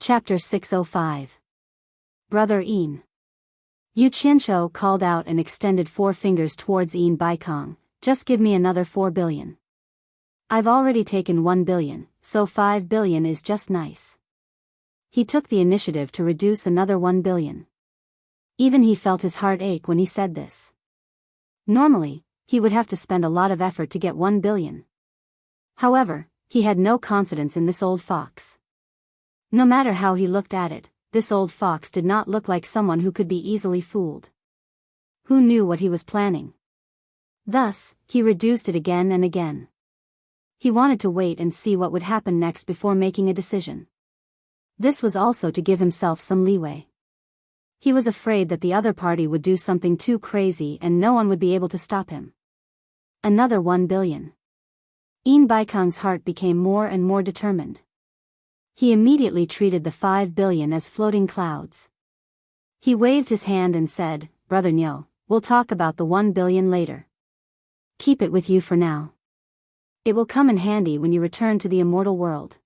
Chapter 605. Brother Een. Yu Qianzhou called out and extended 4 fingers towards Een Baikong. Just give me another 4 billion. I've already taken 1 billion, so 5 billion is just nice. He took the initiative to reduce another 1 billion. Even he felt his heart ache when he said this. Normally, he would have to spend a lot of effort to get 1 billion. However, he had no confidence in this old fox. No matter how he looked at it, this old fox did not look like someone who could be easily fooled. Who knew what he was planning? Thus, he reduced it again and again. He wanted to wait and see what would happen next before making a decision. This was also to give himself some leeway. He was afraid that the other party would do something too crazy and no one would be able to stop him. Another 1 billion. Een Baikong's heart became more and more determined. He immediately treated the 5 billion as floating clouds. He waved his hand and said, "Brother Nyo, we'll talk about the 1 billion later. Keep it with you for now. It will come in handy when you return to the immortal world.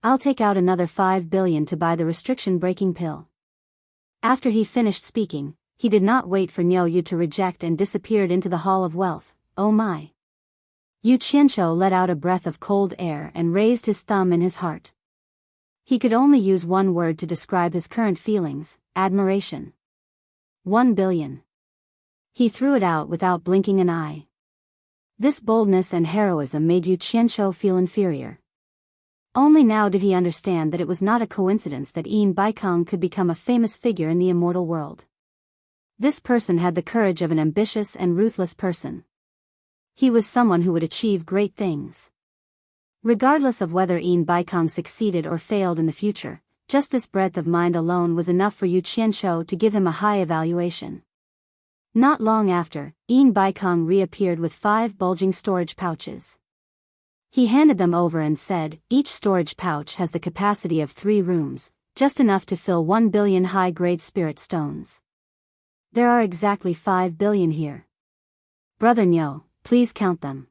I'll take out another 5 billion to buy the restriction-breaking pill." After he finished speaking, he did not wait for Nyo Yu to reject and disappeared into the Hall of Wealth. Oh my! Yu Qianzhou let out a breath of cold air and raised his thumb in his heart. He could only use one word to describe his current feelings: admiration. 1 billion. He threw it out without blinking an eye. This boldness and heroism made Yu Qianzhou feel inferior. Only now did he understand that it was not a coincidence that Een Baikong could become a famous figure in the immortal world. This person had the courage of an ambitious and ruthless person. He was someone who would achieve great things. Regardless of whether Een Baikong succeeded or failed in the future, just this breadth of mind alone was enough for Yu Qianzhou to give him a high evaluation. Not long after, Een Baikong reappeared with 5 bulging storage pouches. He handed them over and said, "Each storage pouch has the capacity of 3 rooms, just enough to fill 1 billion high-grade spirit stones. There are exactly 5 billion here. Brother Nyo, please count them."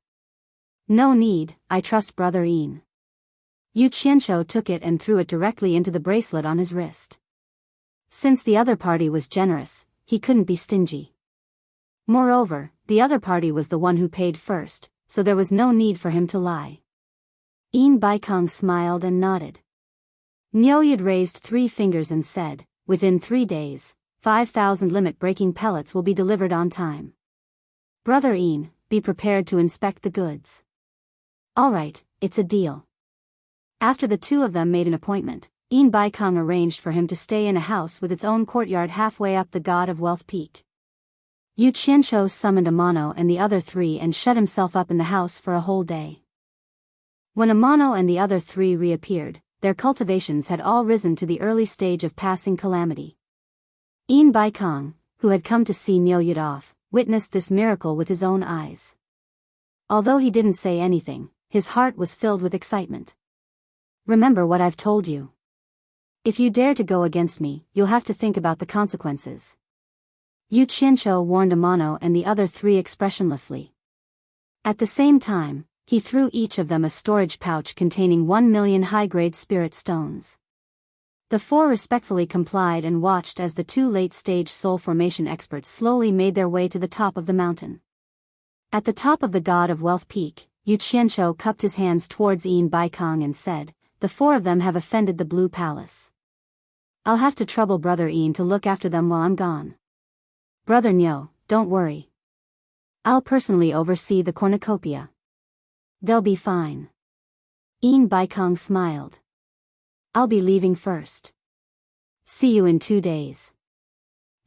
"No need, I trust Brother Een." Yu Qianzhou took it and threw it directly into the bracelet on his wrist. Since the other party was generous, he couldn't be stingy. Moreover, the other party was the one who paid first, so there was no need for him to lie. Een Baikong smiled and nodded. Nyo Yu raised 3 fingers and said, "Within 3 days, 5,000 limit-breaking pellets will be delivered on time. Brother Een, be prepared to inspect the goods." "Alright, it's a deal." After the two of them made an appointment, Een Baikong arranged for him to stay in a house with its own courtyard halfway up the God of Wealth Peak. Yu Qianzhou summoned Amano and the other 3 and shut himself up in the house for a whole day. When Amano and the other 3 reappeared, their cultivations had all risen to the early stage of passing calamity. Een Baikong, who had come to see Nyo Yu off, witnessed this miracle with his own eyes. Although he didn't say anything, his heart was filled with excitement. "Remember what I've told you. If you dare to go against me, you'll have to think about the consequences." Yu Qianzhou warned Amano and the other 3 expressionlessly. At the same time, he threw each of them a storage pouch containing 1 million high-grade spirit stones. The 4 respectfully complied and watched as the 2 late-stage soul formation experts slowly made their way to the top of the mountain. At the top of the God of Wealth Peak, Yu Qianzhou cupped his hands towards Een Baikong and said, "The 4 of them have offended the Blue Palace. I'll have to trouble Brother Een to look after them while I'm gone. Brother Nyo, don't worry. I'll personally oversee the cornucopia. They'll be fine." Een Baikong smiled. "I'll be leaving first. See you in 2 days."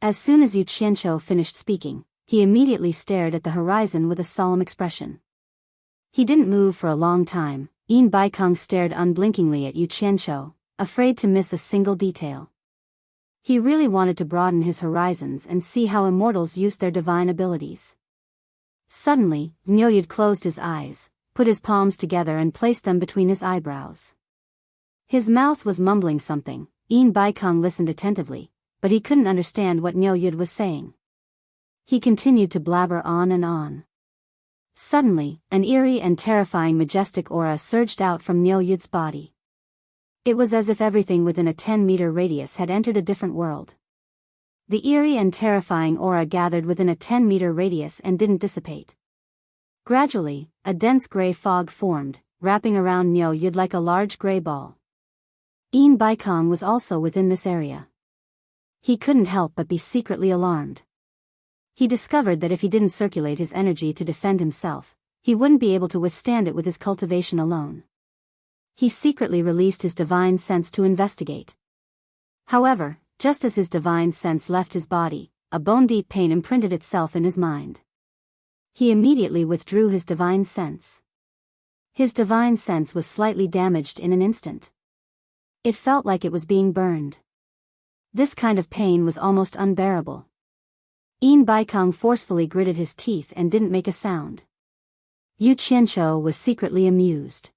As soon as Yu Qianzhou finished speaking, he immediately stared at the horizon with a solemn expression. He didn't move for a long time. Een Baikong stared unblinkingly at Yu Qianzhou, afraid to miss a single detail. He really wanted to broaden his horizons and see how immortals used their divine abilities. Suddenly, Nyo Yu closed his eyes, put his palms together and placed them between his eyebrows. His mouth was mumbling something. Een Baikong listened attentively, but he couldn't understand what Nyo Yu was saying. He continued to blabber on and on. Suddenly, an eerie and terrifying majestic aura surged out from Nyo Yu's body. It was as if everything within a 10-meter radius had entered a different world. The eerie and terrifying aura gathered within a 10-meter radius and didn't dissipate. Gradually, a dense gray fog formed, wrapping around Nyo Yud like a large gray ball. Een Baikong was also within this area. He couldn't help but be secretly alarmed. He discovered that if he didn't circulate his energy to defend himself, he wouldn't be able to withstand it with his cultivation alone. He secretly released his divine sense to investigate. However, just as his divine sense left his body, a bone-deep pain imprinted itself in his mind. He immediately withdrew his divine sense. His divine sense was slightly damaged in an instant. It felt like it was being burned. This kind of pain was almost unbearable. Een Baikong forcefully gritted his teeth and didn't make a sound. Yu Qianqiu was secretly amused.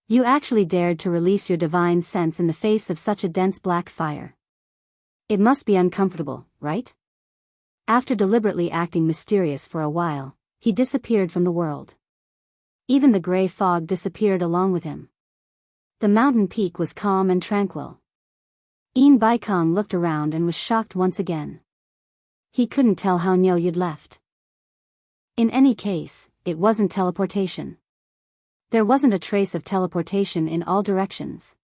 You actually dared to release your divine sense in the face of such a dense black fire. It must be uncomfortable, right? After deliberately acting mysterious for a while, he disappeared from the world. Even the gray fog disappeared along with him. The mountain peak was calm and tranquil. Een Baikong looked around and was shocked once again. He couldn't tell how Nyo Yud left. In any case, it wasn't teleportation. There wasn't a trace of teleportation in all directions.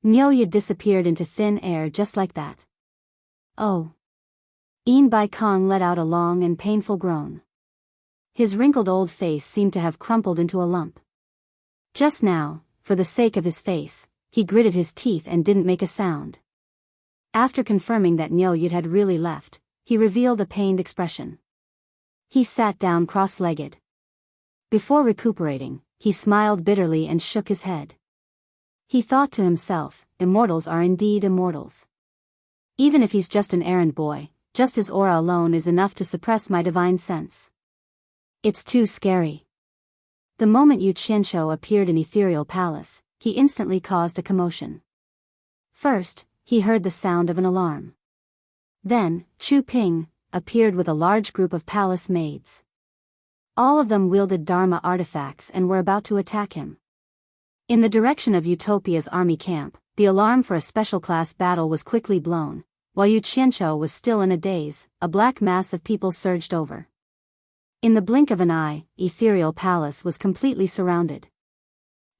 Nyo Yud disappeared into thin air just like that. Oh. Een Baikong let out a long and painful groan. His wrinkled old face seemed to have crumpled into a lump. Just now, for the sake of his face, he gritted his teeth and didn't make a sound. After confirming that Nyo Yud had really left, he revealed a pained expression. He sat down cross-legged. Before recuperating, he smiled bitterly and shook his head. He thought to himself, immortals are indeed immortals. Even if he's just an errand boy, just his aura alone is enough to suppress my divine sense. It's too scary. The moment Yu Qianqiu appeared in Ethereal Palace, he instantly caused a commotion. First, he heard the sound of an alarm. Then, Chu Ping appeared with a large group of palace maids. All of them wielded Dharma artifacts and were about to attack him. In the direction of Utopia's army camp, the alarm for a special class battle was quickly blown. While Yu Qianqiu was still in a daze, a black mass of people surged over. In the blink of an eye, Ethereal Palace was completely surrounded.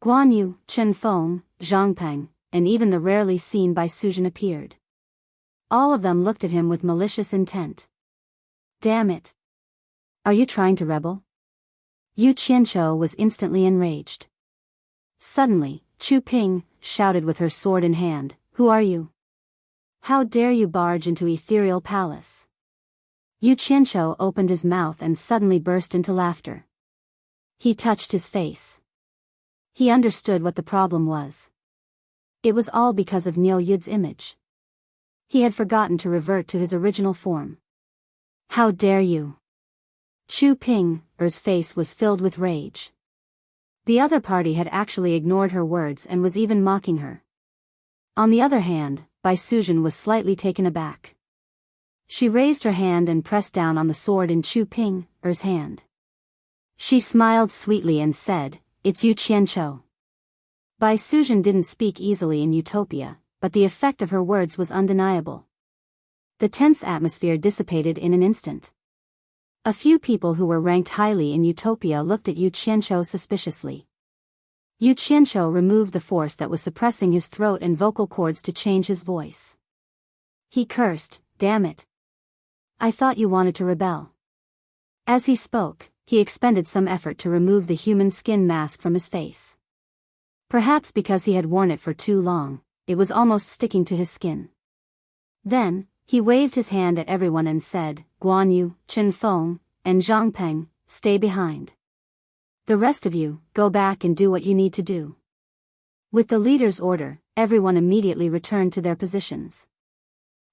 Guan Yu, Chen Feng, Zhang Peng, and even the rarely seen Bai Suzhen appeared. All of them looked at him with malicious intent. Damn it! Are you trying to rebel? Yu Qianqiu was instantly enraged. Suddenly, Chu Ping shouted with her sword in hand, "Who are you? How dare you barge into Ethereal Palace?" Yu Qianqiu opened his mouth and suddenly burst into laughter. He touched his face. He understood what the problem was. It was all because of Nyo Yud's image. He had forgotten to revert to his original form. How dare you? Chu Ping's face was filled with rage. The other party had actually ignored her words and was even mocking her. On the other hand, Bai Suzhen was slightly taken aback. She raised her hand and pressed down on the sword in Chu Ping's hand. She smiled sweetly and said, "It's Yu Qianqiu." Bai Suzhen didn't speak easily in Utopia, but the effect of her words was undeniable. The tense atmosphere dissipated in an instant. A few people who were ranked highly in Utopia looked at Yu Qianqiu suspiciously. Yu Qianqiu removed the force that was suppressing his throat and vocal cords to change his voice. He cursed, "Damn it! I thought you wanted to rebel." As he spoke, he expended some effort to remove the human skin mask from his face. Perhaps because he had worn it for too long, it was almost sticking to his skin. Then, he waved his hand at everyone and said, "Guan Yu, Chen Feng, and Zhang Peng, stay behind. The rest of you, go back and do what you need to do." With the leader's order, everyone immediately returned to their positions.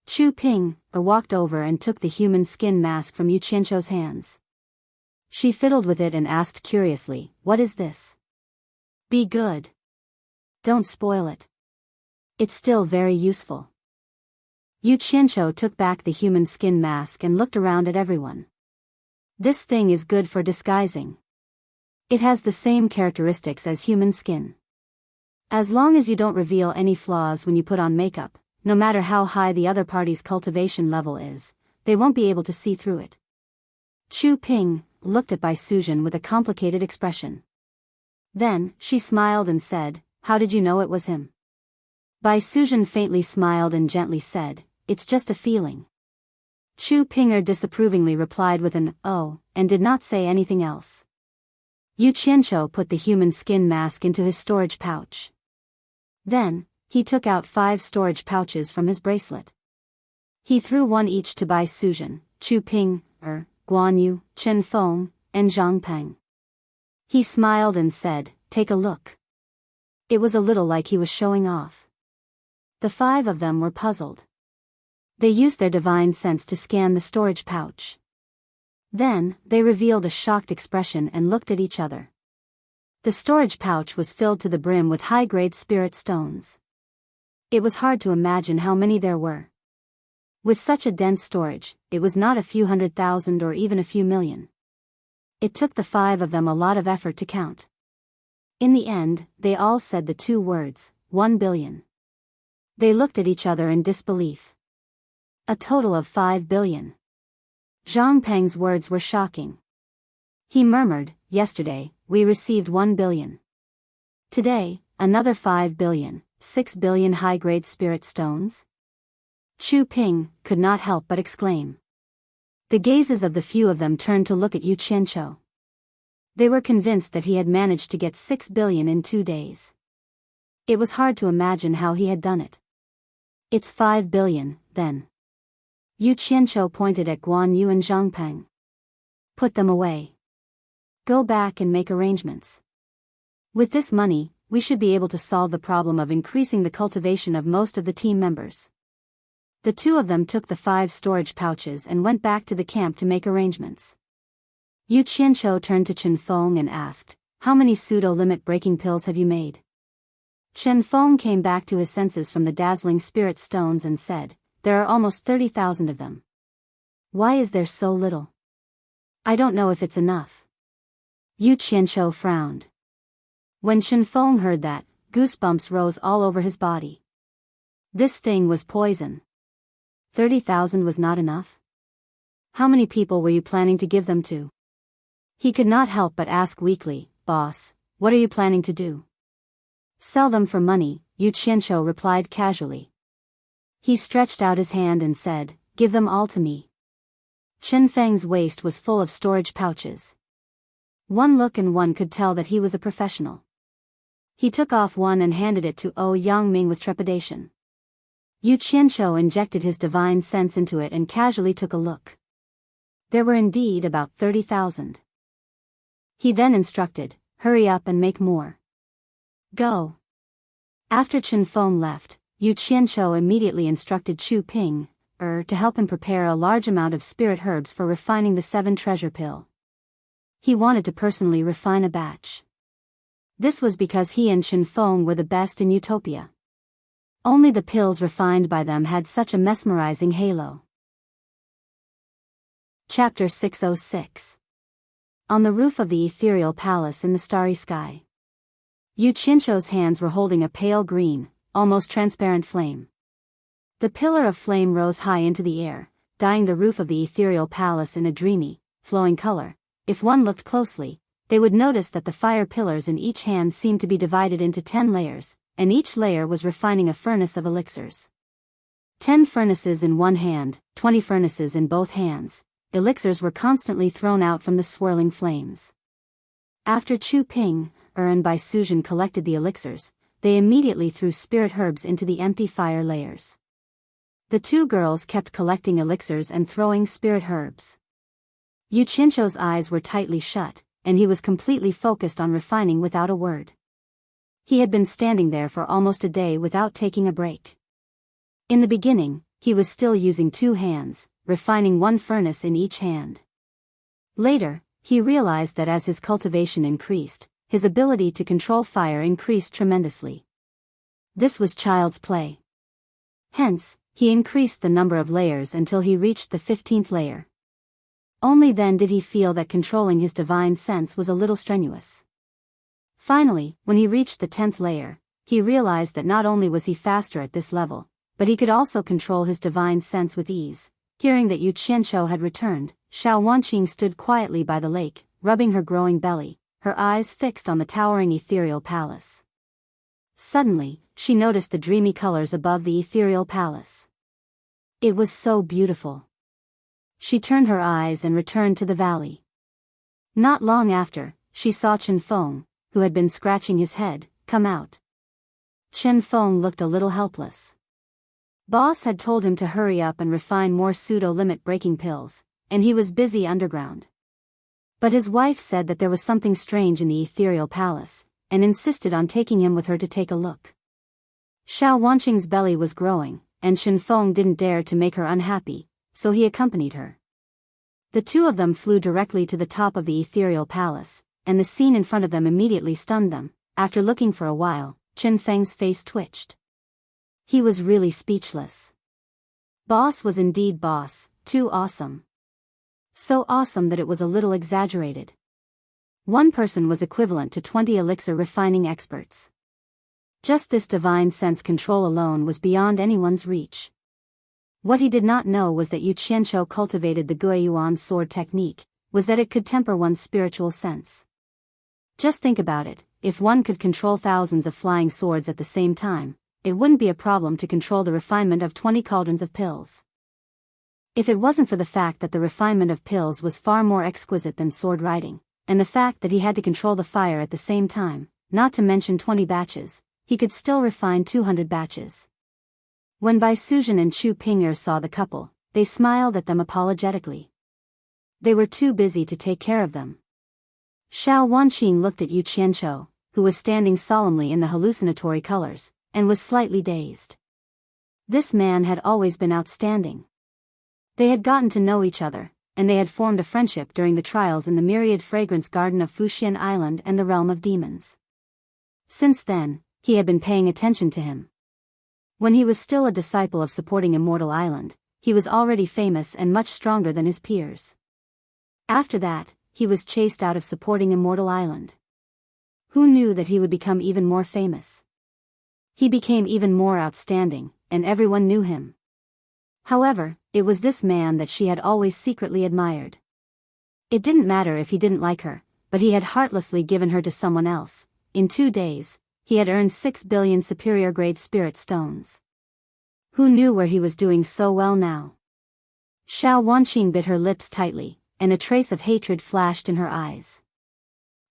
Chu Ping walked over and took the human skin mask from Yu Qianqiu's hands. She fiddled with it and asked curiously, "What is this?" "Be good. Don't spoil it. It's still very useful." Yu Qianqiu took back the human skin mask and looked around at everyone. "This thing is good for disguising. It has the same characteristics as human skin." As long as you don't reveal any flaws when you put on makeup, no matter how high the other party's cultivation level is, they won't be able to see through it. Chu Ping looked at Bai Suzhen with a complicated expression. Then, she smiled and said, "How did you know it was him?" Bai Suzhen faintly smiled and gently said, "It's just a feeling." Chu Pinger disapprovingly replied with an "oh," and did not say anything else. Yu Qianqiu put the human skin mask into his storage pouch. Then, he took out 5 storage pouches from his bracelet. He threw one each to Bai Suzhen, Chu Ping, Guan Yu, Chen Feng, and Zhang Peng. He smiled and said, "Take a look." It was a little like he was showing off. The 5 of them were puzzled. They used their divine sense to scan the storage pouch. Then, they revealed a shocked expression and looked at each other. The storage pouch was filled to the brim with high-grade spirit stones. It was hard to imagine how many there were. With such a dense storage, it was not a few 100,000 or even a few million. It took the 5 of them a lot of effort to count. In the end, they all said the 2 words, 1 billion. They looked at each other in disbelief. A total of 5 billion. Zhang Peng's words were shocking. He murmured, "Yesterday, we received 1 billion. Today, another 5 billion, 6 billion high-grade spirit stones?" Chu Ping could not help but exclaim. The gazes of the few of them turned to look at Yu Qianqiu. They were convinced that he had managed to get 6 billion in 2 days. It was hard to imagine how he had done it. "It's 5 billion, then." Yu Qianqiu pointed at Guan Yu and Zhang Peng. "Put them away. Go back and make arrangements. With this money, we should be able to solve the problem of increasing the cultivation of most of the team members." The 2 of them took the 5 storage pouches and went back to the camp to make arrangements. Yu Qianqiu turned to Chen Feng and asked, "How many pseudo-limit breaking pills have you made?" Chen Feng came back to his senses from the dazzling spirit stones and said, "There are almost 30,000 of them." "Why is there so little?" "I don't know if it's enough." Yu Qianqiu frowned. When Chen Feng heard that, goosebumps rose all over his body. This thing was poison. 30,000 was not enough? How many people were you planning to give them to? He could not help but ask weakly, "Boss, what are you planning to do?" "Sell them for money," Yu Qianqiu replied casually. He stretched out his hand and said, "Give them all to me." Chen Feng's waist was full of storage pouches. One look and one could tell that he was a professional. He took off one and handed it to Yangming with trepidation. Yu Qianqiu injected his divine sense into it and casually took a look. There were indeed about 30,000. He then instructed, "Hurry up and make more. Go." After Chen Feng left, Yu Qianqiu immediately instructed Chu Ping, to help him prepare a large amount of spirit herbs for refining the 7 treasure pill. He wanted to personally refine a batch. This was because he and Chen Feng were the best in Utopia. Only the pills refined by them had such a mesmerizing halo. Chapter 606. On the roof of the ethereal palace in the starry sky. Yu Qianqiu's hands were holding a pale green, almost transparent flame. The pillar of flame rose high into the air, dyeing the roof of the ethereal palace in a dreamy, flowing color. If one looked closely, they would notice that the fire pillars in each hand seemed to be divided into 10 layers, and each layer was refining a furnace of elixirs. 10 furnaces in one hand, 20 furnaces in both hands. Elixirs were constantly thrown out from the swirling flames. After Chu Ping, and Bai Suzhen collected the elixirs, they immediately threw spirit herbs into the empty fire layers. The 2 girls kept collecting elixirs and throwing spirit herbs. Yu Qianqiu's eyes were tightly shut, and he was completely focused on refining without a word. He had been standing there for almost a day without taking a break. In the beginning, he was still using 2 hands, refining 1 furnace in each hand. Later, he realized that as his cultivation increased, his ability to control fire increased tremendously. This was child's play. Hence, he increased the number of layers until he reached the 15th layer. Only then did he feel that controlling his divine sense was a little strenuous. Finally, when he reached the 10th layer, he realized that not only was he faster at this level, but he could also control his divine sense with ease. Hearing that Yu Qianzhou had returned, Xiao Wanqing stood quietly by the lake, rubbing her growing belly, her eyes fixed on the towering ethereal palace. Suddenly, she noticed the dreamy colors above the ethereal palace. It was so beautiful. She turned her eyes and returned to the valley. Not long after, she saw Chen Feng, who had been scratching his head, come out. Chen Feng looked a little helpless. Boss had told him to hurry up and refine more pseudo-limit breaking pills, and he was busy underground. But his wife said that there was something strange in the ethereal palace, and insisted on taking him with her to take a look. Xiao Wanqing's belly was growing, and Chen Feng didn't dare to make her unhappy, so he accompanied her. The two of them flew directly to the top of the ethereal palace, and the scene in front of them immediately stunned them. After looking for a while, Chen Feng's face twitched. He was really speechless. Boss was indeed boss, too awesome. So awesome that it was a little exaggerated. One person was equivalent to 20 elixir refining experts. Just this divine sense control alone was beyond anyone's reach. What he did not know was that Yu Qianzhou cultivated the Guiyuan sword technique, was that it could temper one's spiritual sense. Just think about it, if one could control thousands of flying swords at the same time, it wouldn't be a problem to control the refinement of 20 cauldrons of pills. If it wasn't for the fact that the refinement of pills was far more exquisite than sword riding, and the fact that he had to control the fire at the same time, not to mention 20 batches, he could still refine 200 batches. When Bai Suzhen and Chu Ping'er saw the couple, they smiled at them apologetically. They were too busy to take care of them. Xiao Wanqing looked at Yu Qianzhou, who was standing solemnly in the hallucinatory colors, and was slightly dazed. This man had always been outstanding. They had gotten to know each other, and they had formed a friendship during the trials in the myriad fragrance garden of Fuxian Island and the realm of demons. Since then, he had been paying attention to him. When he was still a disciple of supporting Immortal Island, he was already famous and much stronger than his peers. After that, he was chased out of supporting Immortal Island. Who knew that he would become even more famous? He became even more outstanding, and everyone knew him. However, it was this man that she had always secretly admired. It didn't matter if he didn't like her, but he had heartlessly given her to someone else. In 2 days, he had earned 6 billion superior-grade spirit stones. Who knew where he was doing so well now? Xiao Wanqing bit her lips tightly, and a trace of hatred flashed in her eyes.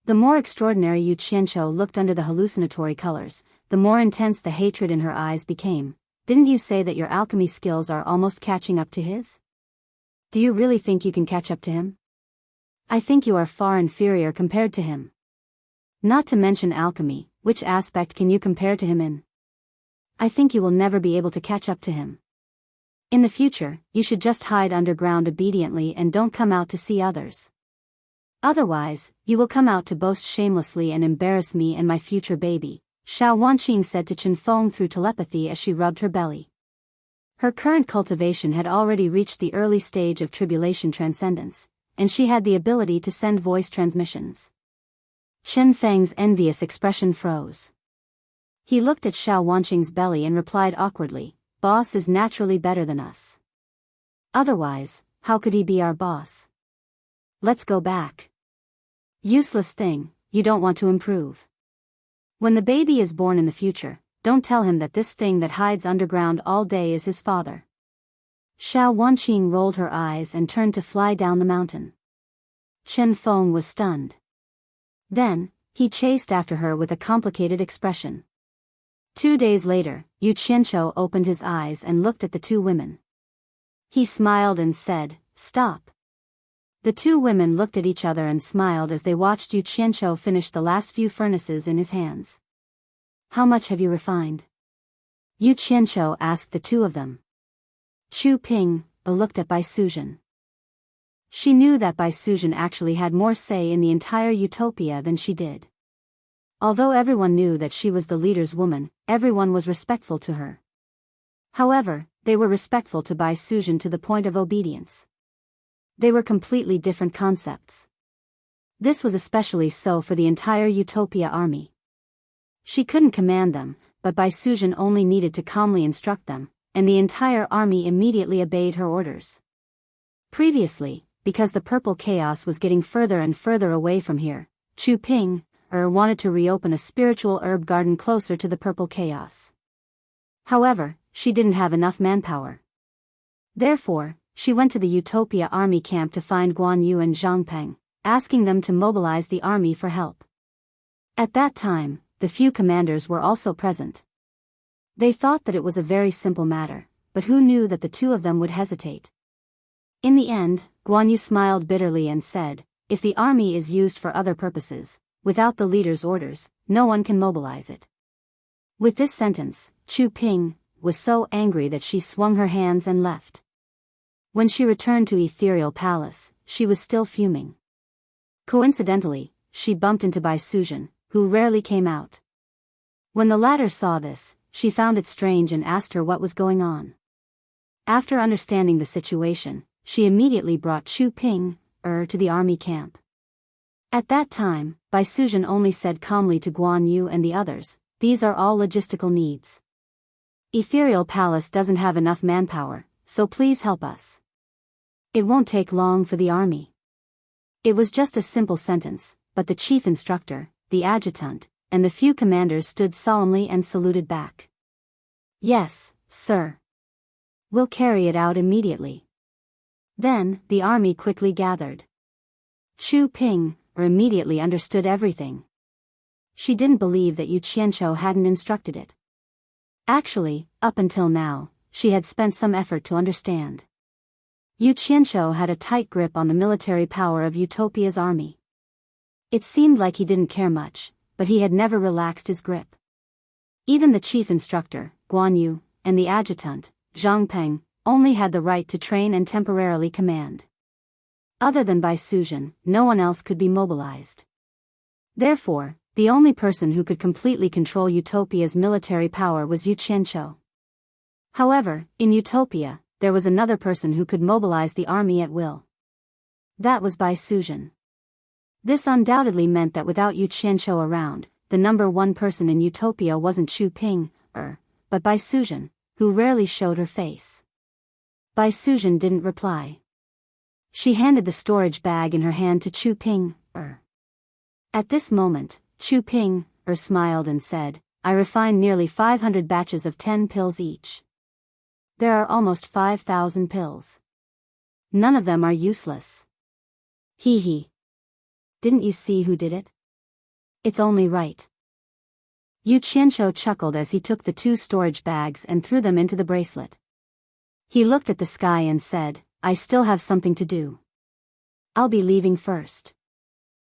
The more extraordinary Yu Qianzhou looked under the hallucinatory colors, the more intense the hatred in her eyes became. Didn't you say that your alchemy skills are almost catching up to his? Do you really think you can catch up to him? I think you are far inferior compared to him. Not to mention alchemy, which aspect can you compare to him in? I think you will never be able to catch up to him. In the future, you should just hide underground obediently and don't come out to see others. Otherwise, you will come out to boast shamelessly and embarrass me and my future baby, Xiao Wanqing said to Chen Feng through telepathy as she rubbed her belly. Her current cultivation had already reached the early stage of tribulation transcendence, and she had the ability to send voice transmissions. Chen Feng's envious expression froze. He looked at Xiao Wanqing's belly and replied awkwardly, "Boss is naturally better than us. Otherwise, how could he be our boss? Let's go back. Useless thing, you don't want to improve. When the baby is born in the future, don't tell him that this thing that hides underground all day is his father." Xiao Wanqing rolled her eyes and turned to fly down the mountain. Chen Feng was stunned. Then, he chased after her with a complicated expression. 2 days later, Yu Qianzhou opened his eyes and looked at the two women. He smiled and said, "Stop." The two women looked at each other and smiled as they watched Yu Qianzhou finish the last few furnaces in his hands. "How much have you refined?" Yu Qianzhou asked the two of them. Chu Ping looked at Bai Suzhen. She knew that Bai Suzhen actually had more say in the entire utopia than she did. Although everyone knew that she was the leader's woman, everyone was respectful to her. However, they were respectful to Bai Suzhen to the point of obedience. They were completely different concepts. This was especially so for the entire Utopia army. She couldn't command them, but Bai Suzhen only needed to calmly instruct them, and the entire army immediately obeyed her orders. Previously, because the purple chaos was getting further and further away from here, Chu Ping wanted to reopen a spiritual herb garden closer to the purple chaos. However, she didn't have enough manpower. Therefore, she went to the Utopia army camp to find Guan Yu and Zhang Peng, asking them to mobilize the army for help. At that time, the few commanders were also present. They thought that it was a very simple matter, but who knew that the two of them would hesitate? In the end, Guan Yu smiled bitterly and said, "If the army is used for other purposes, without the leader's orders, no one can mobilize it." With this sentence, Chu Ping was so angry that she swung her hands and left. When she returned to Ethereal Palace, she was still fuming. Coincidentally, she bumped into Bai Suzhen, who rarely came out. When the latter saw this, she found it strange and asked her what was going on. After understanding the situation, she immediately brought Chu Ping to the army camp. At that time, Bai Suzhen only said calmly to Guan Yu and the others, "These are all logistical needs. Ethereal Palace doesn't have enough manpower, so please help us. It won't take long for the army." It was just a simple sentence, but the chief instructor, the adjutant, and the few commanders stood solemnly and saluted back. "Yes, sir. We'll carry it out immediately." Then, the army quickly gathered. Chu Ping immediately understood everything. She didn't believe that Yu Qianqiu hadn't instructed it. Actually, up until now, she had spent some effort to understand. Yu Qianqiu had a tight grip on the military power of Utopia's army. It seemed like he didn't care much, but he had never relaxed his grip. Even the chief instructor, Guan Yu, and the adjutant, Zhang Peng, only had the right to train and temporarily command. Other than Bai Suzhen, no one else could be mobilized. Therefore, the only person who could completely control Utopia's military power was Yu Qianqiu. However, in Utopia, there was another person who could mobilize the army at will. That was Bai Suzhen. This undoubtedly meant that without Yu Qianqiu around, the number one person in Utopia wasn't Chu Ping, but Bai Suzhen, who rarely showed her face. Bai Suzhen didn't reply. She handed the storage bag in her hand to Chu Ping. At this moment, Chu Ping smiled and said, "I refined nearly 500 batches of 10 pills each. There are almost 5,000 pills. None of them are useless. Hee hee. Didn't you see who did it? It's only right." Yu Qianqiu chuckled as he took the 2 storage bags and threw them into the bracelet. He looked at the sky and said, "I still have something to do. I'll be leaving first.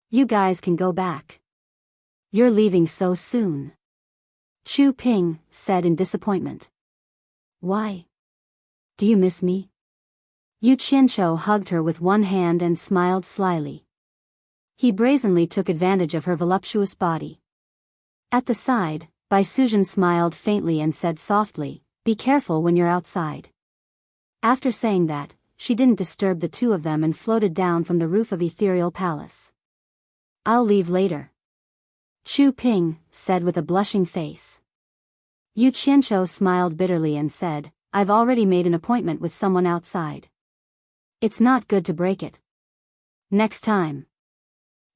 You guys can go back." "You're leaving so soon?" Chu Ping said in disappointment. "Why? Do you miss me?" Yu Qianqiu hugged her with one hand and smiled slyly. He brazenly took advantage of her voluptuous body. At the side, Bai Suzhen smiled faintly and said softly, "Be careful when you're outside." After saying that, she didn't disturb the two of them and floated down from the roof of Ethereal Palace. "I'll leave later," Chu Ping said with a blushing face. Yu Qianqiu smiled bitterly and said, "I've already made an appointment with someone outside. It's not good to break it. Next time.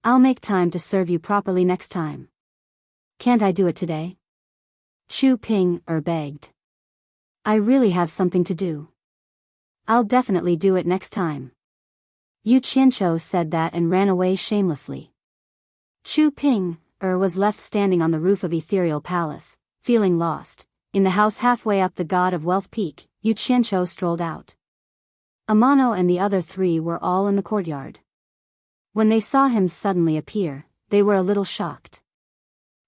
I'll make time to serve you properly next time. Can't I do it today?" Chu Ping begged. "I really have something to do. I'll definitely do it next time." Yu Qianqiu said that and ran away shamelessly. Chu Ping was left standing on the roof of Ethereal Palace, feeling lost. In the house halfway up the God of Wealth Peak, Yu Qianqiu strolled out. Amano and the other 3 were all in the courtyard. When they saw him suddenly appear, they were a little shocked.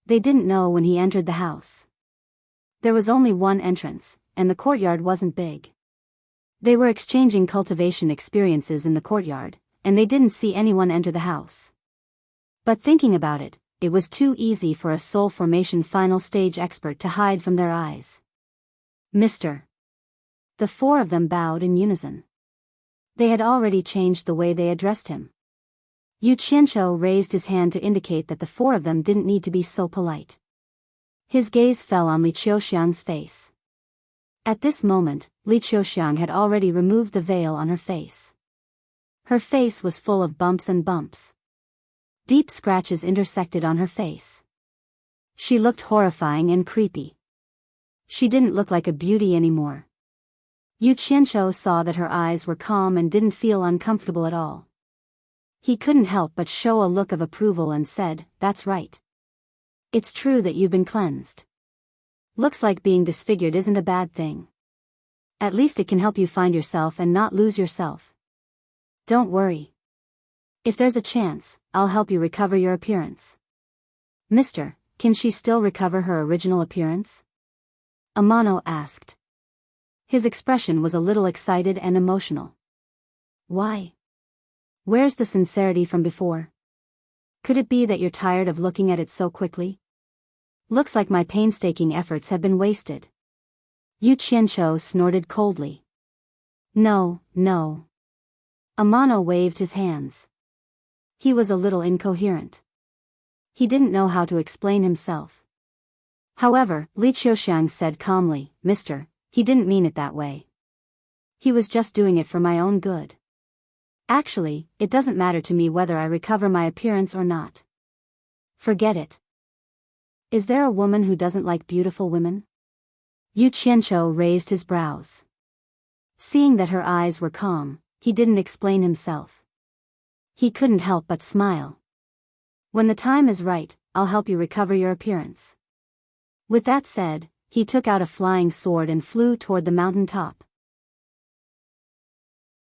They didn't know when he entered the house. There was only one entrance, and the courtyard wasn't big. They were exchanging cultivation experiences in the courtyard, and they didn't see anyone enter the house. But thinking about it, it was too easy for a soul formation final stage expert to hide from their eyes. "Mr." The 4 of them bowed in unison. They had already changed the way they addressed him. Yu Qianqiu raised his hand to indicate that the 4 of them didn't need to be so polite. His gaze fell on Li Qiuxiang's face. At this moment, Li Qiuxiang had already removed the veil on her face. Her face was full of bumps and bumps. Deep scratches intersected on her face. She looked horrifying and creepy. She didn't look like a beauty anymore. Yu Qianzhou saw that her eyes were calm and didn't feel uncomfortable at all. He couldn't help but show a look of approval and said, "That's right. It's true that you've been cleansed. Looks like being disfigured isn't a bad thing. At least it can help you find yourself and not lose yourself. Don't worry. If there's a chance, I'll help you recover your appearance." "Mister, can she still recover her original appearance?" Amano asked. His expression was a little excited and emotional. "Why? Where's the sincerity from before? Could it be that you're tired of looking at it so quickly? Looks like my painstaking efforts have been wasted." Yu Qianzhou snorted coldly. No. Amano waved his hands. He was a little incoherent. He didn't know how to explain himself. However, Li Qiuxiang said calmly, "Mister, he didn't mean it that way. He was just doing it for my own good. Actually, it doesn't matter to me whether I recover my appearance or not. Forget it. Is there a woman who doesn't like beautiful women?" Yu Qianzhou raised his brows. Seeing that her eyes were calm, he didn't explain himself. He couldn't help but smile. "When the time is right, I'll help you recover your appearance." With that said, he took out a flying sword and flew toward the mountain top.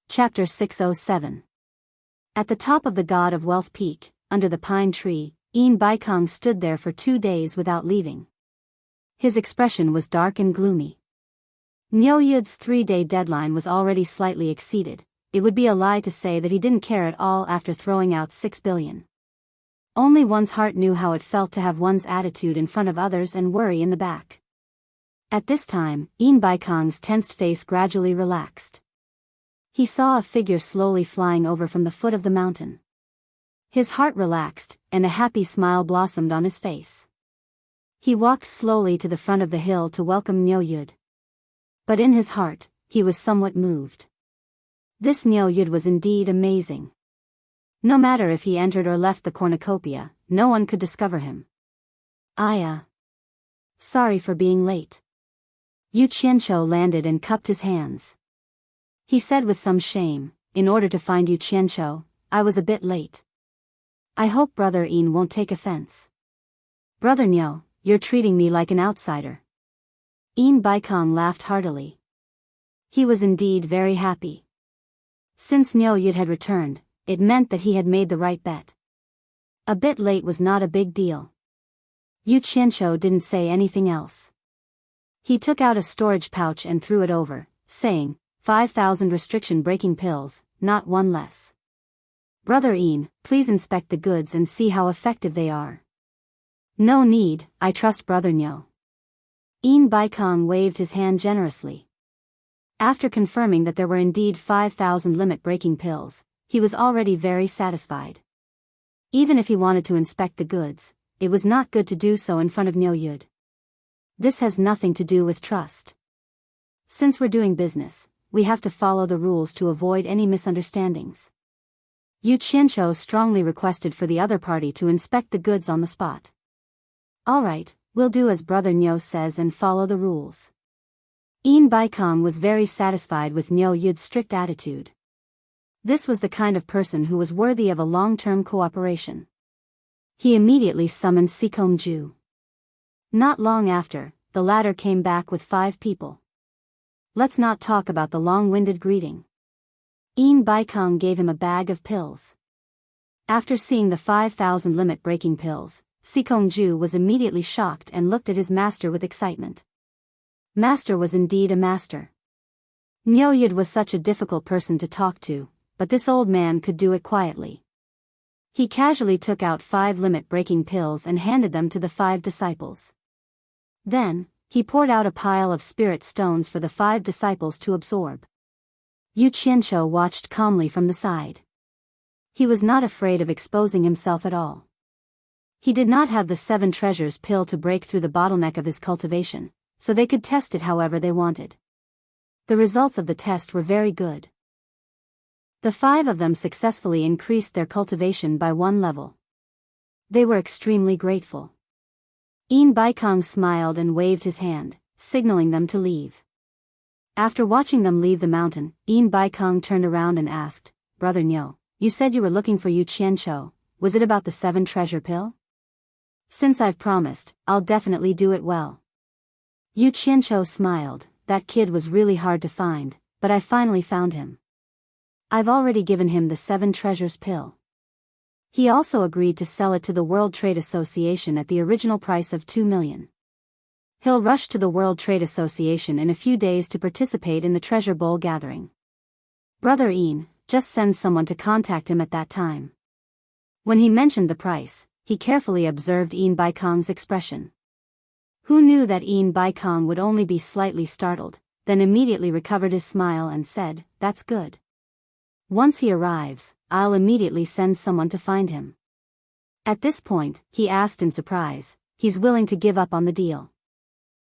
Chapter 607. At the top of the God of Wealth Peak, under the pine tree, Yin Baikong stood there for 2 days without leaving. His expression was dark and gloomy. Niu Yud's 3-day deadline was already slightly exceeded. It would be a lie to say that he didn't care at all after throwing out 6 billion. Only one's heart knew how it felt to have one's attitude in front of others and worry in the back. At this time, Yin Baikong's tensed face gradually relaxed. He saw a figure slowly flying over from the foot of the mountain. His heart relaxed, and a happy smile blossomed on his face. He walked slowly to the front of the hill to welcome Niu Yud. But in his heart, he was somewhat moved. This Niu Yud was indeed amazing. No matter if he entered or left the cornucopia, no one could discover him. Sorry for being late." Yu Qianzhou landed and cupped his hands. He said with some shame, "In order to find Yu Qianzhou, I was a bit late. I hope Brother Yin won't take offense." "Brother Niu, you're treating me like an outsider." Yin Baikong laughed heartily. He was indeed very happy. Since Niu Yud had returned, it meant that he had made the right bet. A bit late was not a big deal. Yu Qianzhou didn't say anything else. He took out a storage pouch and threw it over, saying, 5,000 restriction-breaking pills, not one less. Brother Yin, please inspect the goods and see how effective they are. No need, I trust Brother Niu. Yin Baikong waved his hand generously. After confirming that there were indeed 5,000 limit-breaking pills, he was already very satisfied. Even if he wanted to inspect the goods, it was not good to do so in front of Niu Yud. This has nothing to do with trust. Since we're doing business, we have to follow the rules to avoid any misunderstandings. Yu Qianzhou strongly requested for the other party to inspect the goods on the spot. All right, we'll do as Brother Niu says and follow the rules. Yin Baikong was very satisfied with Niu Yud's strict attitude. This was the kind of person who was worthy of a long-term cooperation. He immediately summoned Sikong-ju. Not long after, the latter came back with 5 people. Let's not talk about the long-winded greeting. Yin Baikong gave him a bag of pills. After seeing the 5,000 limit-breaking pills, Sikong-ju was immediately shocked and looked at his master with excitement. Master was indeed a master. Niu Yud was such a difficult person to talk to, but this old man could do it quietly. He casually took out 5 limit-breaking pills and handed them to the 5 disciples. Then, he poured out a pile of spirit stones for the 5 disciples to absorb. Yu Qianzhou watched calmly from the side. He was not afraid of exposing himself at all. He did not have the 7 treasures pill to break through the bottleneck of his cultivation, so they could test it however they wanted. The results of the test were very good. The 5 of them successfully increased their cultivation by 1 level. They were extremely grateful. Een Baikong smiled and waved his hand, signaling them to leave. After watching them leave the mountain, Een Baikong turned around and asked, "Brother Nyo, you said you were looking for Yu Qianqiu, was it about the 7 treasure pill?" "Since I've promised, I'll definitely do it well." Yu Qianqiu smiled, "That kid was really hard to find, but I finally found him. I've already given him the 7 treasures pill. He also agreed to sell it to the World Trade Association at the original price of 2 million. He'll rush to the World Trade Association in a few days to participate in the treasure bowl gathering. Brother Een, just send someone to contact him at that time." When he mentioned the price, he carefully observed Een Baikong's expression. Who knew that Een Baikong would only be slightly startled, then immediately recovered his smile and said, "That's good. Once he arrives, I'll immediately send someone to find him." At this point, he asked in surprise, "He's willing to give up on the deal?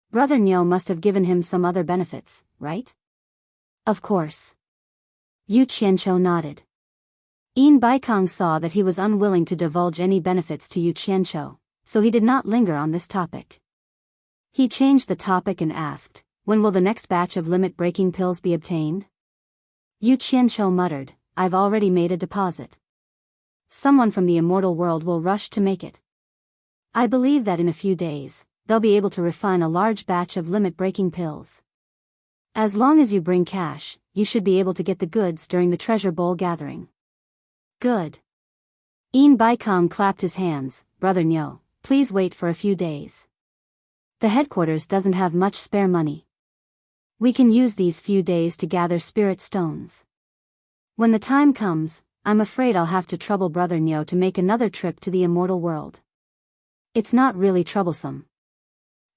Brother Nyo must have given him some other benefits, right?" "Of course." Yu Qianqiu nodded. Een Baikong saw that he was unwilling to divulge any benefits to Yu Qianqiu, so he did not linger on this topic. He changed the topic and asked, "When will the next batch of limit-breaking pills be obtained?" Yu Qianqiu muttered, "I've already made a deposit. Someone from the immortal world will rush to make it. I believe that in a few days, they'll be able to refine a large batch of limit-breaking pills. As long as you bring cash, you should be able to get the goods during the treasure bowl gathering." "Good." Een Baikong clapped his hands, "Brother Nyo, please wait for a few days. The headquarters doesn't have much spare money. We can use these few days to gather spirit stones. When the time comes, I'm afraid I'll have to trouble Brother Nyo to make another trip to the immortal world. It's not really troublesome.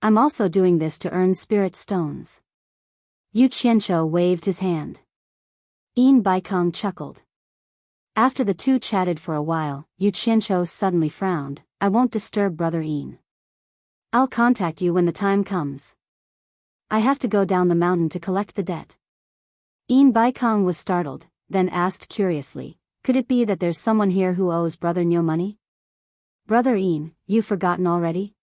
I'm also doing this to earn spirit stones." Yu Qianqiu waved his hand. Een Baikong chuckled. After the two chatted for a while, Yu Qianqiu suddenly frowned, "I won't disturb Brother Een. I'll contact you when the time comes. I have to go down the mountain to collect the debt." Een Baikong was startled, then asked curiously, "Could it be that there's someone here who owes Brother Nyo money?" "Brother Een, you've forgotten already?"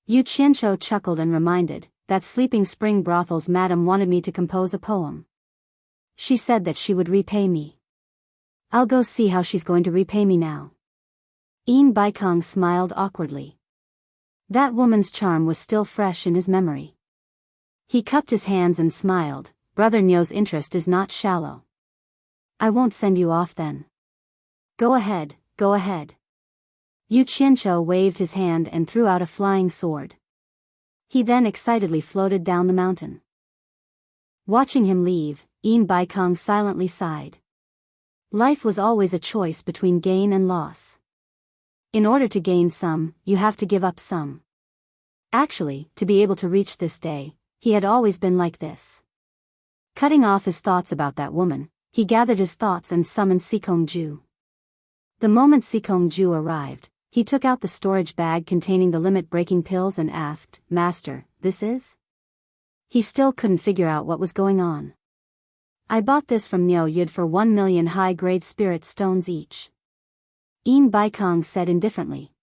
Yu Qianqiu chuckled and reminded, "That Sleeping Spring Brothel's madam wanted me to compose a poem. She said that she would repay me. I'll go see how she's going to repay me now." Een Baikong smiled awkwardly. That woman's charm was still fresh in his memory. He cupped his hands and smiled, "Brother Nyo's interest is not shallow. I won't send you off then. Go ahead, go ahead." Yu Qianqiu waved his hand and threw out a flying sword. He then excitedly floated down the mountain. Watching him leave, Een Baikong silently sighed. Life was always a choice between gain and loss. In order to gain some, you have to give up some. Actually, to be able to reach this day, he had always been like this. Cutting off his thoughts about that woman, he gathered his thoughts and summoned Sikong-ju. The moment Sikong-ju arrived, he took out the storage bag containing the limit-breaking pills and asked, "Master, this is?" He still couldn't figure out what was going on. "I bought this from Nyo Yud for 1 million high-grade spirit stones each," Een Baikong said indifferently.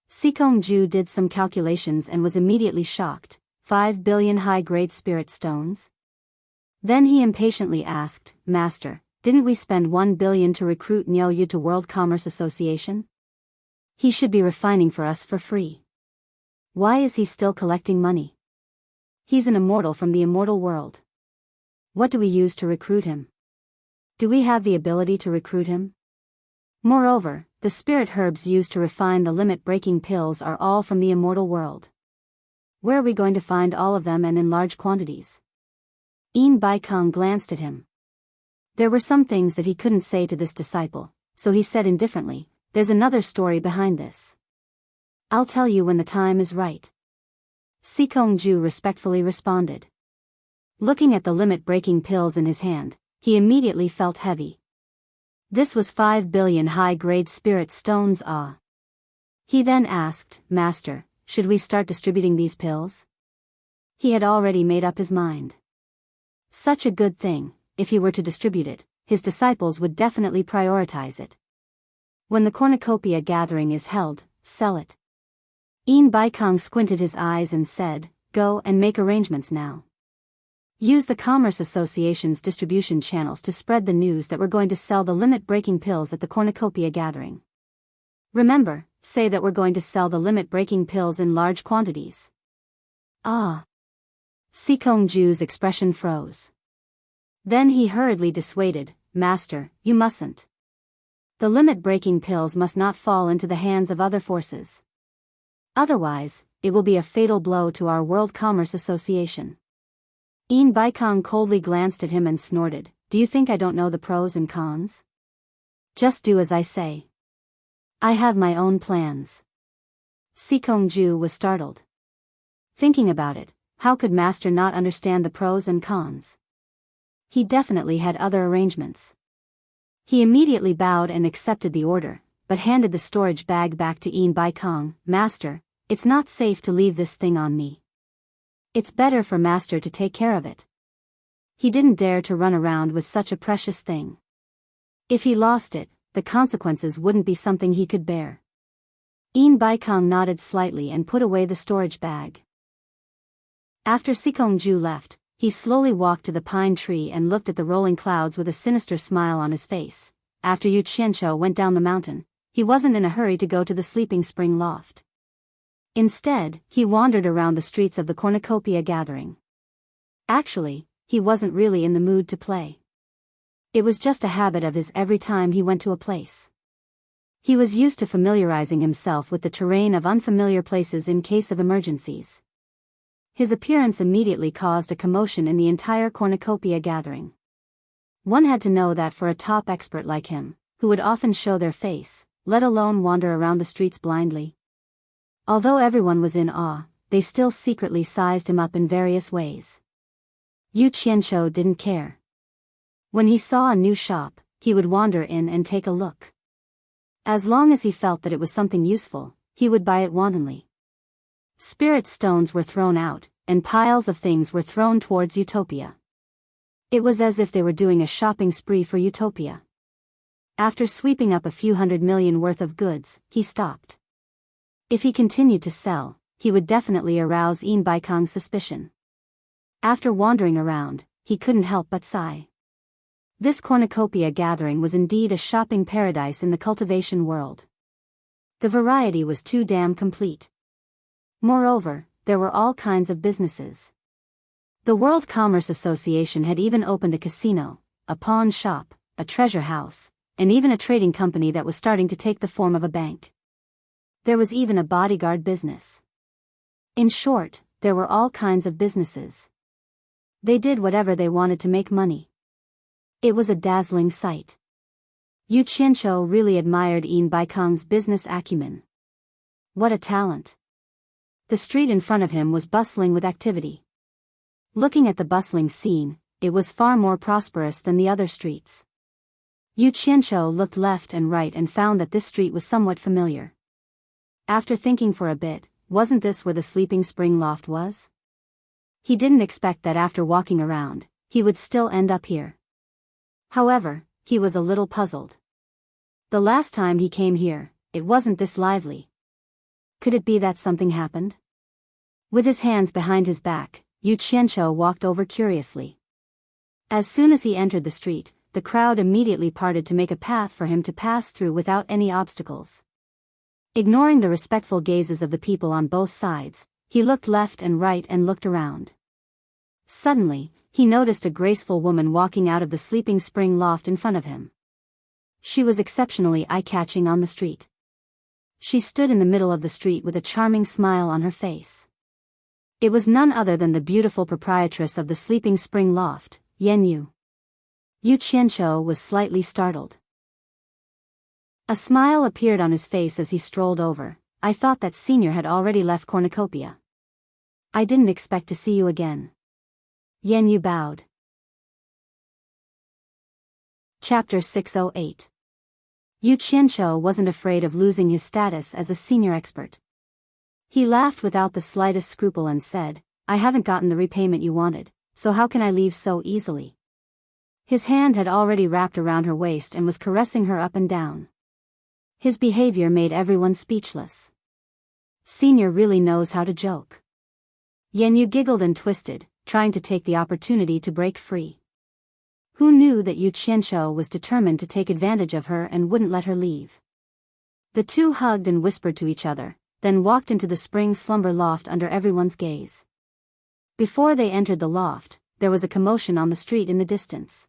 Sikong-ju did some calculations and was immediately shocked. 5 billion high-grade spirit stones? Then he impatiently asked, "Master, didn't we spend 1 billion to recruit Nyo Yu to World Commerce Association? He should be refining for us for free. Why is he still collecting money? He's an immortal from the immortal world. What do we use to recruit him? Do we have the ability to recruit him? Moreover, the spirit herbs used to refine the limit-breaking pills are all from the immortal world. Where are we going to find all of them and in large quantities?" Een Baikong glanced at him. There were some things that he couldn't say to this disciple, so he said indifferently, "There's another story behind this. I'll tell you when the time is right." Sikong-ju respectfully responded. Looking at the limit-breaking pills in his hand, he immediately felt heavy. This was 5 billion high-grade spirit stones. He then asked, Master, should we start distributing these pills? He had already made up his mind. Such a good thing, if he were to distribute it, his disciples would definitely prioritize it. When the cornucopia gathering is held, sell it. Een Baikong squinted his eyes and said, Go and make arrangements now. Use the Commerce Association's distribution channels to spread the news that we're going to sell the limit-breaking pills at the cornucopia gathering. Remember, say that we're going to sell the limit-breaking pills in large quantities. Ah. Sikong Ju's expression froze. Then he hurriedly dissuaded, Master, you mustn't. The limit-breaking pills must not fall into the hands of other forces. Otherwise, it will be a fatal blow to our World Commerce Association. Een Baikong coldly glanced at him and snorted, Do you think I don't know the pros and cons? Just do as I say. I have my own plans. Sikong Ju was startled. Thinking about it, how could Master not understand the pros and cons? He definitely had other arrangements. He immediately bowed and accepted the order, but handed the storage bag back to Een Baikong. Master, it's not safe to leave this thing on me. It's better for Master to take care of it. He didn't dare to run around with such a precious thing. If he lost it, the consequences wouldn't be something he could bear. Een Baikong nodded slightly and put away the storage bag. After Sikong Ju left, he slowly walked to the pine tree and looked at the rolling clouds with a sinister smile on his face. After Yu Qianqiu went down the mountain, he wasn't in a hurry to go to the sleeping spring loft. Instead, he wandered around the streets of the cornucopia gathering. Actually, he wasn't really in the mood to play. It was just a habit of his every time he went to a place. He was used to familiarizing himself with the terrain of unfamiliar places in case of emergencies. His appearance immediately caused a commotion in the entire cornucopia gathering. One had to know that for a top expert like him, who would often show their face, let alone wander around the streets blindly. Although everyone was in awe, they still secretly sized him up in various ways. Yu Qianqiu didn't care. When he saw a new shop, he would wander in and take a look. As long as he felt that it was something useful, he would buy it wantonly. Spirit stones were thrown out, and piles of things were thrown towards Utopia. It was as if they were doing a shopping spree for Utopia. After sweeping up a few 100 million worth of goods, he stopped. If he continued to sell, he would definitely arouse Een Baikong's suspicion. After wandering around, he couldn't help but sigh. This cornucopia gathering was indeed a shopping paradise in the cultivation world. The variety was too damn complete. Moreover, there were all kinds of businesses. The World Commerce Association had even opened a casino, a pawn shop, a treasure house, and even a trading company that was starting to take the form of a bank. There was even a bodyguard business. In short, there were all kinds of businesses. They did whatever they wanted to make money. It was a dazzling sight. Yu Qianqiu really admired Een Baikong's business acumen. What a talent! The street in front of him was bustling with activity. Looking at the bustling scene, it was far more prosperous than the other streets. Yu Qianqiu looked left and right and found that this street was somewhat familiar. After thinking for a bit, wasn't this where the sleeping spring loft was? He didn't expect that after walking around, he would still end up here. However, he was a little puzzled. The last time he came here, it wasn't this lively. Could it be that something happened? With his hands behind his back, Yu Qianqiu walked over curiously. As soon as he entered the street, the crowd immediately parted to make a path for him to pass through without any obstacles. Ignoring the respectful gazes of the people on both sides, he looked left and right and looked around. Suddenly, he noticed a graceful woman walking out of the sleeping spring loft in front of him. She was exceptionally eye-catching on the street. She stood in the middle of the street with a charming smile on her face. It was none other than the beautiful proprietress of the sleeping spring loft, Yan Yu. Yu Qianqiu was slightly startled. A smile appeared on his face as he strolled over. I thought that senior had already left Cornucopia. I didn't expect to see you again. Yan Yu bowed. Chapter 608. Yu Qianqiu wasn't afraid of losing his status as a senior expert. He laughed without the slightest scruple and said, I haven't gotten the repayment you wanted, so how can I leave so easily? His hand had already wrapped around her waist and was caressing her up and down. His behavior made everyone speechless. Senior really knows how to joke. Yan Yu giggled and twisted, trying to take the opportunity to break free. Who knew that Yu Qianqiu was determined to take advantage of her and wouldn't let her leave? The two hugged and whispered to each other, then walked into the spring slumber loft under everyone's gaze. Before they entered the loft, there was a commotion on the street in the distance.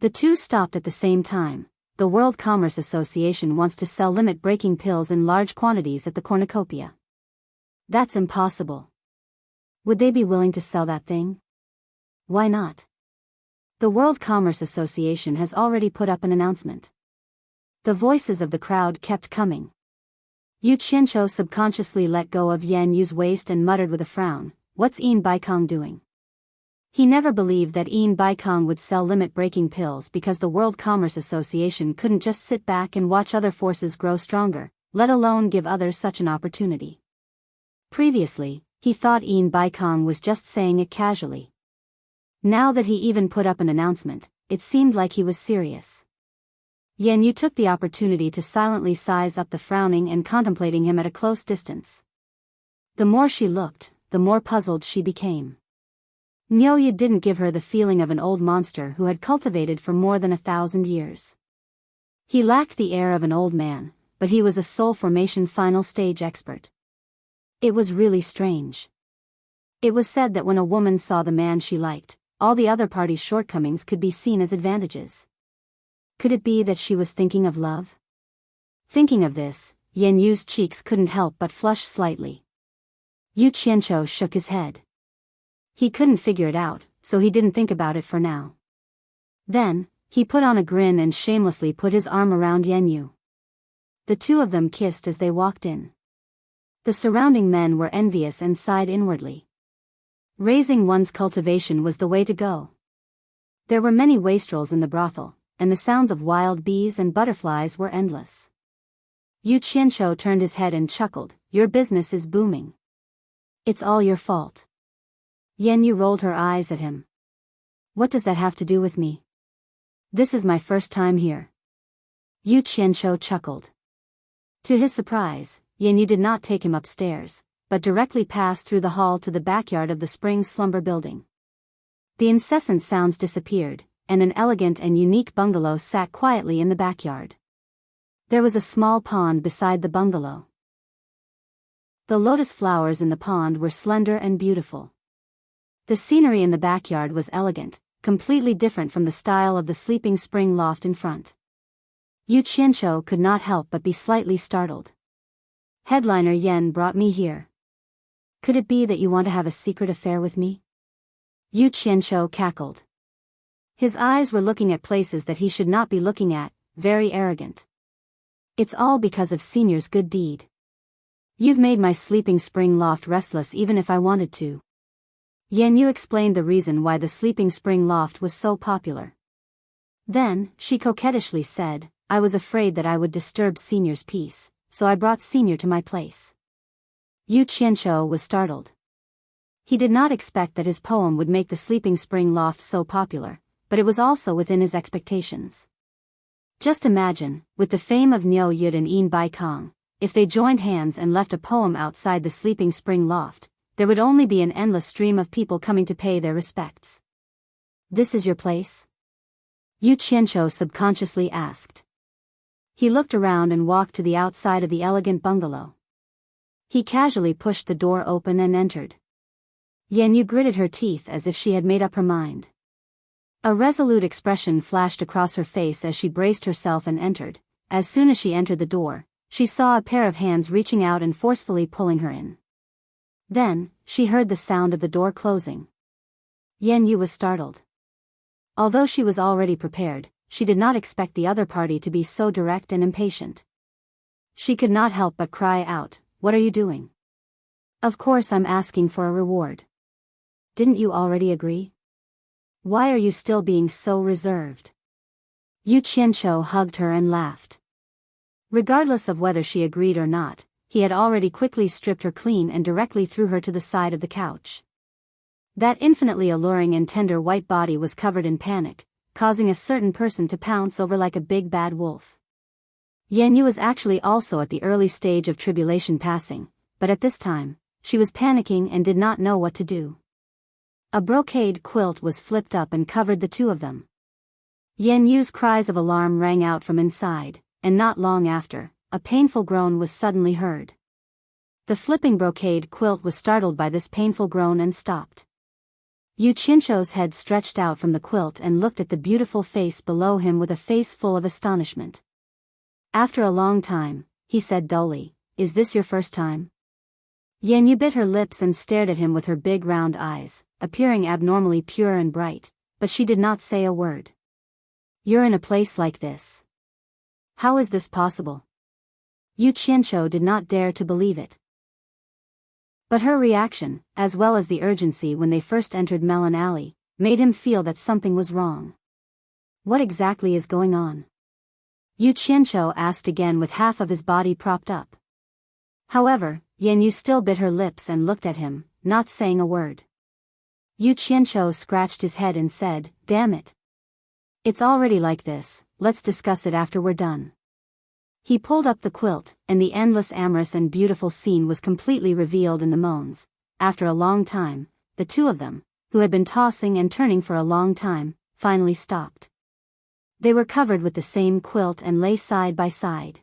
The two stopped at the same time. The World Commerce Association wants to sell limit-breaking pills in large quantities at the cornucopia. That's impossible. Would they be willing to sell that thing? Why not? The World Commerce Association has already put up an announcement. The voices of the crowd kept coming. Yu Qianqiu subconsciously let go of Yan Yu's waist and muttered with a frown, what's Yin Baikong doing? He never believed that Yin Baikong would sell limit-breaking pills because the World Commerce Association couldn't just sit back and watch other forces grow stronger, let alone give others such an opportunity. Previously, he thought Yin Baikong was just saying it casually. Now that he even put up an announcement, it seemed like he was serious. Yan Yu took the opportunity to silently size up the frowning and contemplating him at a close distance. The more she looked, the more puzzled she became. Nyoye didn't give her the feeling of an old monster who had cultivated for more than 1,000 years. He lacked the air of an old man, but he was a soul formation final stage expert. It was really strange. It was said that when a woman saw the man she liked, all the other party's shortcomings could be seen as advantages. Could it be that she was thinking of love? Thinking of this, Yan Yu's cheeks couldn't help but flush slightly. Yu Qianqiu shook his head. He couldn't figure it out, so he didn't think about it for now. Then, he put on a grin and shamelessly put his arm around Yan Yu. The two of them kissed as they walked in. The surrounding men were envious and sighed inwardly. Raising one's cultivation was the way to go. There were many wastrels in the brothel, and the sounds of wild bees and butterflies were endless. Yu Qianqiu turned his head and chuckled, your business is booming. It's all your fault. Yan Yu rolled her eyes at him. What does that have to do with me? This is my first time here. Yu Qianqiu chuckled. To his surprise, Yan Yu did not take him upstairs, but directly passed through the hall to the backyard of the spring slumber building. The incessant sounds disappeared, and an elegant and unique bungalow sat quietly in the backyard. There was a small pond beside the bungalow. The lotus flowers in the pond were slender and beautiful. The scenery in the backyard was elegant, completely different from the style of the sleeping spring loft in front. Yu Qianqiu could not help but be slightly startled. Headliner Yan brought me here. Could it be that you want to have a secret affair with me? Yu Qianqiu cackled. His eyes were looking at places that he should not be looking at, very arrogant. It's all because of Senior's good deed. You've made my sleeping spring loft restless even if I wanted to. Yan Yu explained the reason why the sleeping spring loft was so popular. Then, she coquettishly said, I was afraid that I would disturb Senior's peace, so I brought Senior to my place. Yu Qianqiu was startled. He did not expect that his poem would make the sleeping spring loft so popular, but it was also within his expectations. Just imagine, with the fame of Niu Yud and Yin Baikong, if they joined hands and left a poem outside the sleeping spring loft, there would only be an endless stream of people coming to pay their respects. This is your place? Yu Qianqiu subconsciously asked. He looked around and walked to the outside of the elegant bungalow. He casually pushed the door open and entered. Yan Yu gritted her teeth as if she had made up her mind. A resolute expression flashed across her face as she braced herself and entered. As soon as she entered the door, she saw a pair of hands reaching out and forcefully pulling her in. Then, she heard the sound of the door closing. Yan Yu was startled. Although she was already prepared, she did not expect the other party to be so direct and impatient. She could not help but cry out, "What are you doing?" "Of course I'm asking for a reward. Didn't you already agree? Why are you still being so reserved?" Yu Qianqiu hugged her and laughed. Regardless of whether she agreed or not, he had already quickly stripped her clean and directly threw her to the side of the couch. That infinitely alluring and tender white body was covered in panic, causing a certain person to pounce over like a big bad wolf. Yanyu was actually also at the early stage of tribulation passing, but at this time, she was panicking and did not know what to do. A brocade quilt was flipped up and covered the two of them. Yanyu's cries of alarm rang out from inside, and not long after, a painful groan was suddenly heard. The flipping brocade quilt was startled by this painful groan and stopped. Yu Qianzhou's head stretched out from the quilt and looked at the beautiful face below him with a face full of astonishment. After a long time, he said dully, "Is this your first time?" Yanyu bit her lips and stared at him with her big round eyes, appearing abnormally pure and bright, but she did not say a word. "You're in a place like this. How is this possible?" Yu Qianzhou did not dare to believe it. But her reaction, as well as the urgency when they first entered Melon Alley, made him feel that something was wrong. "What exactly is going on?" Yu Qianzhou asked again with half of his body propped up. However, Yanyu still bit her lips and looked at him, not saying a word. Yu Qianzhou scratched his head and said, "Damn it. It's already like this, let's discuss it after we're done." He pulled up the quilt, and the endless amorous and beautiful scene was completely revealed in the moans. After a long time, the two of them, who had been tossing and turning for a long time, finally stopped. They were covered with the same quilt and lay side by side.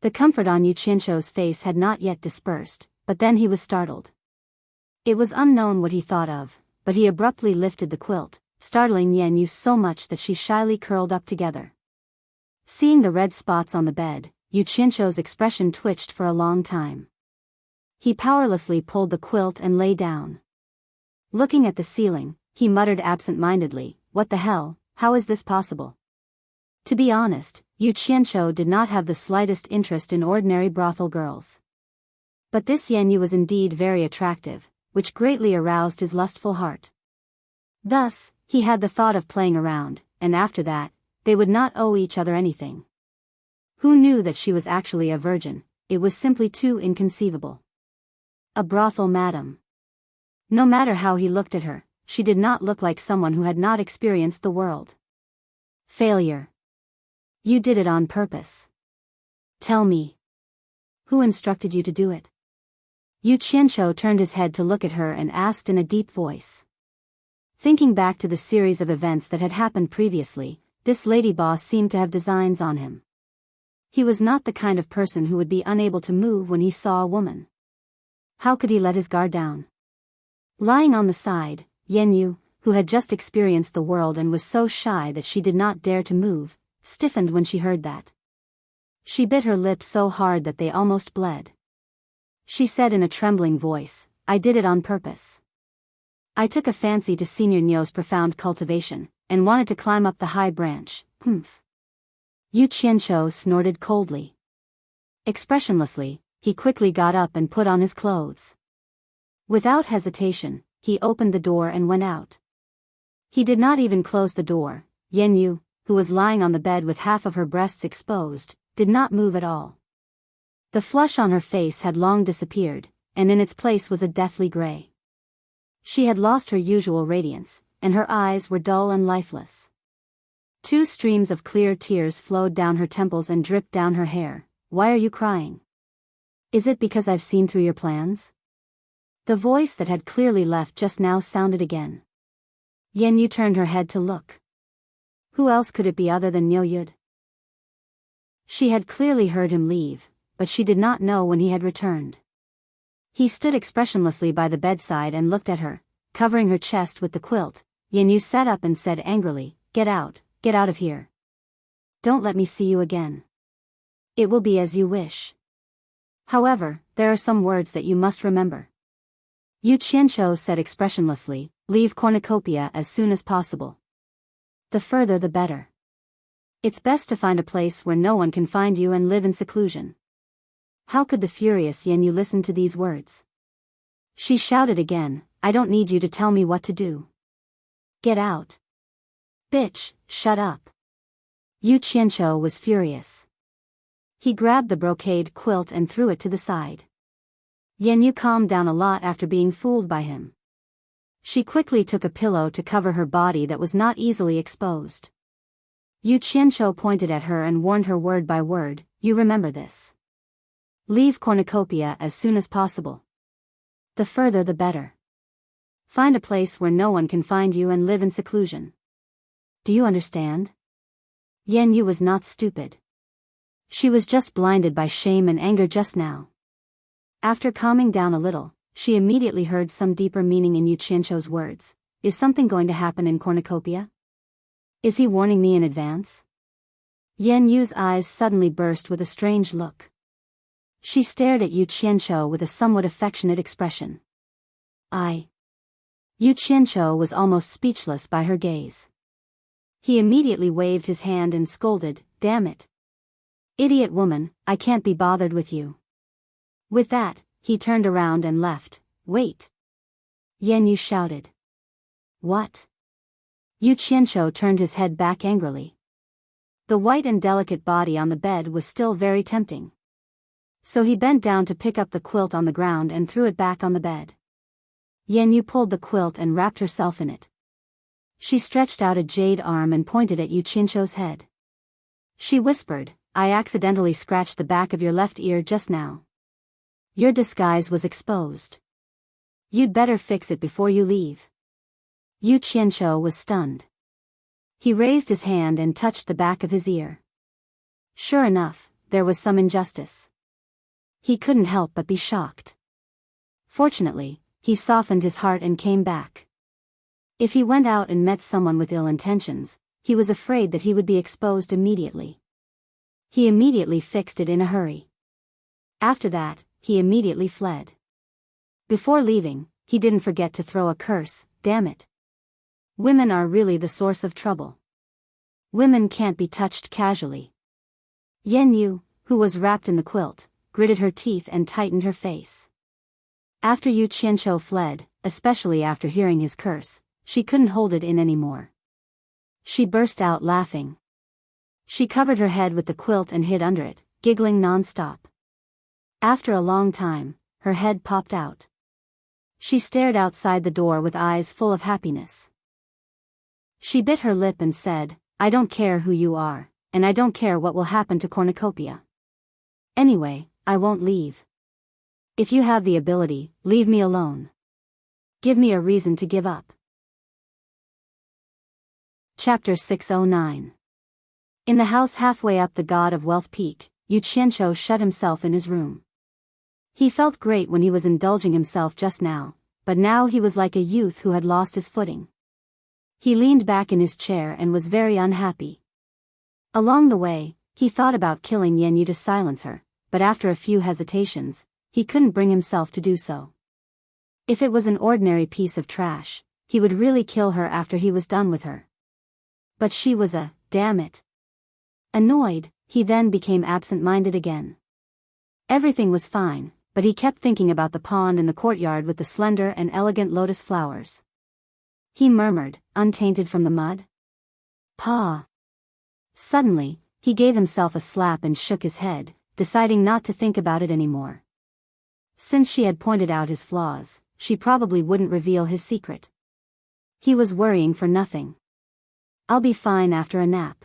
The comfort on Yu Qianzhou's face had not yet dispersed, but then he was startled. It was unknown what he thought of, but he abruptly lifted the quilt, startling Yanyu so much that she shyly curled up together. Seeing the red spots on the bed, Yu Qianzhou's expression twitched for a long time. He powerlessly pulled the quilt and lay down. Looking at the ceiling, he muttered absent-mindedly, "What the hell, how is this possible?" To be honest, Yu Qianzhou did not have the slightest interest in ordinary brothel girls. But this Yanyu was indeed very attractive, which greatly aroused his lustful heart. Thus, he had the thought of playing around, and after that, they would not owe each other anything. Who knew that she was actually a virgin? It was simply too inconceivable. A brothel madam. No matter how he looked at her, she did not look like someone who had not experienced the world. Failure. You did it on purpose. Tell me. Who instructed you to do it? Yu Qianzhou turned his head to look at her and asked in a deep voice. Thinking back to the series of events that had happened previously, this lady boss seemed to have designs on him. He was not the kind of person who would be unable to move when he saw a woman. How could he let his guard down? Lying on the side, Yanyu, who had just experienced the world and was so shy that she did not dare to move, stiffened when she heard that. She bit her lips so hard that they almost bled. She said in a trembling voice, "I did it on purpose. I took a fancy to Senior Nyo's profound cultivation, and wanted to climb up the high branch." Humph. Yu Qianzhou snorted coldly. Expressionlessly, he quickly got up and put on his clothes. Without hesitation, he opened the door and went out. He did not even close the door. Yanyu, who was lying on the bed with half of her breasts exposed, did not move at all. The flush on her face had long disappeared, and in its place was a deathly gray. She had lost her usual radiance, and her eyes were dull and lifeless. Two streams of clear tears flowed down her temples and dripped down her hair. "Why are you crying? Is it because I've seen through your plans?" The voice that had clearly left just now sounded again. Yanyu turned her head to look. Who else could it be other than Nyo Yud? She had clearly heard him leave, but she did not know when he had returned. He stood expressionlessly by the bedside and looked at her, covering her chest with the quilt. Yanyu sat up and said angrily, get out of here. Don't let me see you again. It will be as you wish. However, there are some words that you must remember. Yu Qianzhou said expressionlessly, leave cornucopia as soon as possible. The further the better. It's best to find a place where no one can find you and live in seclusion. How could the furious Yanyu listen to these words? She shouted again, I don't need you to tell me what to do. Get out. Bitch, shut up. Yu Qianzhou was furious. He grabbed the brocade quilt and threw it to the side. Yan Yu calmed down a lot after being fooled by him. She quickly took a pillow to cover her body that was not easily exposed. Yu Qianqiu pointed at her and warned her word by word, "You remember this. Leave cornucopia as soon as possible. The further the better. Find a place where no one can find you and live in seclusion. Do you understand?" Yan Yu was not stupid. She was just blinded by shame and anger just now. After calming down a little, she immediately heard some deeper meaning in Yu Qianqiu's words. Is something going to happen in cornucopia? Is he warning me in advance? Yan Yu's eyes suddenly burst with a strange look. She stared at Yu Qianqiu with a somewhat affectionate expression. Yu Qianqiu was almost speechless by her gaze. He immediately waved his hand and scolded, "Damn it. Idiot woman, I can't be bothered with you." With that, he turned around and left. "Wait!" Yan Yu shouted. "What?" Yu Qianqiu turned his head back angrily. The white and delicate body on the bed was still very tempting. So he bent down to pick up the quilt on the ground and threw it back on the bed. Yan Yu pulled the quilt and wrapped herself in it. She stretched out a jade arm and pointed at Yu Qianqiu's head. She whispered, "I accidentally scratched the back of your left ear just now. Your disguise was exposed. You'd better fix it before you leave." Yu Qianqiu was stunned. He raised his hand and touched the back of his ear. Sure enough, there was some injustice. He couldn't help but be shocked. Fortunately, he softened his heart and came back. If he went out and met someone with ill intentions, he was afraid that he would be exposed immediately. He immediately fixed it in a hurry. After that, he immediately fled. Before leaving, he didn't forget to throw a curse, "Damn it. Women are really the source of trouble. Women can't be touched casually." Yan Yu, who was wrapped in the quilt, gritted her teeth and tightened her face. After Yu Qianqiu fled, especially after hearing his curse, she couldn't hold it in anymore. She burst out laughing. She covered her head with the quilt and hid under it, giggling non-stop. After a long time, her head popped out. She stared outside the door with eyes full of happiness. She bit her lip and said, "I don't care who you are, and I don't care what will happen to cornucopia. Anyway, I won't leave. If you have the ability, leave me alone. Give me a reason to give up." Chapter 609. In the house halfway up the God of Wealth Peak, Yu Qianqiu shut himself in his room. He felt great when he was indulging himself just now, but now he was like a youth who had lost his footing. He leaned back in his chair and was very unhappy. Along the way, he thought about killing Yan Yu to silence her, but after a few hesitations, he couldn't bring himself to do so. If it was an ordinary piece of trash, he would really kill her after he was done with her. But she was a, damn it. Annoyed, he then became absent-minded again. Everything was fine, but he kept thinking about the pond in the courtyard with the slender and elegant lotus flowers. He murmured, "Untainted from the mud?" "Pa." Suddenly, he gave himself a slap and shook his head, deciding not to think about it anymore. Since she had pointed out his flaws, she probably wouldn't reveal his secret. He was worrying for nothing. "I'll be fine after a nap."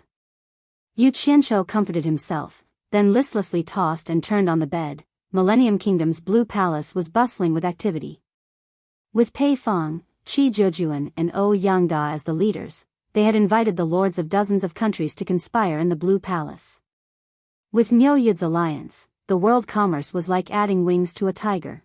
Yu Qianqiu comforted himself, then listlessly tossed and turned on the bed. Millennium Kingdom's blue palace was bustling with activity. With Pei Fong, Qi Zhejuan and O Yangda as the leaders, they had invited the lords of dozens of countries to conspire in the blue palace. With Niu Yud's alliance, the world commerce was like adding wings to a tiger.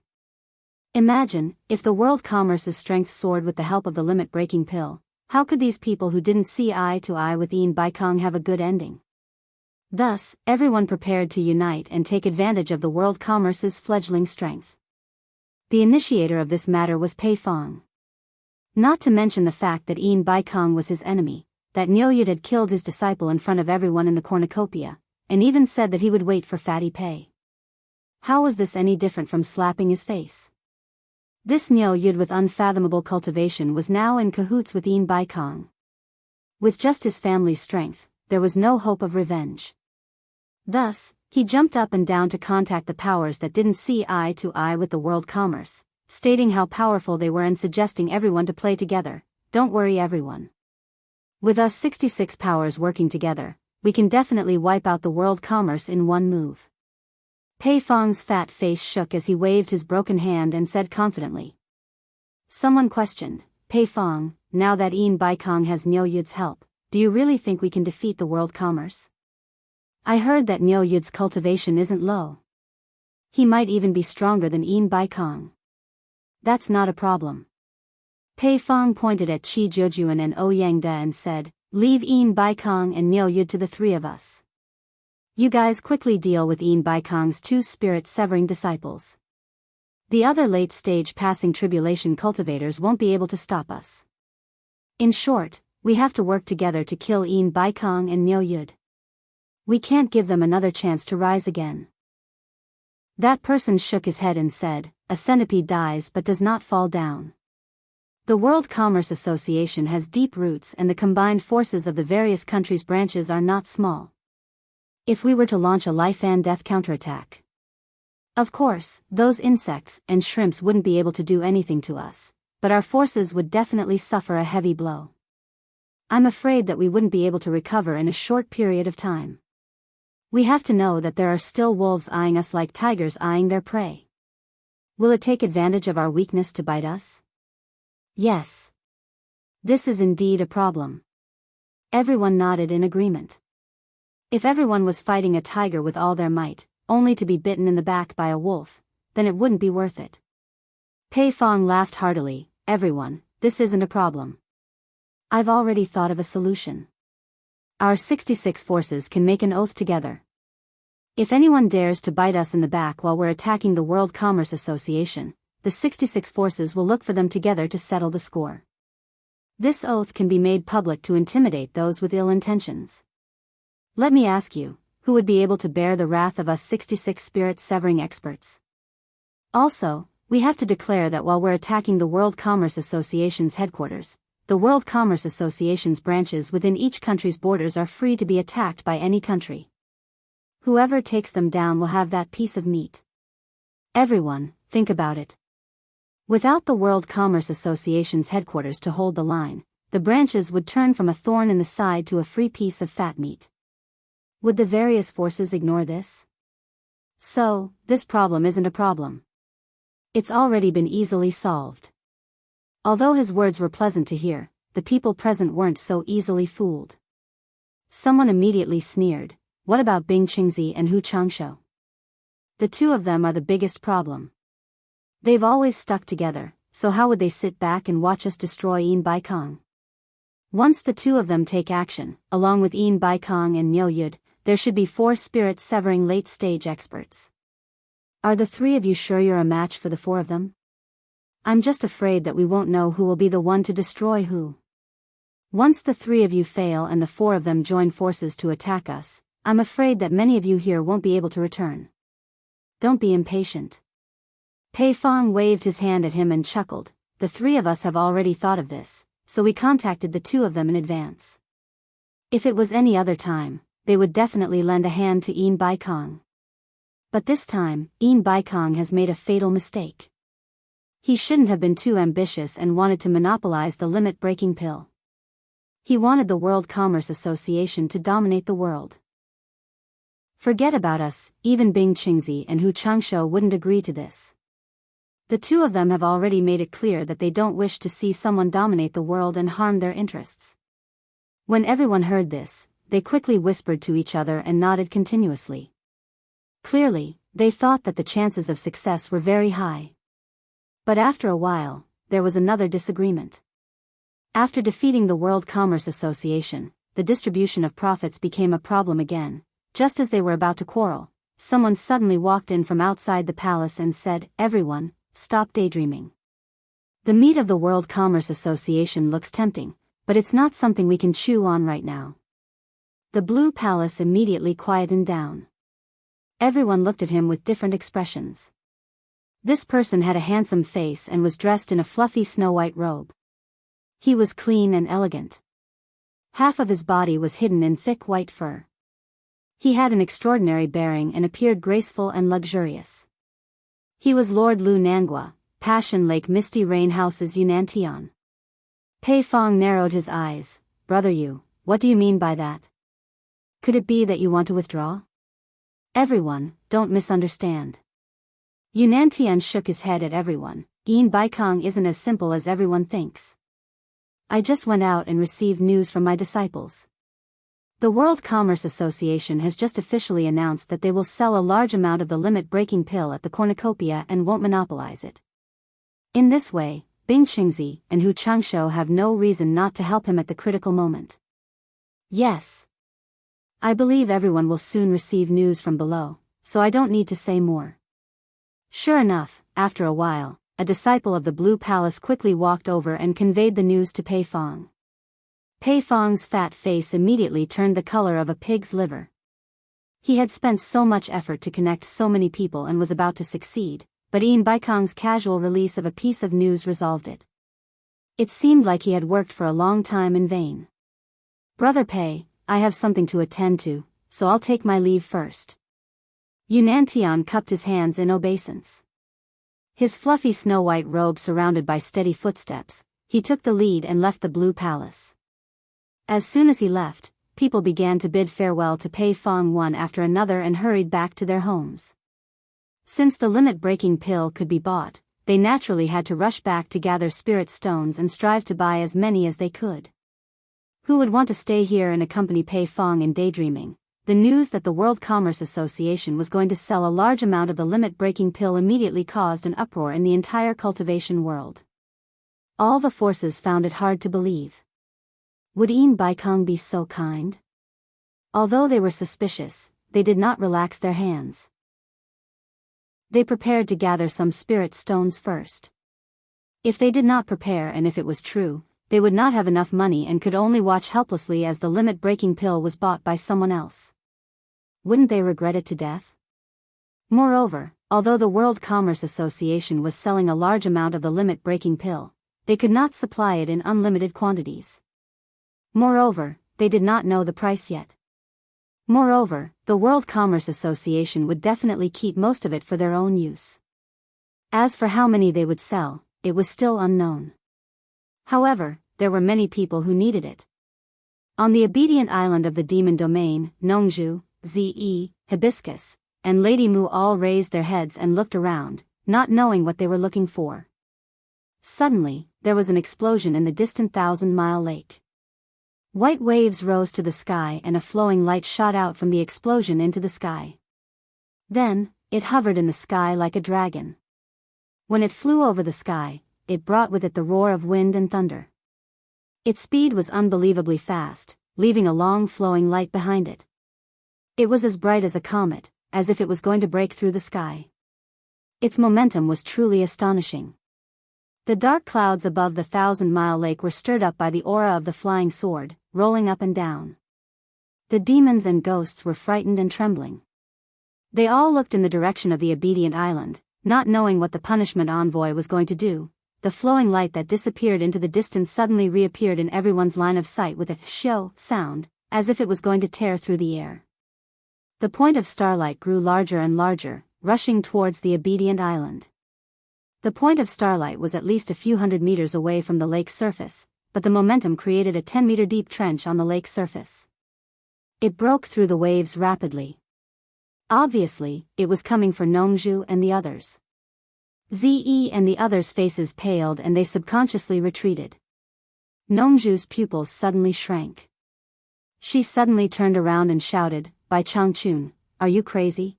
Imagine, if the world commerce's strength soared with the help of the limit-breaking pill, how could these people who didn't see eye to eye with Yin Baikong have a good ending? Thus, everyone prepared to unite and take advantage of the world commerce's fledgling strength. The initiator of this matter was Pei Fong. Not to mention the fact that Yin Baikong was his enemy, that Niu Yud had killed his disciple in front of everyone in the cornucopia, and even said that he would wait for Fatty Pei. How was this any different from slapping his face? This Niu Yud with unfathomable cultivation was now in cahoots with Yin Baikong. With just his family's strength, there was no hope of revenge. Thus, He jumped up and down to contact the powers that didn't see eye to eye with the world commerce, stating how powerful they were and suggesting everyone to play together. Don't worry everyone. With us 66 powers working together, we can definitely wipe out the world commerce in one move. Pei Fong's fat face shook as he waved his broken hand and said confidently. Someone questioned, Pei Fong, now that Yin Baikong has Niu Yud's help, do you really think we can defeat the world commerce? I heard that Niu Yud's cultivation isn't low. He might even be stronger than Yin Baikong. That's not a problem. Pei Fong pointed at Qi Zhejuan and Ouyang De and said, leave Yin Baikong and Niu Yud to the three of us. You guys quickly deal with Yin Baikong's two spirit-severing disciples. The other late-stage passing tribulation cultivators won't be able to stop us. In short, we have to work together to kill Yin Baikong and Niu Yud. We can't give them another chance to rise again. That person shook his head and said, a centipede dies but does not fall down. The World Commerce Association has deep roots and the combined forces of the various countries' branches are not small. If we were to launch a life and death counterattack, of course, those insects and shrimps wouldn't be able to do anything to us, but our forces would definitely suffer a heavy blow. I'm afraid that we wouldn't be able to recover in a short period of time. We have to know that there are still wolves eyeing us like tigers eyeing their prey. Will it take advantage of our weakness to bite us? Yes. This is indeed a problem. Everyone nodded in agreement. If everyone was fighting a tiger with all their might, only to be bitten in the back by a wolf, then it wouldn't be worth it. Pei Fong laughed heartily, everyone, this isn't a problem. I've already thought of a solution. Our 66 forces can make an oath together. If anyone dares to bite us in the back while we're attacking the World Commerce Association, the 66 forces will look for them together to settle the score. This oath can be made public to intimidate those with ill intentions. Let me ask you, who would be able to bear the wrath of us 66 spirit-severing experts? Also, we have to declare that while we're attacking the World Commerce Association's headquarters, the World Commerce Association's branches within each country's borders are free to be attacked by any country. Whoever takes them down will have that piece of meat. Everyone, think about it. Without the World Commerce Association's headquarters to hold the line, the branches would turn from a thorn in the side to a free piece of fat meat. Would the various forces ignore this? So, this problem isn't a problem. It's already been easily solved. Although his words were pleasant to hear, the people present weren't so easily fooled. Someone immediately sneered, what about Bing Qingzi and Hu Changshou? The two of them are the biggest problem. They've always stuck together, so how would they sit back and watch us destroy Yin Baikong? Once the two of them take action, along with Yin Baikong and Niu Yud, there should be 4 spirit-severing late-stage experts. Are the 3 of you sure you're a match for the 4 of them? I'm just afraid that we won't know who will be the one to destroy who. Once the 3 of you fail and the 4 of them join forces to attack us, I'm afraid that many of you here won't be able to return. Don't be impatient. Pei Fong waved his hand at him and chuckled, the 3 of us have already thought of this, so we contacted the 2 of them in advance. If it was any other time, they would definitely lend a hand to Yin Baikong. But this time, Yin Baikong has made a fatal mistake. He shouldn't have been too ambitious and wanted to monopolize the limit-breaking pill. He wanted the World Commerce Association to dominate the world. Forget about us, even Bing Qingzi and Hu Changshou wouldn't agree to this. The 2 of them have already made it clear that they don't wish to see someone dominate the world and harm their interests. When everyone heard this, they quickly whispered to each other and nodded continuously. Clearly, they thought that the chances of success were very high. But after a while, there was another disagreement. After defeating the World Commerce Association, the distribution of profits became a problem again. Just as they were about to quarrel, someone suddenly walked in from outside the palace and said, everyone, stop daydreaming. The meat of the World Commerce Association looks tempting, but it's not something we can chew on right now. The Blue Palace immediately quietened down. Everyone looked at him with different expressions. This person had a handsome face and was dressed in a fluffy snow-white robe. He was clean and elegant. Half of his body was hidden in thick white fur. He had an extraordinary bearing and appeared graceful and luxurious. He was Lord Lu Nangua, Passion Lake Misty Rain House's Yunnan. Pei Fong narrowed his eyes. Brother Yu, what do you mean by that? Could it be that you want to withdraw? Everyone, don't misunderstand. Yunnan shook his head at everyone. Yin Baikong isn't as simple as everyone thinks. I just went out and received news from my disciples. The World Commerce Association has just officially announced that they will sell a large amount of the limit-breaking pill at the cornucopia and won't monopolize it. In this way, Bing Qingzi and Hu Changshou have no reason not to help him at the critical moment. Yes. I believe everyone will soon receive news from below, so I don't need to say more. Sure enough, after a while, a disciple of the Blue Palace quickly walked over and conveyed the news to Pei Fong. Pei Fong's fat face immediately turned the color of a pig's liver. He had spent so much effort to connect so many people and was about to succeed, but Yin Baikong's casual release of a piece of news resolved it. It seemed like he had worked for a long time in vain. Brother Pei, I have something to attend to, so I'll take my leave first. Yunnan cupped his hands in obeisance. His fluffy snow-white robe surrounded by steady footsteps, he took the lead and left the Blue Palace. As soon as he left, people began to bid farewell to Pei Fong one after another and hurried back to their homes. Since the limit-breaking pill could be bought, they naturally had to rush back to gather spirit stones and strive to buy as many as they could. Who would want to stay here and accompany Pei Fong in daydreaming? The news that the World Commerce Association was going to sell a large amount of the limit-breaking pill immediately caused an uproar in the entire cultivation world. All the forces found it hard to believe. Would Yin Baikong be so kind? Although they were suspicious, they did not relax their hands. They prepared to gather some spirit stones first. If they did not prepare and if it was true, they would not have enough money and could only watch helplessly as the limit-breaking pill was bought by someone else. Wouldn't they regret it to death? Moreover, although the World Commerce Association was selling a large amount of the limit-breaking pill, they could not supply it in unlimited quantities. Moreover, they did not know the price yet. Moreover, the World Commerce Association would definitely keep most of it for their own use. As for how many they would sell, it was still unknown. However, there were many people who needed it. On the obedient island of the demon domain, Nongzhu, Ze, Hibiscus, and Lady Mu all raised their heads and looked around, not knowing what they were looking for. Suddenly, there was an explosion in the distant 1,000-mile lake. White waves rose to the sky and a flowing light shot out from the explosion into the sky. Then, it hovered in the sky like a dragon. When it flew over the sky, it brought with it the roar of wind and thunder. Its speed was unbelievably fast, leaving a long flowing light behind it. It was as bright as a comet, as if it was going to break through the sky. Its momentum was truly astonishing. The dark clouds above the 1,000-mile lake were stirred up by the aura of the flying sword, rolling up and down. The demons and ghosts were frightened and trembling. They all looked in the direction of the obedient island, not knowing what the punishment envoy was going to do. The flowing light that disappeared into the distance suddenly reappeared in everyone's line of sight with a shio sound, as if it was going to tear through the air. The point of starlight grew larger and larger, rushing towards the obedient island. The point of starlight was at least a few hundred meters away from the lake's surface, but the momentum created a 10-meter deep trench on the lake's surface. It broke through the waves rapidly. Obviously, it was coming for Nongzhu and the others. Ze and the others' faces paled and they subconsciously retreated. Nongzhu's pupils suddenly shrank. She suddenly turned around and shouted, "Bai Changchun, are you crazy?"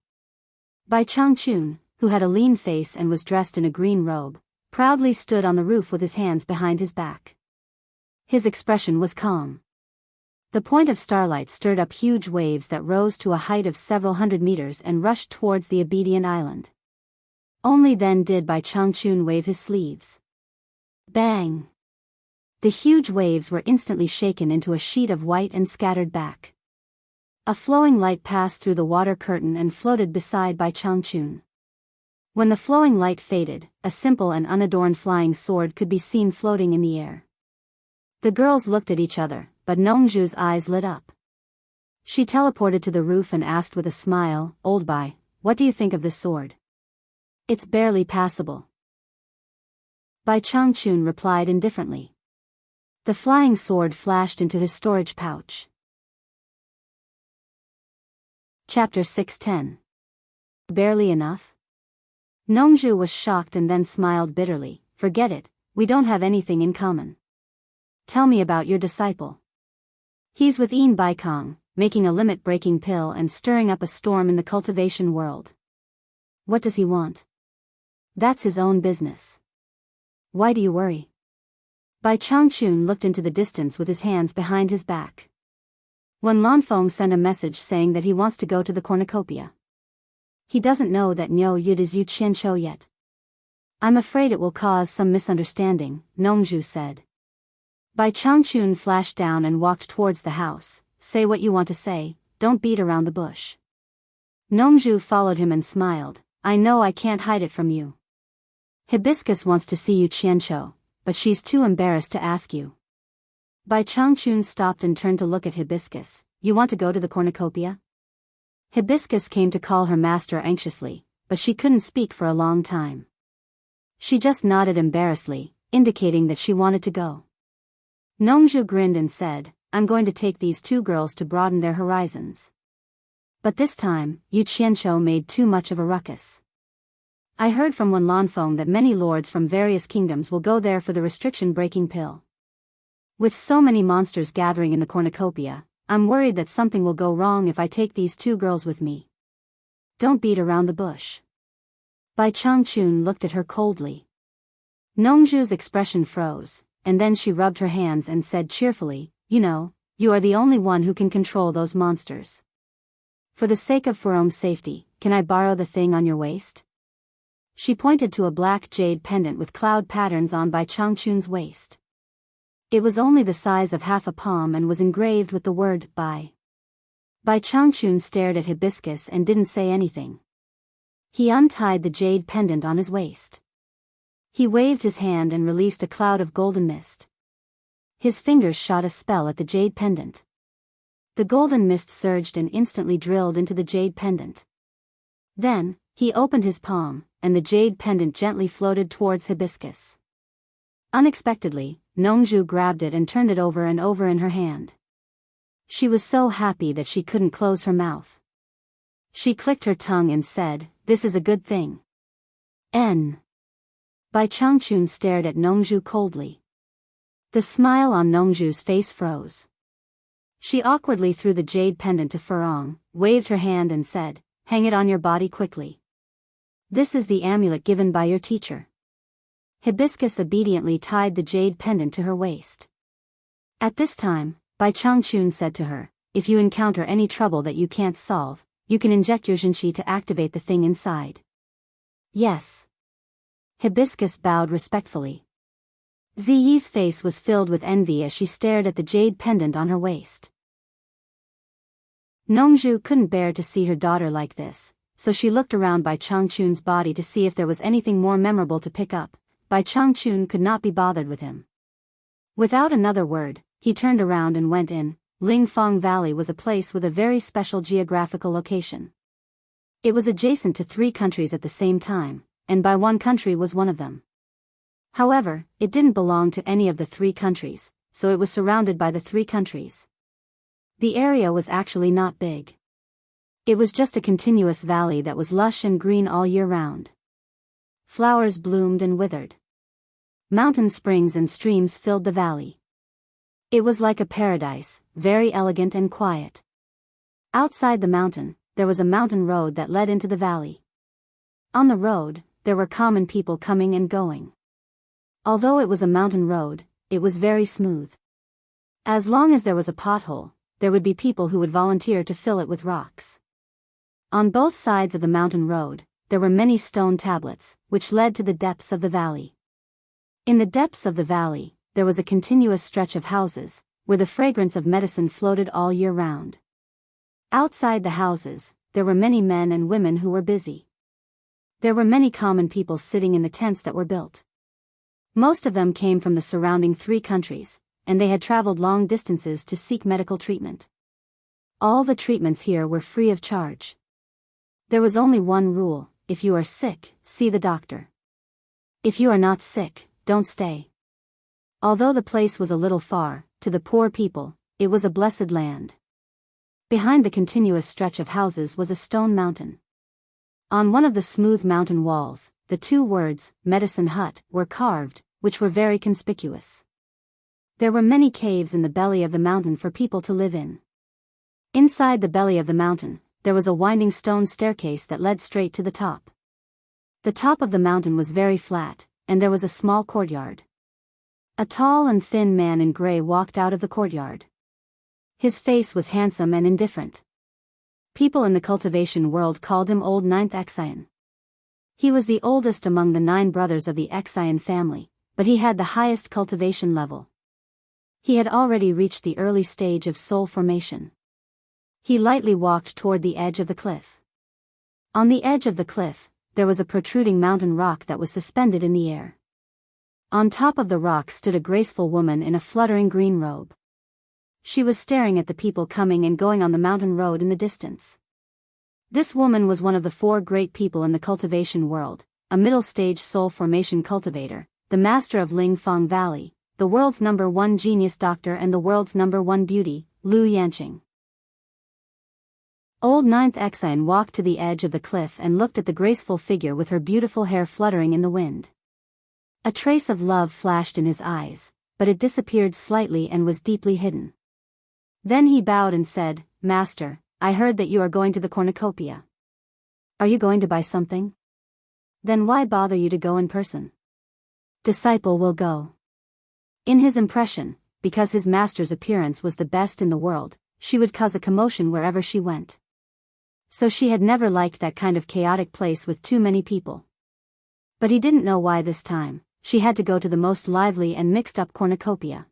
Bai Changchun, who had a lean face and was dressed in a green robe, proudly stood on the roof with his hands behind his back. His expression was calm. The point of starlight stirred up huge waves that rose to a height of several hundred meters and rushed towards the obedient island. Only then did Bai Changchun wave his sleeves. Bang! The huge waves were instantly shaken into a sheet of white and scattered back. A flowing light passed through the water curtain and floated beside Bai Changchun. When the flowing light faded, a simple and unadorned flying sword could be seen floating in the air. The girls looked at each other, but Nongzhu's eyes lit up. She teleported to the roof and asked with a smile, "Old Bai, what do you think of this sword?" "It's barely passable." Bai Changchun replied indifferently. The flying sword flashed into his storage pouch. Chapter 610. Barely enough? Nongzhu was shocked and then smiled bitterly. "Forget it, we don't have anything in common. Tell me about your disciple." "He's with Yin Baikong, making a limit-breaking pill and stirring up a storm in the cultivation world." "What does he want?" "That's his own business. Why do you worry?" Bai Changchun looked into the distance with his hands behind his back. When Lanfeng sent a message saying that he wants to go to the cornucopia. He doesn't know that Niu Yud is Yu Qianqiu yet. "I'm afraid it will cause some misunderstanding," Nongzhu said. Bai Changchun flashed down and walked towards the house. "Say what you want to say, don't beat around the bush." Nongzhu followed him and smiled. "I know I can't hide it from you. Hibiscus wants to see Yu Qianqiu, but she's too embarrassed to ask you." Bai Changchun stopped and turned to look at Hibiscus. "You want to go to the cornucopia?" Hibiscus came to call her master anxiously, but she couldn't speak for a long time. She just nodded embarrassedly, indicating that she wanted to go. Nongzhu grinned and said, "I'm going to take these two girls to broaden their horizons." But this time, Yu Qianqiu made too much of a ruckus. "I heard from Wen Lanfeng that many lords from various kingdoms will go there for the restriction-breaking pill. With so many monsters gathering in the cornucopia, I'm worried that something will go wrong if I take these two girls with me. Don't beat around the bush." Bai Changchun looked at her coldly. Nongzhu's expression froze, and then she rubbed her hands and said cheerfully, "You know, you are the only one who can control those monsters. For the sake of Furong's safety, can I borrow the thing on your waist?" She pointed to a black jade pendant with cloud patterns on Bai Changchun's waist. It was only the size of half a palm and was engraved with the word Bai. Bai Changchun stared at Hibiscus and didn't say anything. He untied the jade pendant on his waist. He waved his hand and released a cloud of golden mist. His fingers shot a spell at the jade pendant. The golden mist surged and instantly drilled into the jade pendant. Then, he opened his palm, and the jade pendant gently floated towards Hibiscus. Unexpectedly, Nongzhu grabbed it and turned it over and over in her hand. She was so happy that she couldn't close her mouth. She clicked her tongue and said, "This is a good thing." N. Bai Changchun stared at Nongzhu coldly. The smile on Nongzhu's face froze. She awkwardly threw the jade pendant to Furong, waved her hand and said, "Hang it on your body quickly. This is the amulet given by your teacher." Hibiscus obediently tied the jade pendant to her waist. At this time, Bai Changchun said to her, "If you encounter any trouble that you can't solve, you can inject your Jinqi to activate the thing inside." "Yes." Hibiscus bowed respectfully. Ziyi's face was filled with envy as she stared at the jade pendant on her waist. Nongzhu couldn't bear to see her daughter like this, so she looked around Bai Changchun's body to see if there was anything more memorable to pick up. Bai Changchun could not be bothered with him. Without another word, he turned around and went in. Lingfang Valley was a place with a very special geographical location. It was adjacent to 3 countries at the same time, and Bai one country was one of them. However, it didn't belong to any of the 3 countries, so it was surrounded by the 3 countries. The area was actually not big. It was just a continuous valley that was lush and green all year round. Flowers bloomed and withered. Mountain springs and streams filled the valley. It was like a paradise, very elegant and quiet. Outside the mountain, there was a mountain road that led into the valley. On the road, there were common people coming and going. Although it was a mountain road, it was very smooth. As long as there was a pothole, there would be people who would volunteer to fill it with rocks. On both sides of the mountain road, there were many stone tablets, which led to the depths of the valley. In the depths of the valley, there was a continuous stretch of houses, where the fragrance of medicine floated all year round. Outside the houses, there were many men and women who were busy. There were many common people sitting in the tents that were built. Most of them came from the surrounding 3 countries, and they had traveled long distances to seek medical treatment. All the treatments here were free of charge. There was only one rule: if you are sick, see the doctor. If you are not sick, don't stay. Although the place was a little far, to the poor people, it was a blessed land. Behind the continuous stretch of houses was a stone mountain. On one of the smooth mountain walls, the two words, "Medicine Hut," were carved, which were very conspicuous. There were many caves in the belly of the mountain for people to live in. Inside the belly of the mountain, there was a winding stone staircase that led straight to the top. The top of the mountain was very flat, and there was a small courtyard. A tall and thin man in gray walked out of the courtyard. His face was handsome and indifferent. People in the cultivation world called him Old Ninth Excion. He was the oldest among the 9 brothers of the Excion family, but he had the highest cultivation level. He had already reached the early stage of soul formation. He lightly walked toward the edge of the cliff. On the edge of the cliff, there was a protruding mountain rock that was suspended in the air. On top of the rock stood a graceful woman in a fluttering green robe. She was staring at the people coming and going on the mountain road in the distance. This woman was one of the 4 great people in the cultivation world, a middle-stage soul formation cultivator, the master of Ling Fong Valley, the world's #1 genius doctor and the world's #1 beauty, Lu Yanqing. Old Ninth Excion walked to the edge of the cliff and looked at the graceful figure with her beautiful hair fluttering in the wind. A trace of love flashed in his eyes, but it disappeared slightly and was deeply hidden. Then he bowed and said, "Master, I heard that you are going to the cornucopia. Are you going to buy something? Then why bother you to go in person? Disciple will go." In his impression, because his master's appearance was the best in the world, she would cause a commotion wherever she went. So she had never liked that kind of chaotic place with too many people. But he didn't know why this time, she had to go to the most lively and mixed-up cornucopia.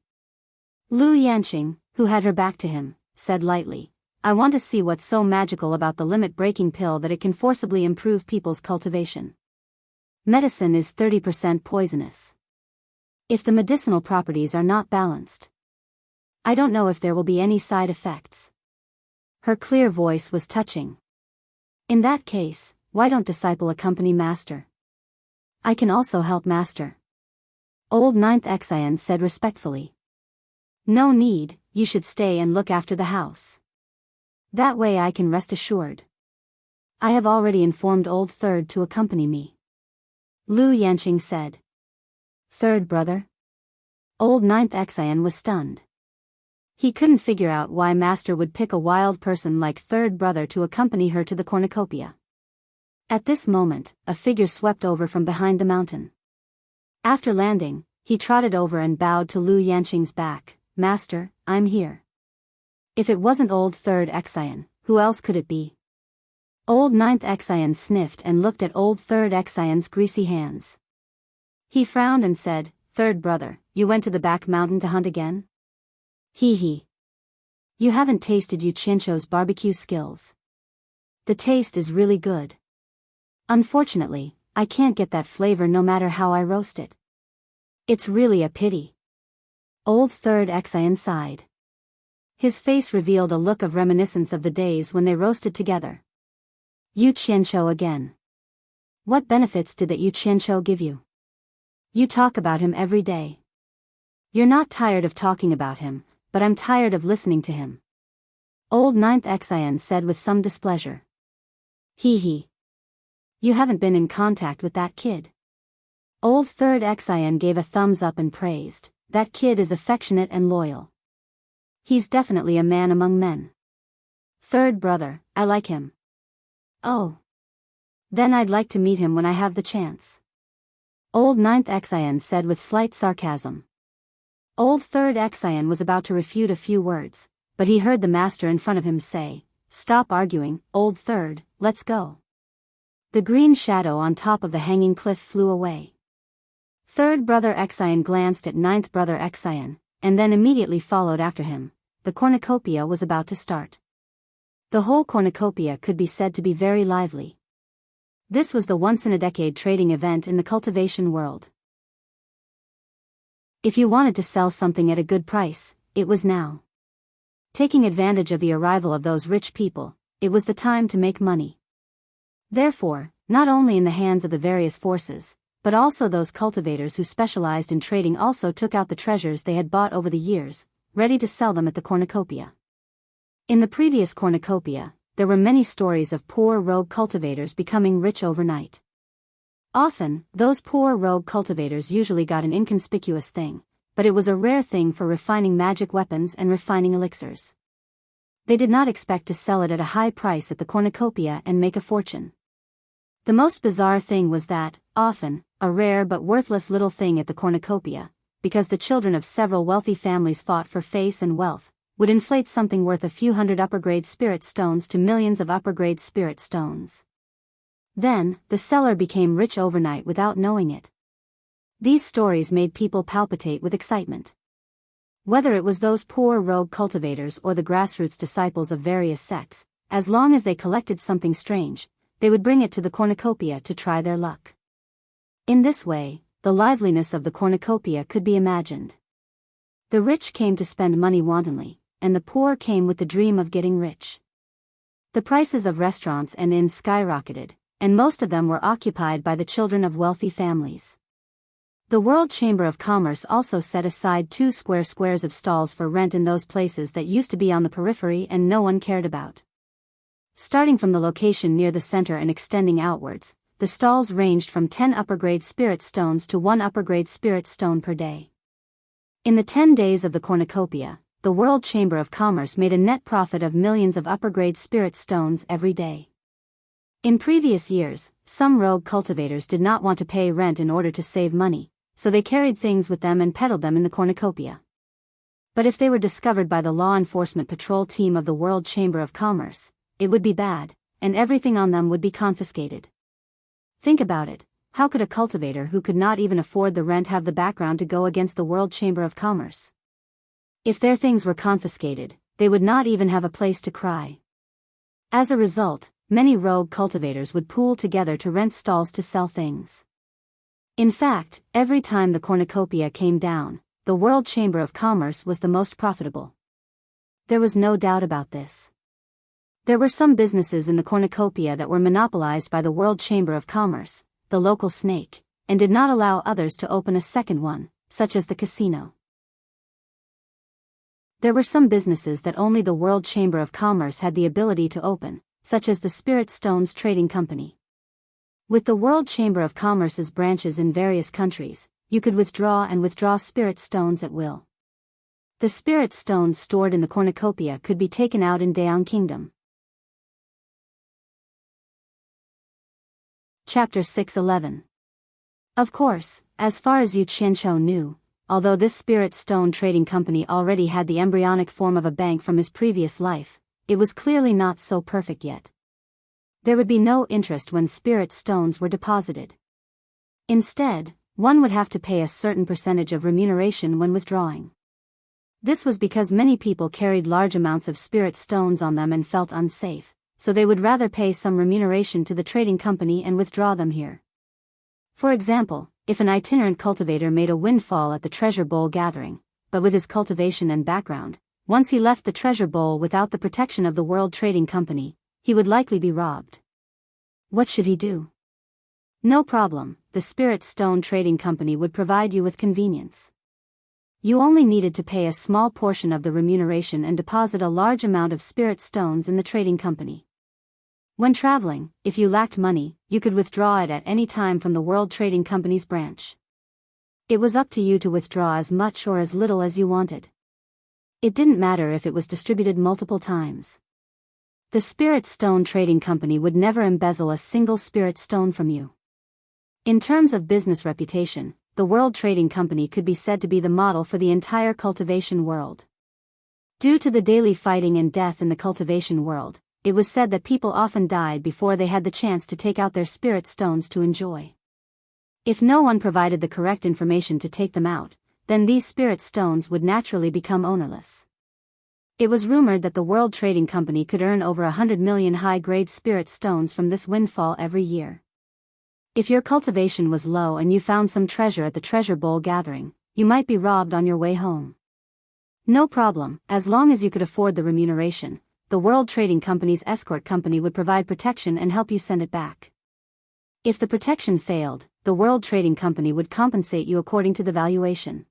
Lu Yanqing, who had her back to him, said lightly, "I want to see what's so magical about the limit-breaking pill that it can forcibly improve people's cultivation. Medicine is 30% poisonous. If the medicinal properties are not balanced, I don't know if there will be any side effects." Her clear voice was touching. "In that case, why don't disciple accompany Master? I can also help Master." Old Ninth Excion said respectfully. "No need, you should stay and look after the house. That way I can rest assured. I have already informed Old Third to accompany me." Lu Yanqing said. "Third brother?" Old Ninth Excion was stunned. He couldn't figure out why Master would pick a wild person like Third brother to accompany her to the cornucopia. At this moment, a figure swept over from behind the mountain. After landing, he trotted over and bowed to Lu Yanqing's back. "Master, I'm here." If it wasn't Old Third Excion, who else could it be? Old Ninth Excion sniffed and looked at Old Third Excion's greasy hands. He frowned and said, "Third brother, you went to the back mountain to hunt again? Hee hee. You haven't tasted Yu Qianshou's barbecue skills. The taste is really good. Unfortunately, I can't get that flavor no matter how I roast it. It's really a pity." Old Third Excion sighed. His face revealed a look of reminiscence of the days when they roasted together. "Yu Qianshou again. What benefits did that Yu Qianshou give you? You talk about him every day. You're not tired of talking about him, but I'm tired of listening to him." Old Ninth Excion said with some displeasure. "Hee hee. You haven't been in contact with that kid." Old Third Excion gave a thumbs up and praised, "That kid is affectionate and loyal. He's definitely a man among men. Third brother, I like him." "Oh. Then I'd like to meet him when I have the chance." Old Ninth Excion said with slight sarcasm. Old Third Excion was about to refute a few words, but he heard the master in front of him say, "Stop arguing, Old Third, let's go." The green shadow on top of the hanging cliff flew away. Third brother Excion glanced at Ninth brother Excion, and then immediately followed after him. The cornucopia was about to start. The whole cornucopia could be said to be very lively. This was the once-in-a-decade trading event in the cultivation world. If you wanted to sell something at a good price, it was now. Taking advantage of the arrival of those rich people, it was the time to make money. Therefore, not only in the hands of the various forces, but also those cultivators who specialized in trading also took out the treasures they had bought over the years, ready to sell them at the cornucopia. In the previous cornucopia, there were many stories of poor rogue cultivators becoming rich overnight. Often, those poor rogue cultivators usually got an inconspicuous thing, but it was a rare thing for refining magic weapons and refining elixirs. They did not expect to sell it at a high price at the cornucopia and make a fortune. The most bizarre thing was that, often, a rare but worthless little thing at the cornucopia, because the children of several wealthy families fought for face and wealth, would inflate something worth a few hundred upper-grade spirit stones to millions of upper-grade spirit stones. Then, the seller became rich overnight without knowing it. These stories made people palpitate with excitement. Whether it was those poor rogue cultivators or the grassroots disciples of various sects, as long as they collected something strange, they would bring it to the cornucopia to try their luck. In this way, the liveliness of the cornucopia could be imagined. The rich came to spend money wantonly, and the poor came with the dream of getting rich. The prices of restaurants and inns skyrocketed, and most of them were occupied by the children of wealthy families. The World Chamber of Commerce also set aside 2 squares of stalls for rent in those places that used to be on the periphery and no one cared about. Starting from the location near the center and extending outwards, the stalls ranged from 10 upper-grade spirit stones to 1 upper-grade spirit stone per day. In the 10 days of the cornucopia, the World Chamber of Commerce made a net profit of millions of upper-grade spirit stones every day. In previous years, some rogue cultivators did not want to pay rent in order to save money, so they carried things with them and peddled them in the cornucopia. But if they were discovered by the law enforcement patrol team of the World Chamber of Commerce, it would be bad, and everything on them would be confiscated. Think about it, how could a cultivator who could not even afford the rent have the background to go against the World Chamber of Commerce? If their things were confiscated, they would not even have a place to cry. As a result, many rogue cultivators would pool together to rent stalls to sell things. In fact, every time the cornucopia came down, the World Chamber of Commerce was the most profitable. There was no doubt about this. There were some businesses in the cornucopia that were monopolized by the World Chamber of Commerce, the local snake, and did not allow others to open a second one, such as the casino. There were some businesses that only the World Chamber of Commerce had the ability to open, such as the Spirit Stones Trading Company. With the World Chamber of Commerce's branches in various countries, you could withdraw spirit stones at will. The spirit stones stored in the cornucopia could be taken out in Daeong Kingdom. Chapter 6:11. Of course, as far as Yu Qianqiu knew, although this spirit stone trading company already had the embryonic form of a bank from his previous life, it was clearly not so perfect yet. There would be no interest when spirit stones were deposited. Instead, one would have to pay a certain percentage of remuneration when withdrawing. This was because many people carried large amounts of spirit stones on them and felt unsafe, so they would rather pay some remuneration to the trading company and withdraw them here. For example, if an itinerant cultivator made a windfall at the treasure bowl gathering, but with his cultivation and background, once he left the treasure bowl without the protection of the World Trading Company, he would likely be robbed. What should he do? No problem, the Spirit Stone Trading Company would provide you with convenience. You only needed to pay a small portion of the remuneration and deposit a large amount of spirit stones in the trading company. When traveling, if you lacked money, you could withdraw it at any time from the World Trading Company's branch. It was up to you to withdraw as much or as little as you wanted. It didn't matter if it was distributed multiple times. The Spirit Stone Trading Company would never embezzle a single spirit stone from you. In terms of business reputation, the World Trading Company could be said to be the model for the entire cultivation world. Due to the daily fighting and death in the cultivation world, it was said that people often died before they had the chance to take out their spirit stones to enjoy. If no one provided the correct information to take them out, then these spirit stones would naturally become ownerless. It was rumored that the World Trading Company could earn over 100 million high-grade spirit stones from this windfall every year. If your cultivation was low and you found some treasure at the treasure bowl gathering, you might be robbed on your way home. No problem, as long as you could afford the remuneration. The World Trading Company's escort company would provide protection and help you send it back. If the protection failed, the World Trading Company would compensate you according to the valuation.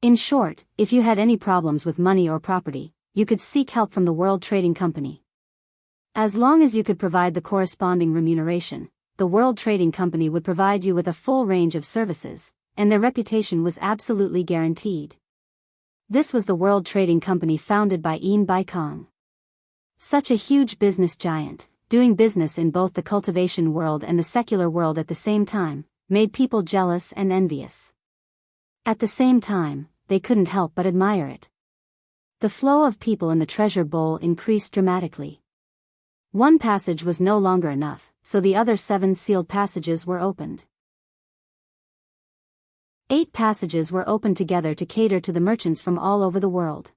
In short, if you had any problems with money or property, you could seek help from the World Trading Company. As long as you could provide the corresponding remuneration, the World Trading Company would provide you with a full range of services, and their reputation was absolutely guaranteed. This was the World Trading Company founded by Yin Baikong. Such a huge business giant, doing business in both the cultivation world and the secular world at the same time, made people jealous and envious. At the same time, they couldn't help but admire it. The flow of people in the treasure bowl increased dramatically. One passage was no longer enough, so the other 7 sealed passages were opened. 8 passages were opened together to cater to the merchants from all over the world.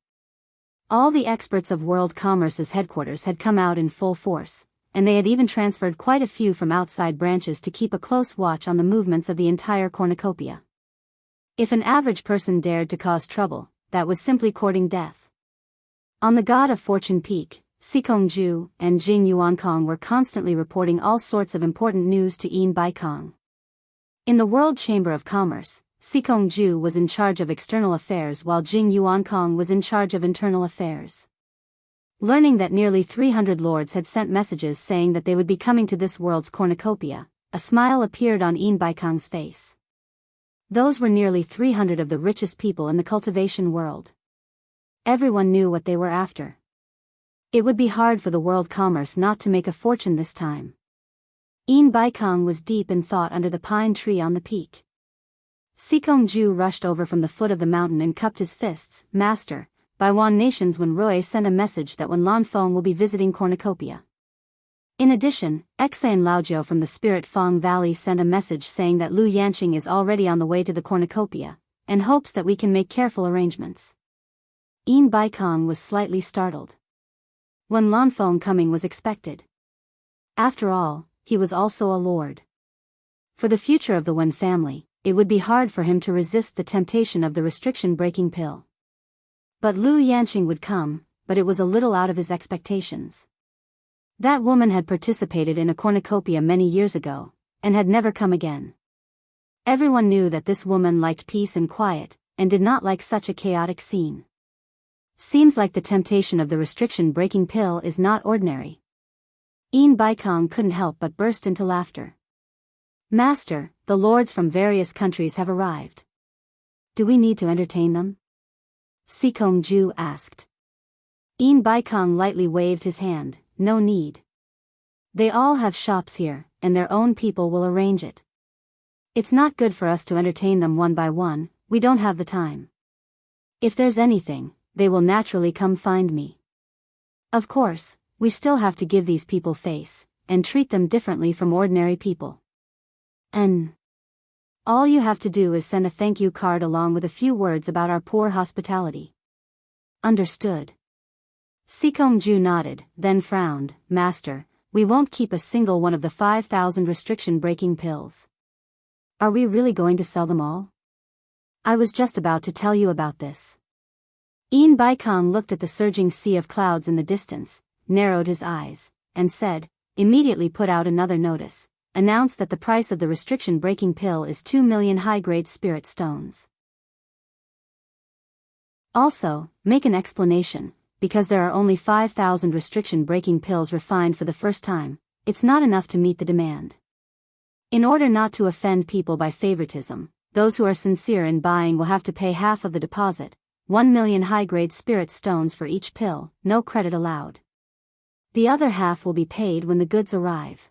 All the experts of World Commerce's headquarters had come out in full force, and they had even transferred quite a few from outside branches to keep a close watch on the movements of the entire cornucopia. If an average person dared to cause trouble, that was simply courting death. On the God of Fortune Peak, Sikongju and Jing Yuankong were constantly reporting all sorts of important news to Yin Baikong. In the World Chamber of Commerce, Sikongju was in charge of external affairs while Jing Yuankong was in charge of internal affairs. Learning that nearly 300 lords had sent messages saying that they would be coming to this world's cornucopia, a smile appeared on Yin Baikong's face. Those were nearly 300 of the richest people in the cultivation world. Everyone knew what they were after. It would be hard for the world commerce not to make a fortune this time. Yin Baikong was deep in thought under the pine tree on the peak. Sikongju rushed over from the foot of the mountain and cupped his fists. Master, by Wan Nations Wen Rui sent a message that Wen Lanfeng will be visiting Cornucopia. In addition, Xan Laojiu from the Spirit Fong Valley sent a message saying that Lu Yanqing is already on the way to the Cornucopia, and hopes that we can make careful arrangements. Yin Baikong was slightly startled. Wen Lanfeng coming was expected. After all, he was also a lord. For the future of the Wen family, it would be hard for him to resist the temptation of the restriction-breaking pill. But Lu Yanqing would come, but it was a little out of his expectations. That woman had participated in a cornucopia many years ago, and had never come again. Everyone knew that this woman liked peace and quiet, and did not like such a chaotic scene. Seems like the temptation of the restriction-breaking pill is not ordinary. Yin Baikong couldn't help but burst into laughter. Master, the lords from various countries have arrived. Do we need to entertain them? Sikongju asked. Yin Baikong lightly waved his hand. No need. They all have shops here, and their own people will arrange it. It's not good for us to entertain them one by one, we don't have the time. If there's anything, they will naturally come find me. Of course, we still have to give these people face, and treat them differently from ordinary people. And all you have to do is send a thank you card along with a few words about our poor hospitality. Understood. Sikongju nodded, then frowned. Master, we won't keep a single one of the 5,000 restriction-breaking pills. Are we really going to sell them all? I was just about to tell you about this. Yin Baikong looked at the surging sea of clouds in the distance, narrowed his eyes, and said, immediately put out another notice. Announced that the price of the restriction-breaking pill is 2 million high-grade spirit stones. Also, make an explanation, because there are only 5,000 restriction-breaking pills refined for the first time, it's not enough to meet the demand. In order not to offend people by favoritism, those who are sincere in buying will have to pay half of the deposit, 1 million high-grade spirit stones for each pill, no credit allowed. The other half will be paid when the goods arrive.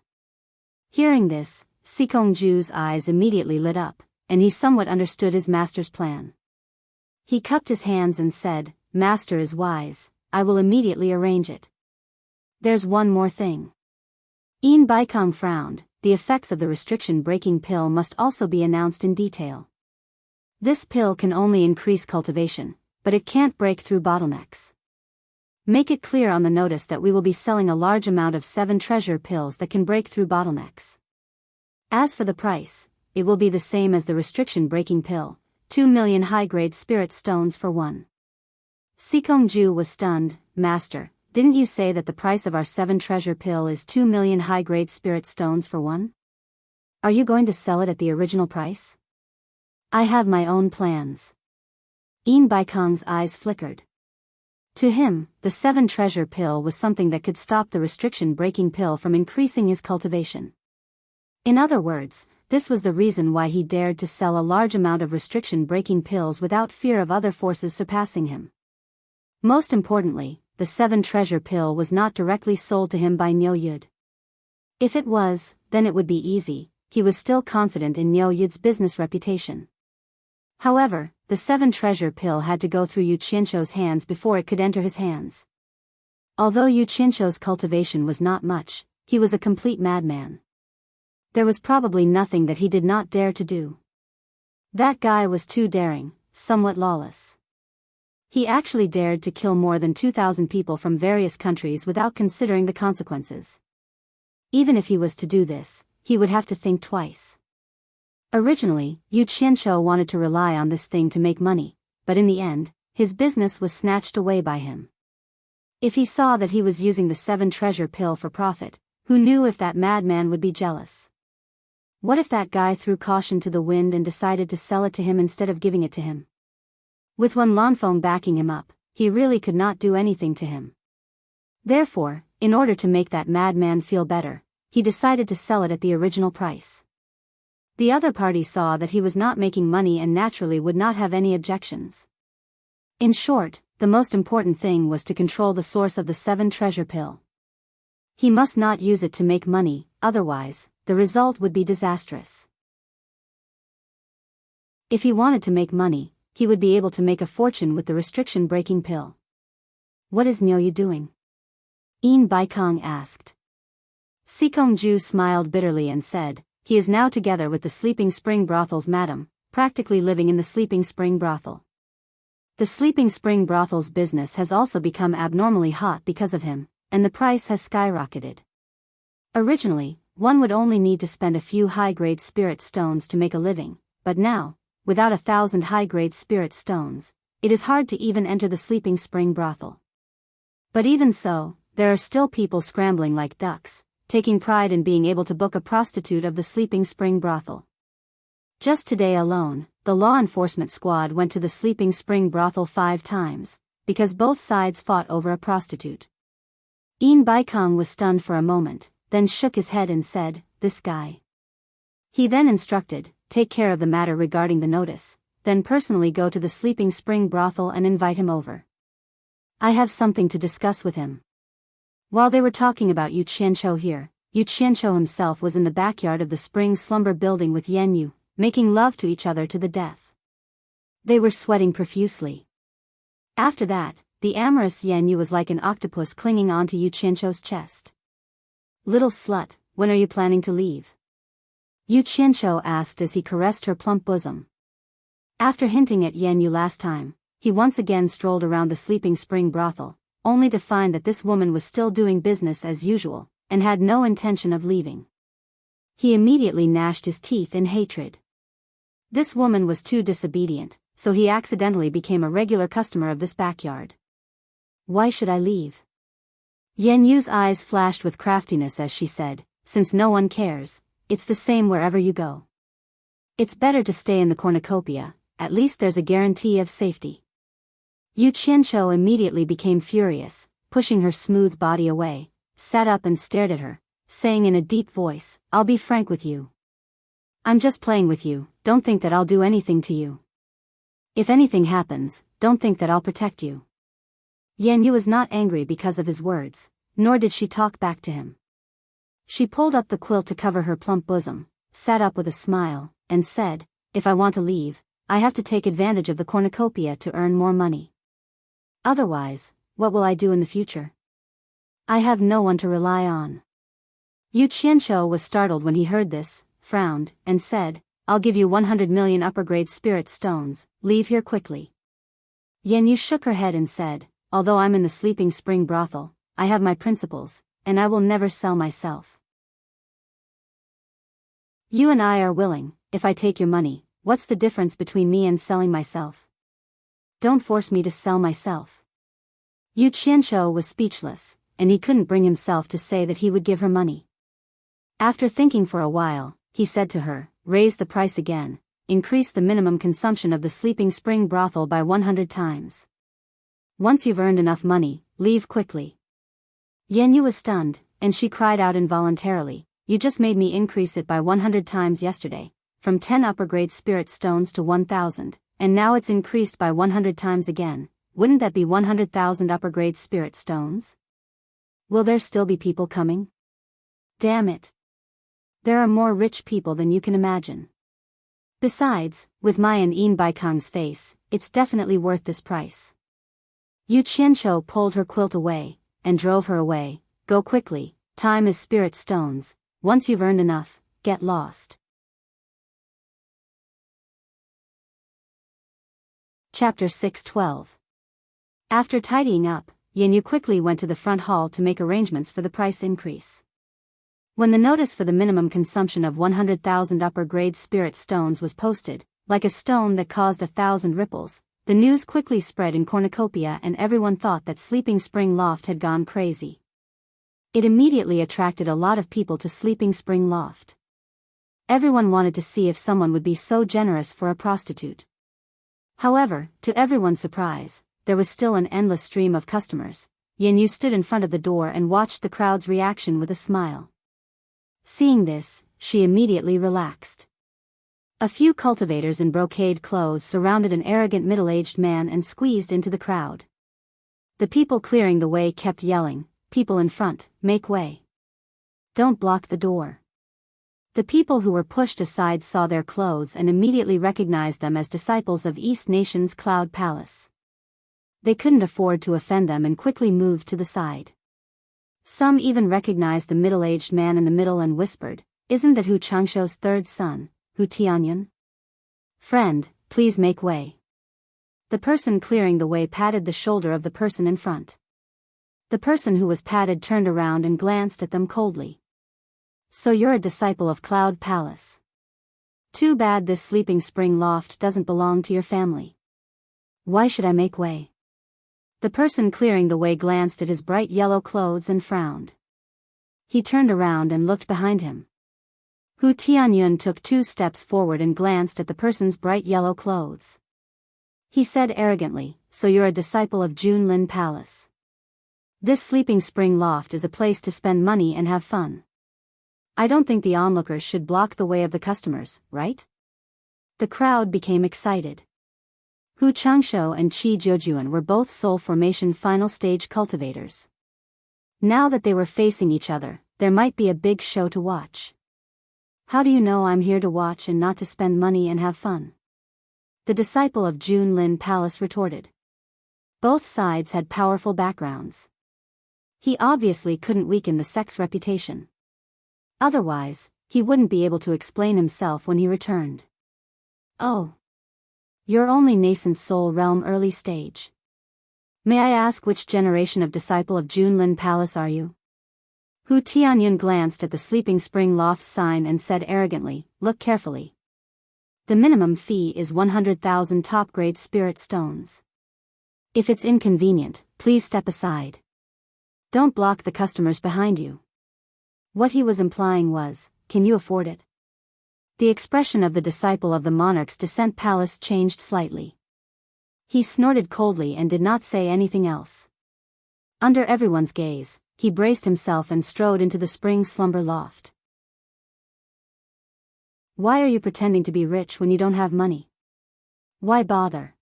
Hearing this, Sikongju's eyes immediately lit up, and he somewhat understood his master's plan. He cupped his hands and said, Master is wise, I will immediately arrange it. There's one more thing. Yin Baikong frowned, the effects of the restriction-breaking pill must also be announced in detail. This pill can only increase cultivation, but it can't break through bottlenecks. Make it clear on the notice that we will be selling a large amount of 7 treasure pills that can break through bottlenecks. As for the price, it will be the same as the restriction-breaking pill, 2 million high-grade spirit stones for one. Sikongju was stunned. Master, didn't you say that the price of our 7 treasure pill is 2 million high-grade spirit stones for one? Are you going to sell it at the original price? I have my own plans. In Baikong's eyes flickered. To him, the 7 treasure pill was something that could stop the restriction-breaking pill from increasing his cultivation. In other words, this was the reason why he dared to sell a large amount of restriction-breaking pills without fear of other forces surpassing him. Most importantly, the 7 treasure pill was not directly sold to him by Niu Yud. If it was, then it would be easy. He was still confident in Niu Yud's business reputation. However, the 7 treasure pill had to go through Yu Qianzhou's hands before it could enter his hands. Although Yu Qianzhou's cultivation was not much, he was a complete madman. There was probably nothing that he did not dare to do. That guy was too daring, somewhat lawless. He actually dared to kill more than 2,000 people from various countries without considering the consequences. Even if he was to do this, he would have to think twice. Originally, Yu Qianzhou wanted to rely on this thing to make money, but in the end, his business was snatched away by him. If he saw that he was using the 7 treasure pill for profit, who knew if that madman would be jealous? What if that guy threw caution to the wind and decided to sell it to him instead of giving it to him? With Wen Lanfeng backing him up, he really could not do anything to him. Therefore, in order to make that madman feel better, he decided to sell it at the original price. The other party saw that he was not making money and naturally would not have any objections. In short, the most important thing was to control the source of the 7 treasure pill. He must not use it to make money, otherwise, the result would be disastrous. If he wanted to make money, he would be able to make a fortune with the restriction-breaking pill. What is Niu Yu doing? In Baikong asked. Sikongju smiled bitterly and said, he is now together with the Sleeping Spring Brothel's madam, practically living in the Sleeping Spring Brothel. The Sleeping Spring Brothel's business has also become abnormally hot because of him, and the price has skyrocketed. Originally, one would only need to spend a few high-grade spirit stones to make a living, but now, without 1,000 high-grade spirit stones, it is hard to even enter the Sleeping Spring Brothel. But even so, there are still people scrambling like ducks, taking pride in being able to book a prostitute of the Sleeping Spring Brothel. Just today alone, the law enforcement squad went to the Sleeping Spring Brothel 5 times, because both sides fought over a prostitute. In Baikong was stunned for a moment, then shook his head and said, this guy. He then instructed, take care of the matter regarding the notice, then personally go to the Sleeping Spring Brothel and invite him over. I have something to discuss with him. While they were talking about Yu Qianzhou here, Yu Qianzhou himself was in the backyard of the Spring Slumber building with Yan Yu, making love to each other to the death. They were sweating profusely. After that, the amorous Yan Yu was like an octopus clinging onto Yu Qianzhou's chest. Little slut, when are you planning to leave? Yu Qianzhou asked as he caressed her plump bosom. After hinting at Yan Yu last time, he once again strolled around the Sleeping Spring Brothel, only to find that this woman was still doing business as usual, and had no intention of leaving. He immediately gnashed his teeth in hatred. This woman was too disobedient, so he accidentally became a regular customer of this backyard. Why should I leave? Yan Yu's eyes flashed with craftiness as she said, since no one cares, it's the same wherever you go. It's better to stay in the cornucopia, at least there's a guarantee of safety. Yu Qianzhou immediately became furious, pushing her smooth body away, sat up and stared at her, saying in a deep voice, I'll be frank with you. I'm just playing with you, don't think that I'll do anything to you. If anything happens, don't think that I'll protect you. Yan Yu was not angry because of his words, nor did she talk back to him. She pulled up the quilt to cover her plump bosom, sat up with a smile, and said, if I want to leave, I have to take advantage of the cornucopia to earn more money. Otherwise, what will I do in the future? I have no one to rely on. Yu Qianzhou was startled when he heard this, frowned, and said, I'll give you 100 million upper-grade spirit stones, leave here quickly. Yan Yu shook her head and said, although I'm in the Sleeping Spring Brothel, I have my principles, and I will never sell myself. You and I are willing, if I take your money, what's the difference between me and selling myself? Don't force me to sell myself. Yu Qianshou was speechless, and he couldn't bring himself to say that he would give her money. After thinking for a while, he said to her, "Raise the price again, increase the minimum consumption of the Sleeping Spring brothel by 100 times. Once you've earned enough money, leave quickly." Yan Yu was stunned, and she cried out involuntarily, "You just made me increase it by 100 times yesterday, from 10 upper-grade spirit stones to 1,000, and now it's increased by 100 times again. Wouldn't that be 100,000 upper-grade spirit stones? Will there still be people coming? Damn it. There are more rich people than you can imagine. Besides, with my and Yin Baikong's face, it's definitely worth this price." Yu Qianshou pulled her quilt away, and drove her away. "Go quickly, time is spirit stones, once you've earned enough, get lost." Chapter 6:12. After tidying up, Yan Yu quickly went to the front hall to make arrangements for the price increase. When the notice for the minimum consumption of 100,000 upper-grade spirit stones was posted, like a stone that caused 1,000 ripples, the news quickly spread in Cornucopia and everyone thought that Sleeping Spring Loft had gone crazy. It immediately attracted a lot of people to Sleeping Spring Loft. Everyone wanted to see if someone would be so generous for a prostitute. However, to everyone's surprise, there was still an endless stream of customers. Yan Yu stood in front of the door and watched the crowd's reaction with a smile. Seeing this, she immediately relaxed. A few cultivators in brocade clothes surrounded an arrogant middle-aged man and squeezed into the crowd. The people clearing the way kept yelling, "People in front, make way. Don't block the door." The people who were pushed aside saw their clothes and immediately recognized them as disciples of East Nation's Cloud Palace. They couldn't afford to offend them and quickly moved to the side. Some even recognized the middle-aged man in the middle and whispered, "Isn't that Hu Changshou's third son, Hu Tianyun? Friend, please make way." The person clearing the way patted the shoulder of the person in front. The person who was patted turned around and glanced at them coldly. "So you're a disciple of Cloud Palace. Too bad this Sleeping Spring Loft doesn't belong to your family. Why should I make way?" The person clearing the way glanced at his bright yellow clothes and frowned. He turned around and looked behind him. Hu Tianyun took 2 steps forward and glanced at the person's bright yellow clothes. He said arrogantly, "So you're a disciple of Junlin Palace. This Sleeping Spring Loft is a place to spend money and have fun. I don't think the onlookers should block the way of the customers, right?" The crowd became excited. Hu Changshou and Qi Jiujuan were both soul formation final stage cultivators. Now that they were facing each other, there might be a big show to watch. "How do you know I'm here to watch and not to spend money and have fun?" The disciple of Junlin Palace retorted. Both sides had powerful backgrounds. He obviously couldn't weaken the sect's reputation. Otherwise, he wouldn't be able to explain himself when he returned. "Oh. You're only nascent soul realm early stage. May I ask which generation of disciple of Junlin Palace are you?" Hu Tianyun glanced at the Sleeping Spring Loft sign and said arrogantly, "Look carefully. The minimum fee is 100,000 top-grade spirit stones. If it's inconvenient, please step aside. Don't block the customers behind you." What he was implying was, "Can you afford it?" The expression of the disciple of the monarch's descent palace changed slightly. He snorted coldly and did not say anything else. Under everyone's gaze, he braced himself and strode into the spring slumber loft. "Why are you pretending to be rich when you don't have money? Why bother?"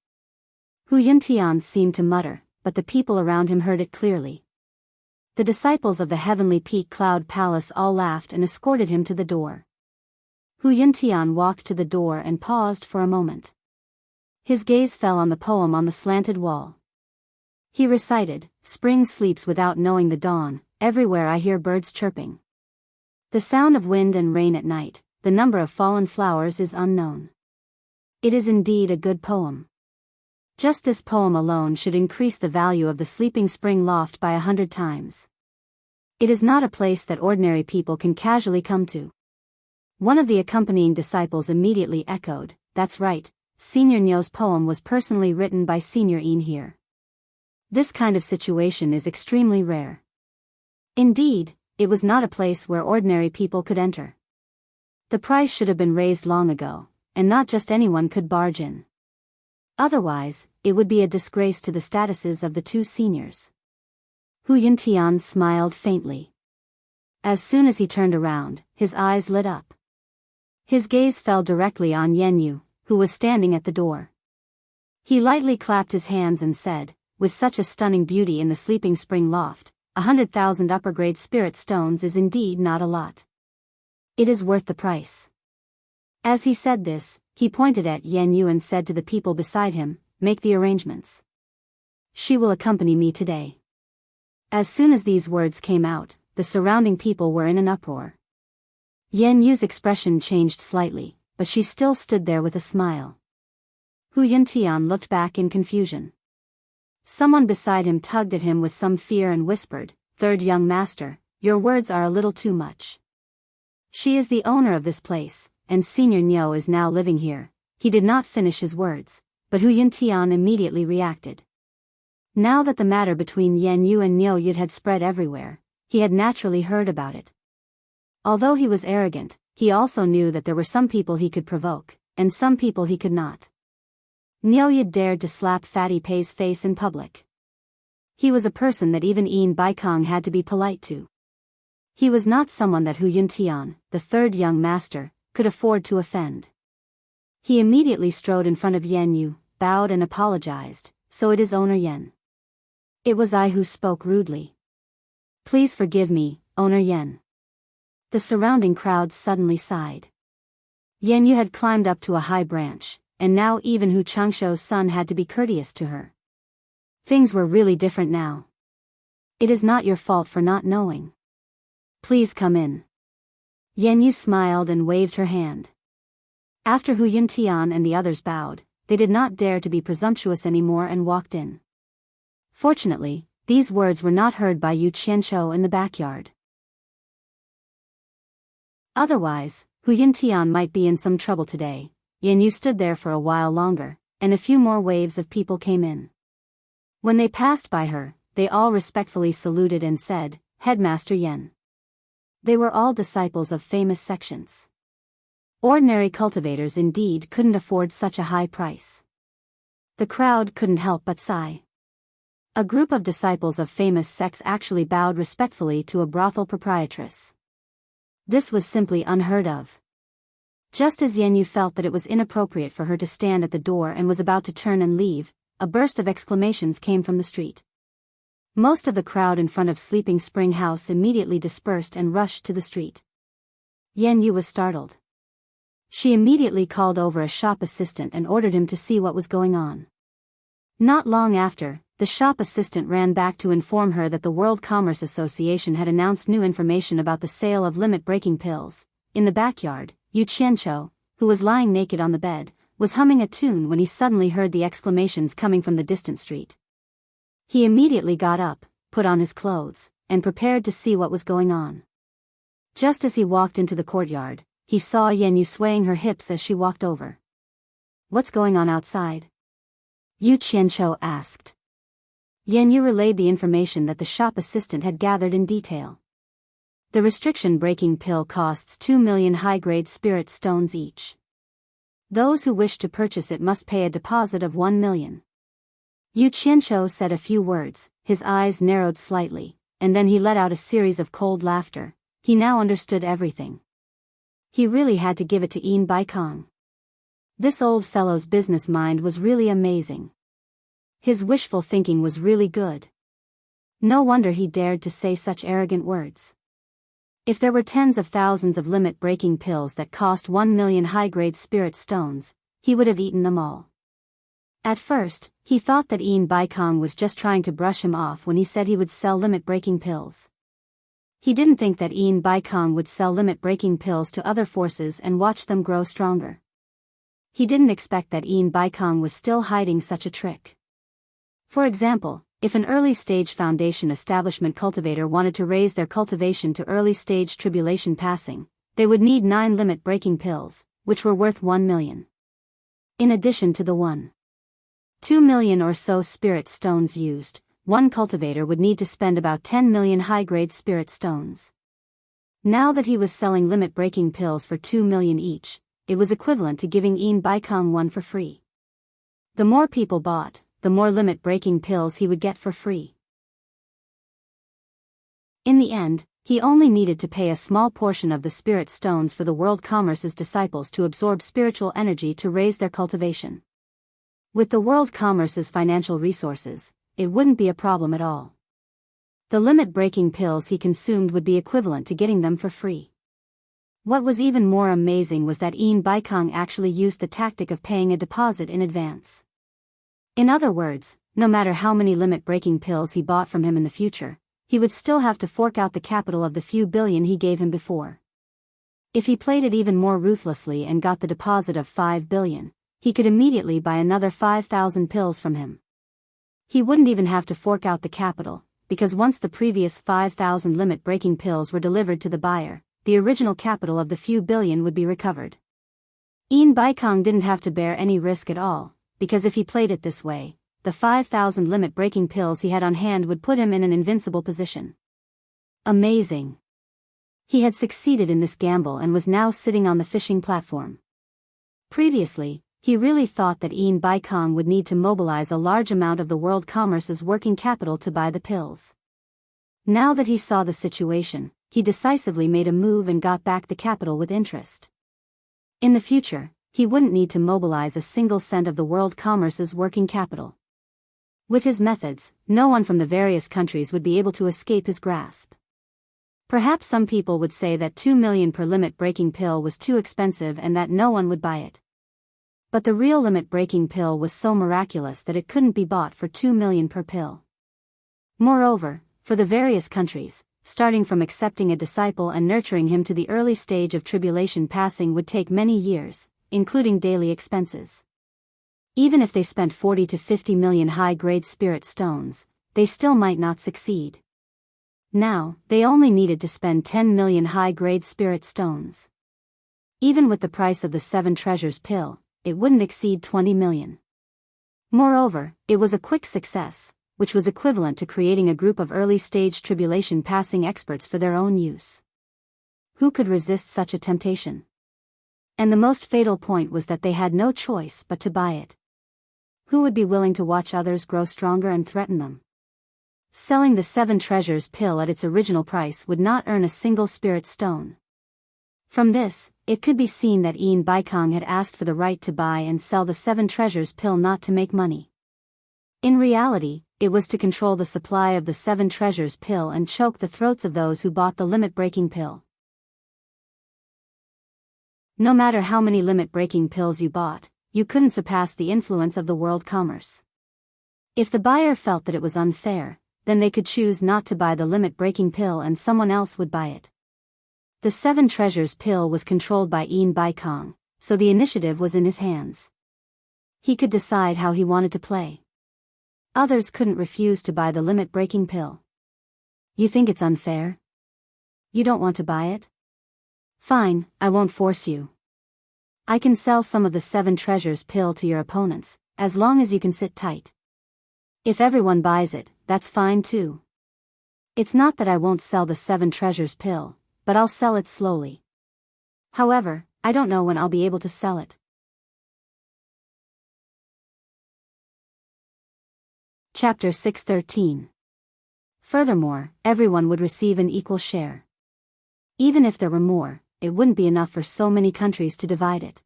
Hu Yuntian seemed to mutter, but the people around him heard it clearly. The disciples of the Heavenly Peak Cloud Palace all laughed and escorted him to the door. Hu Yuntian walked to the door and paused for a moment. His gaze fell on the poem on the slanted wall. He recited, "Spring sleeps without knowing the dawn, everywhere I hear birds chirping. The sound of wind and rain at night, the number of fallen flowers is unknown." It is indeed a good poem. Just this poem alone should increase the value of the Sleeping Spring Loft by 100 times. It is not a place that ordinary people can casually come to. One of the accompanying disciples immediately echoed, "That's right, Senior Nyo's poem was personally written by Senior Yin here." This kind of situation is extremely rare. Indeed, it was not a place where ordinary people could enter. The price should have been raised long ago, and not just anyone could barge in. Otherwise, it would be a disgrace to the statuses of the two seniors. Hu Yuntian smiled faintly. As soon as he turned around, his eyes lit up. His gaze fell directly on Yan Yu, who was standing at the door. He lightly clapped his hands and said, with such a stunning beauty in the sleeping spring loft, 100,000 upper-grade spirit stones is indeed not a lot. It is worth the price. As he said this, he pointed at Yan Yu and said to the people beside him, make the arrangements. She will accompany me today. As soon as these words came out, the surrounding people were in an uproar. Yan Yu's expression changed slightly, but she still stood there with a smile. Hu Yuntian looked back in confusion. Someone beside him tugged at him with some fear and whispered, "Third young master, your words are a little too much. She is the owner of this place, and Senior Niu is now living here." He did not finish his words, but Hu Yuntian immediately reacted. Now that the matter between Yan Yu and Niu Yud had spread everywhere, he had naturally heard about it. Although he was arrogant, he also knew that there were some people he could provoke, and some people he could not. Niu Yud dared to slap Fatty Pei's face in public. He was a person that even Yin Baikong had to be polite to. He was not someone that Hu Yuntian, the third young master, could afford to offend. He immediately strode in front of Yan Yu, bowed and apologized, "So it is Owner Yan. It was I who spoke rudely. Please forgive me, Owner Yan." The surrounding crowd suddenly sighed. Yan Yu had climbed up to a high branch, and now even Hu Changsho's son had to be courteous to her. Things were really different now. "It is not your fault for not knowing. Please come in." Yan Yu smiled and waved her hand. After Hu Yuntian and the others bowed, they did not dare to be presumptuous anymore and walked in. Fortunately, these words were not heard by Yu Qianshou in the backyard. Otherwise, Hu Yuntian might be in some trouble today. Yan Yu stood there for a while longer, and a few more waves of people came in. When they passed by her, they all respectfully saluted and said, "Headmaster Yan." They were all disciples of famous sections. Ordinary cultivators indeed couldn't afford such a high price. The crowd couldn't help but sigh. A group of disciples of famous sects actually bowed respectfully to a brothel proprietress. This was simply unheard of. Just as Yan Yu felt that it was inappropriate for her to stand at the door and was about to turn and leave, a burst of exclamations came from the street. Most of the crowd in front of Sleeping Spring House immediately dispersed and rushed to the street. Yan Yu was startled. She immediately called over a shop assistant and ordered him to see what was going on. Not long after, the shop assistant ran back to inform her that the World Commerce Association had announced new information about the sale of limit-breaking pills. In the backyard, Yu Qianshou, who was lying naked on the bed, was humming a tune when he suddenly heard the exclamations coming from the distant street. He immediately got up, put on his clothes, and prepared to see what was going on. Just as he walked into the courtyard, he saw Yan Yu swaying her hips as she walked over. "What's going on outside?" Yu Qianshou asked. Yan Yu relayed the information that the shop assistant had gathered in detail. The restriction-breaking pill costs 2 million high-grade spirit stones each. Those who wish to purchase it must pay a deposit of 1 million. Yu Qianshou said a few words, his eyes narrowed slightly, and then he let out a series of cold laughter. He now understood everything. He really had to give it to Yin Baikong. This old fellow's business mind was really amazing. His wishful thinking was really good. No wonder he dared to say such arrogant words. If there were tens of thousands of limit-breaking pills that cost 1 million high-grade spirit stones, he would have eaten them all. At first, he thought that Yin Baikong was just trying to brush him off when he said he would sell limit-breaking pills. He didn't think that Yin Baikong would sell limit-breaking pills to other forces and watch them grow stronger. He didn't expect that Yin Baikong was still hiding such a trick. For example, if an early-stage foundation establishment cultivator wanted to raise their cultivation to early-stage tribulation passing, they would need 9 limit-breaking pills, which were worth 1 million. In addition to the 1.2 million or so spirit stones used, one cultivator would need to spend about 10 million high-grade spirit stones. Now that he was selling limit-breaking pills for 2 million each, it was equivalent to giving Baikong one for free. The more people bought, the more limit-breaking pills he would get for free. In the end, he only needed to pay a small portion of the spirit stones for the world commerce's disciples to absorb spiritual energy to raise their cultivation. With the world commerce's financial resources, it wouldn't be a problem at all. The limit-breaking pills he consumed would be equivalent to getting them for free. What was even more amazing was that Baikong actually used the tactic of paying a deposit in advance. In other words, no matter how many limit-breaking pills he bought from him in the future, he would still have to fork out the capital of the few billion he gave him before. If he played it even more ruthlessly and got the deposit of 5 billion, he could immediately buy another 5,000 pills from him. He wouldn't even have to fork out the capital, because once the previous 5,000 limit-breaking pills were delivered to the buyer, the original capital of the few billion would be recovered. Baikong didn't have to bear any risk at all, because if he played it this way, the 5,000 limit-breaking pills he had on hand would put him in an invincible position. Amazing. He had succeeded in this gamble and was now sitting on the fishing platform. Previously, he really thought that Baikong would need to mobilize a large amount of the world commerce's working capital to buy the pills. Now that he saw the situation, he decisively made a move and got back the capital with interest. In the future, he wouldn't need to mobilize a single cent of the world commerce's working capital. With his methods, no one from the various countries would be able to escape his grasp. Perhaps some people would say that 2 million per limit-breaking pill was too expensive and that no one would buy it. But the real limit-breaking pill was so miraculous that it couldn't be bought for 2 million per pill. Moreover, for the various countries, starting from accepting a disciple and nurturing him to the early stage of tribulation passing would take many years, including daily expenses. Even if they spent 40 to 50 million high-grade spirit stones, they still might not succeed. Now, they only needed to spend 10 million high-grade spirit stones. Even with the price of the 7 treasures pill, it wouldn't exceed 20 million. Moreover, it was a quick success, which was equivalent to creating a group of early-stage tribulation passing experts for their own use. Who could resist such a temptation? And the most fatal point was that they had no choice but to buy it. Who would be willing to watch others grow stronger and threaten them? Selling the 7 treasures pill at its original price would not earn a single spirit stone. From this, it could be seen that Baikong had asked for the right to buy and sell the 7 treasures pill not to make money. In reality, it was to control the supply of the 7 treasures pill and choke the throats of those who bought the limit-breaking pill. No matter how many limit-breaking pills you bought, you couldn't surpass the influence of the world commerce. If the buyer felt that it was unfair, then they could choose not to buy the limit-breaking pill and someone else would buy it. The 7 treasures pill was controlled by Baikong, so the initiative was in his hands. He could decide how he wanted to play. Others couldn't refuse to buy the limit-breaking pill. You think it's unfair? You don't want to buy it? Fine, I won't force you. I can sell some of the 7 treasures pill to your opponents, as long as you can sit tight. If everyone buys it, that's fine too. It's not that I won't sell the 7 treasures pill, but I'll sell it slowly. However, I don't know when I'll be able to sell it. Chapter 613. Furthermore, everyone would receive an equal share. Even if there were more, it wouldn't be enough for so many countries to divide it.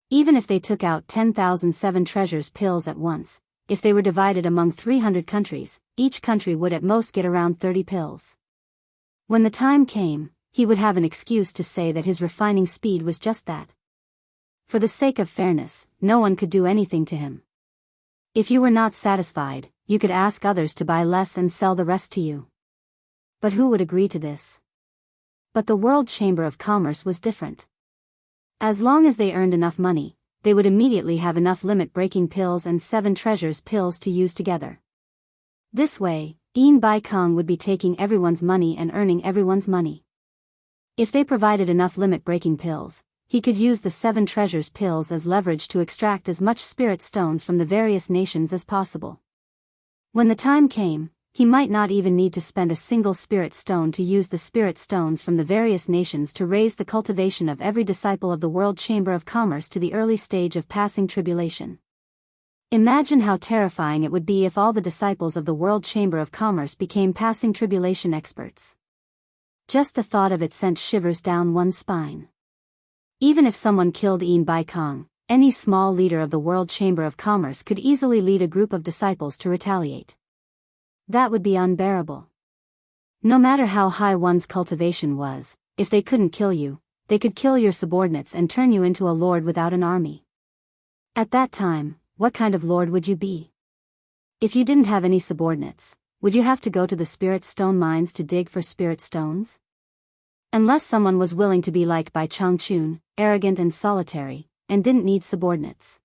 Even if they took out 10,000 7 treasures pills at once, if they were divided among 300 countries, each country would at most get around 30 pills. When the time came, he would have an excuse to say that his refining speed was just that. For the sake of fairness, no one could do anything to him. If you were not satisfied, you could ask others to buy less and sell the rest to you. But who would agree to this? But the World Chamber of Commerce was different. As long as they earned enough money, they would immediately have enough limit-breaking pills and 7 treasures pills to use together. This way, Baikong would be taking everyone's money and earning everyone's money. If they provided enough limit-breaking pills, he could use the 7 treasures pills as leverage to extract as much spirit stones from the various nations as possible. When the time came, he might not even need to spend a single spirit stone to use the spirit stones from the various nations to raise the cultivation of every disciple of the World Chamber of Commerce to the early stage of passing tribulation. Imagine how terrifying it would be if all the disciples of the World Chamber of Commerce became passing tribulation experts. Just the thought of it sent shivers down one's spine. Even if someone killed Yin Bai Kong, any small leader of the World Chamber of Commerce could easily lead a group of disciples to retaliate. That would be unbearable. No matter how high one's cultivation was, if they couldn't kill you, they could kill your subordinates and turn you into a lord without an army. At that time, what kind of lord would you be? If you didn't have any subordinates, would you have to go to the spirit stone mines to dig for spirit stones? Unless someone was willing to be like Bai Changchun, arrogant and solitary, and didn't need subordinates.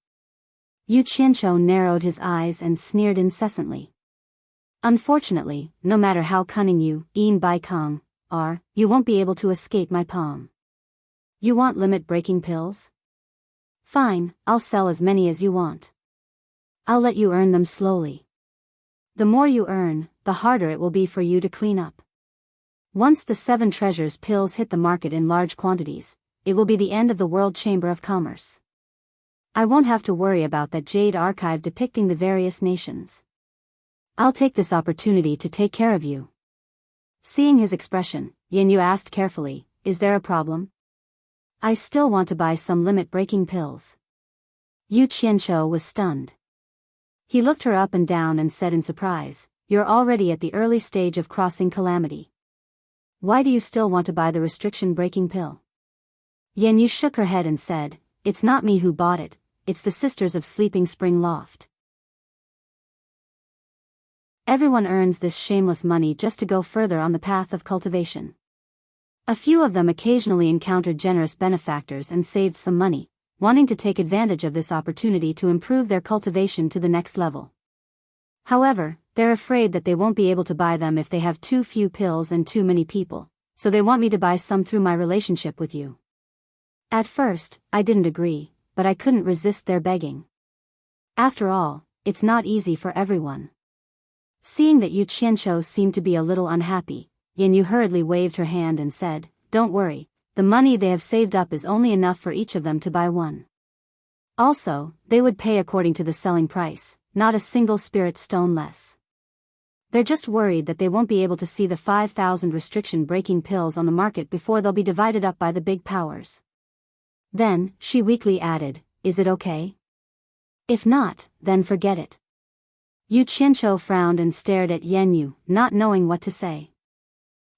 Yu Qianqiu narrowed his eyes and sneered incessantly. Unfortunately, no matter how cunning you, Yin Bai Kong, are, you won't be able to escape my palm. You want limit-breaking pills? Fine, I'll sell as many as you want. I'll let you earn them slowly. The more you earn, the harder it will be for you to clean up. Once the 7 treasures pills hit the market in large quantities, it will be the end of the World Chamber of Commerce. I won't have to worry about that jade archive depicting the various nations. I'll take this opportunity to take care of you. Seeing his expression, Yin Yu asked carefully, is there a problem? I still want to buy some limit-breaking pills. Yu Qianqiu was stunned. He looked her up and down and said in surprise, you're already at the early stage of crossing calamity. Why do you still want to buy the restriction-breaking pill? Yin Yu shook her head and said, it's not me who bought it, it's the Sisters of Sleeping Spring Loft. Everyone earns this shameless money just to go further on the path of cultivation. A few of them occasionally encountered generous benefactors and saved some money, wanting to take advantage of this opportunity to improve their cultivation to the next level. However, they're afraid that they won't be able to buy them if they have too few pills and too many people, so they want me to buy some through my relationship with you. At first, I didn't agree, but I couldn't resist their begging. After all, it's not easy for everyone. Seeing that Yu Qianqiu seemed to be a little unhappy, Yin Yu hurriedly waved her hand and said, don't worry, the money they have saved up is only enough for each of them to buy one. Also, they would pay according to the selling price, not a single spirit stone less. They're just worried that they won't be able to see the 5,000 restriction-breaking pills on the market before they'll be divided up by the big powers. Then, she weakly added, is it okay? If not, then forget it. Yu Qianqiu frowned and stared at Yin Yu, not knowing what to say.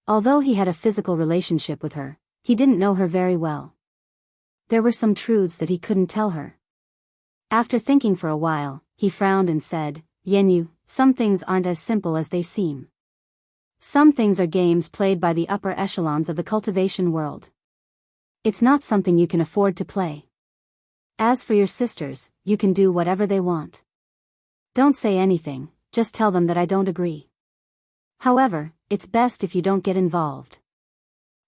Although he had a physical relationship with her, he didn't know her very well. There were some truths that he couldn't tell her. After thinking for a while, he frowned and said, Yin Yu, some things aren't as simple as they seem. Some things are games played by the upper echelons of the cultivation world. It's not something you can afford to play. As for your sisters, you can do whatever they want. Don't say anything, just tell them that I don't agree. However, it's best if you don't get involved.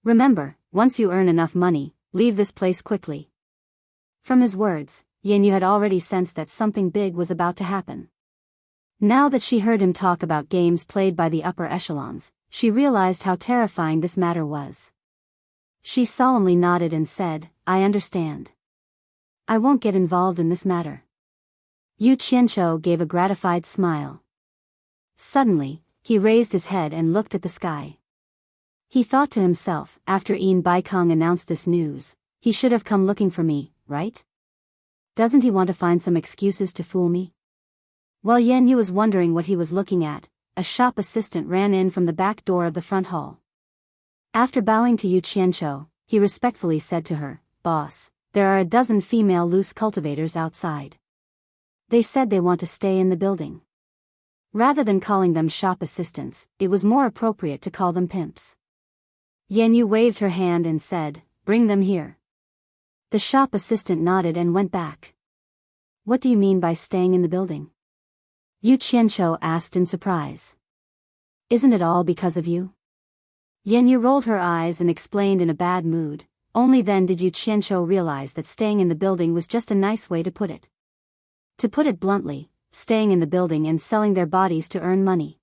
Remember, once you earn enough money, leave this place quickly. From his words, Yin Yu had already sensed that something big was about to happen. Now that she heard him talk about games played by the upper echelons, she realized how terrifying this matter was. She solemnly nodded and said, I understand. I won't get involved in this matter. Yu Qianqiu gave a gratified smile. Suddenly, he raised his head and looked at the sky. He thought to himself, after Yin Bai Kong announced this news, he should have come looking for me, right? Doesn't he want to find some excuses to fool me? While Yin Yu was wondering what he was looking at, a shop assistant ran in from the back door of the front hall. After bowing to Yu Qianqiu, he respectfully said to her, Boss, there are a dozen female loose cultivators outside. They said they want to stay in the building. Rather than calling them shop assistants, it was more appropriate to call them pimps. Yin Yu waved her hand and said, Bring them here. The shop assistant nodded and went back. What do you mean by staying in the building? Yu Qianqiu asked in surprise. Isn't it all because of you? Yin Yu rolled her eyes and explained in a bad mood. Only then did Yu Qianqiu realize that staying in the building was just a nice way to put it. To put it bluntly, staying in the building and selling their bodies to earn money.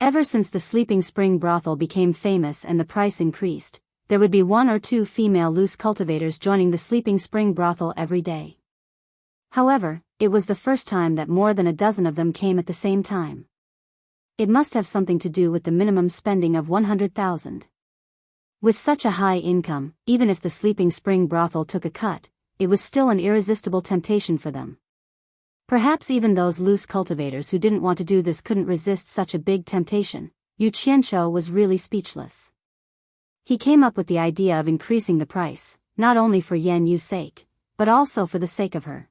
Ever since the Sleeping Spring brothel became famous and the price increased, there would be 1 or 2 female loose cultivators joining the Sleeping Spring brothel every day. However, it was the first time that more than a dozen of them came at the same time. It must have something to do with the minimum spending of 100,000. With such a high income, even if the Sleeping Spring brothel took a cut, it was still an irresistible temptation for them. Perhaps even those loose cultivators who didn't want to do this couldn't resist such a big temptation. Yu Qianqiu was really speechless. He came up with the idea of increasing the price, not only for Yan Yu's sake, but also for the sake of her.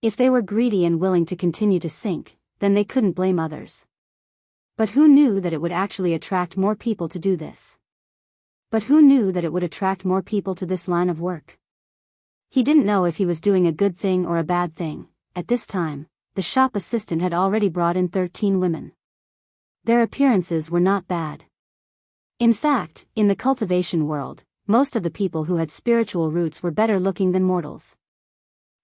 If they were greedy and willing to continue to sink, then they couldn't blame others. But who knew that it would actually attract more people to do this? But who knew that it would attract more people to this line of work? He didn't know if he was doing a good thing or a bad thing. At this time, the shop assistant had already brought in 13 women. Their appearances were not bad. In fact, in the cultivation world, most of the people who had spiritual roots were better looking than mortals.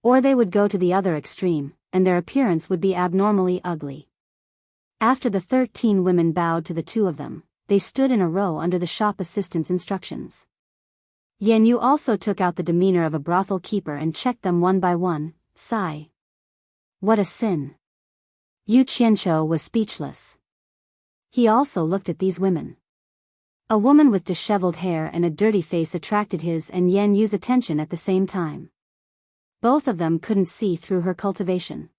Or they would go to the other extreme, and their appearance would be abnormally ugly. After the 13 women bowed to the 2 of them, they stood in a row under the shop assistant's instructions. Yan Yu also took out the demeanor of a brothel keeper and checked them one by one. Sigh. What a sin. Yu Qianqiu was speechless. He also looked at these women. A woman with disheveled hair and a dirty face attracted his and Yan Yu's attention at the same time. Both of them couldn't see through her cultivation.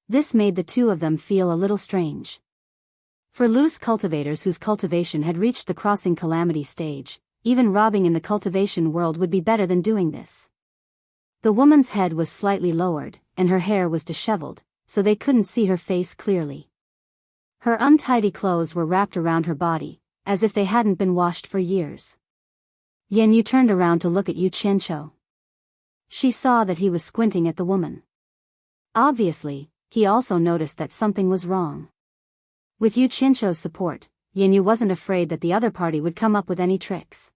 This made the 2 of them feel a little strange. For loose cultivators whose cultivation had reached the crossing calamity stage, even robbing in the cultivation world would be better than doing this. The woman's head was slightly lowered, and her hair was disheveled, so they couldn't see her face clearly. Her untidy clothes were wrapped around her body, as if they hadn't been washed for years. Yan Yu turned around to look at Yu Qianqiu. She saw that he was squinting at the woman. Obviously, he also noticed that something was wrong. With Yu Qianqiu's support, Yan Yu wasn't afraid that the other party would come up with any tricks.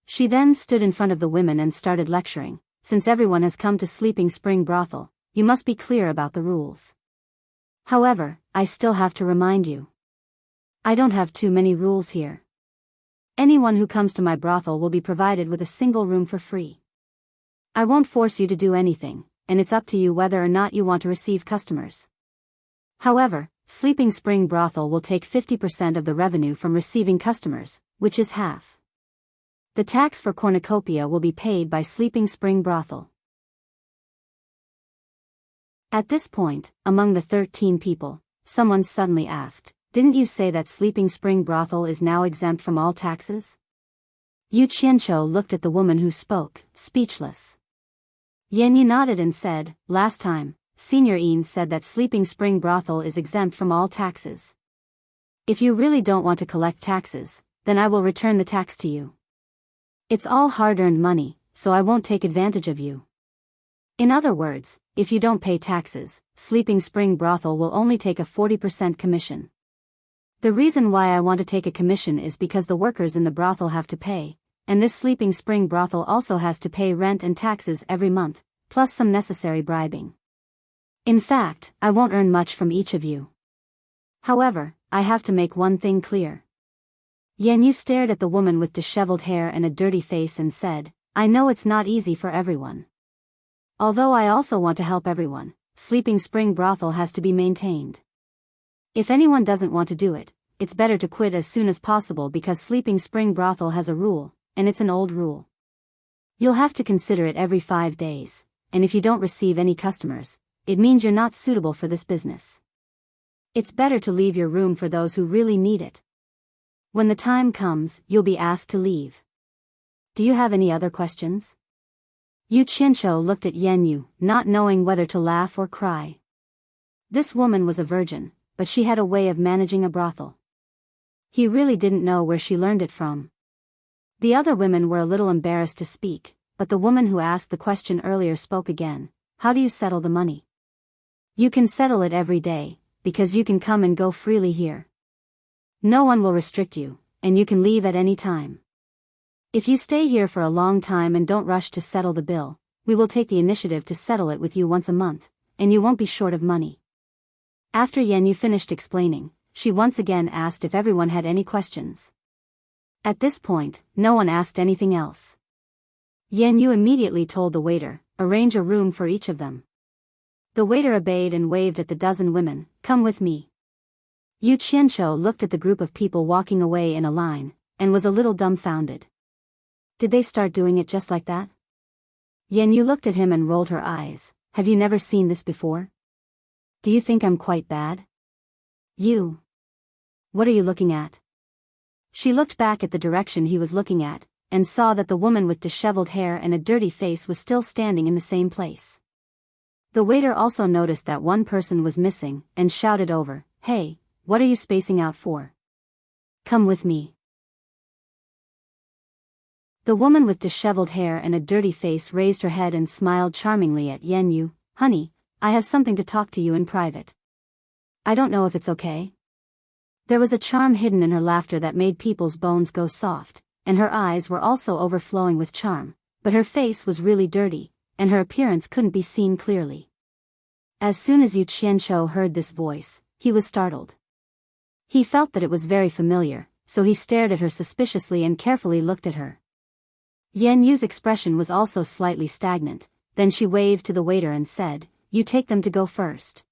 She then stood in front of the women and started lecturing. Since everyone has come to Sleeping Spring brothel, you must be clear about the rules. However, I still have to remind you. I don't have too many rules here. Anyone who comes to my brothel will be provided with a single room for free. I won't force you to do anything, and it's up to you whether or not you want to receive customers. However, Sleeping Spring brothel will take 50% of the revenue from receiving customers, which is half. The tax for cornucopia will be paid by Sleeping Spring brothel. At this point, among the 13 people, someone suddenly asked, "Didn't you say that Sleeping Spring brothel is now exempt from all taxes?" Yu Qianqiu looked at the woman who spoke, speechless. Yan Yu nodded and said, "Last time, Senior Yin said that Sleeping Spring brothel is exempt from all taxes. If you really don't want to collect taxes, then I will return the tax to you. It's all hard-earned money, so I won't take advantage of you. In other words, if you don't pay taxes, Sleeping Spring brothel will only take a 40% commission. The reason why I want to take a commission is because the workers in the brothel have to pay, and this Sleeping Spring brothel also has to pay rent and taxes every month, plus some necessary bribing. In fact, I won't earn much from each of you. However, I have to make one thing clear." Yan Yu stared at the woman with disheveled hair and a dirty face and said, "I know it's not easy for everyone. Although I also want to help everyone, Sleeping Spring brothel has to be maintained. If anyone doesn't want to do it, it's better to quit as soon as possible because Sleeping Spring brothel has a rule, and it's an old rule. You'll have to consider it every 5 days, and if you don't receive any customers, it means you're not suitable for this business. It's better to leave your room for those who really need it. When the time comes, you'll be asked to leave. Do you have any other questions?" Yu Qianqiu looked at Yan Yu, not knowing whether to laugh or cry. This woman was a virgin, but she had a way of managing a brothel. He really didn't know where she learned it from. The other women were a little embarrassed to speak, but the woman who asked the question earlier spoke again. "How do you settle the money?" "You can settle it every day, because you can come and go freely here. No one will restrict you, and you can leave at any time. If you stay here for a long time and don't rush to settle the bill, we will take the initiative to settle it with you once a month, and you won't be short of money. After Yan Yu finished explaining, she once again asked if everyone had any questions. At this point, no one asked anything else. Yan Yu immediately told the waiter, arrange a room for each of them. The waiter obeyed and waved at the dozen women, come with me. Yu Qianqiu looked at the group of people walking away in a line, and was a little dumbfounded. Did they start doing it just like that? Yan Yu looked at him and rolled her eyes. Have you never seen this before? Do you think I'm quite bad? You. What are you looking at? She looked back at the direction he was looking at, and saw that the woman with disheveled hair and a dirty face was still standing in the same place. The waiter also noticed that one person was missing, and shouted over, hey, what are you spacing out for? Come with me. The woman with disheveled hair and a dirty face raised her head and smiled charmingly at Yan Yu. Honey, I have something to talk to you in private. I don't know if it's okay. There was a charm hidden in her laughter that made people's bones go soft, and her eyes were also overflowing with charm, but her face was really dirty, and her appearance couldn't be seen clearly. As soon as Yu Qianqiu heard this voice, he was startled. He felt that it was very familiar, so he stared at her suspiciously and carefully looked at her. Yan Yu's expression was also slightly stagnant, then she waved to the waiter and said, you take them to go first.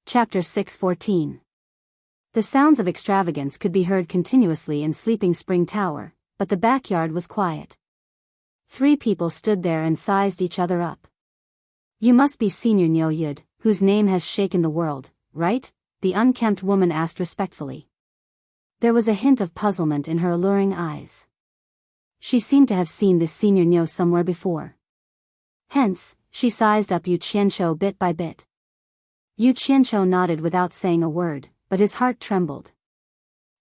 Chapter 6:14. The sounds of extravagance could be heard continuously in Sleeping Spring Tower, but the backyard was quiet. 3 people stood there and sized each other up. You must be Senior Niu Yud, whose name has shaken the world, right? The unkempt woman asked respectfully. There was a hint of puzzlement in her alluring eyes. She seemed to have seen this Senior Niu somewhere before. Hence, she sized up Yu Qianqiu bit by bit. Yu Qianqiu nodded without saying a word, but his heart trembled.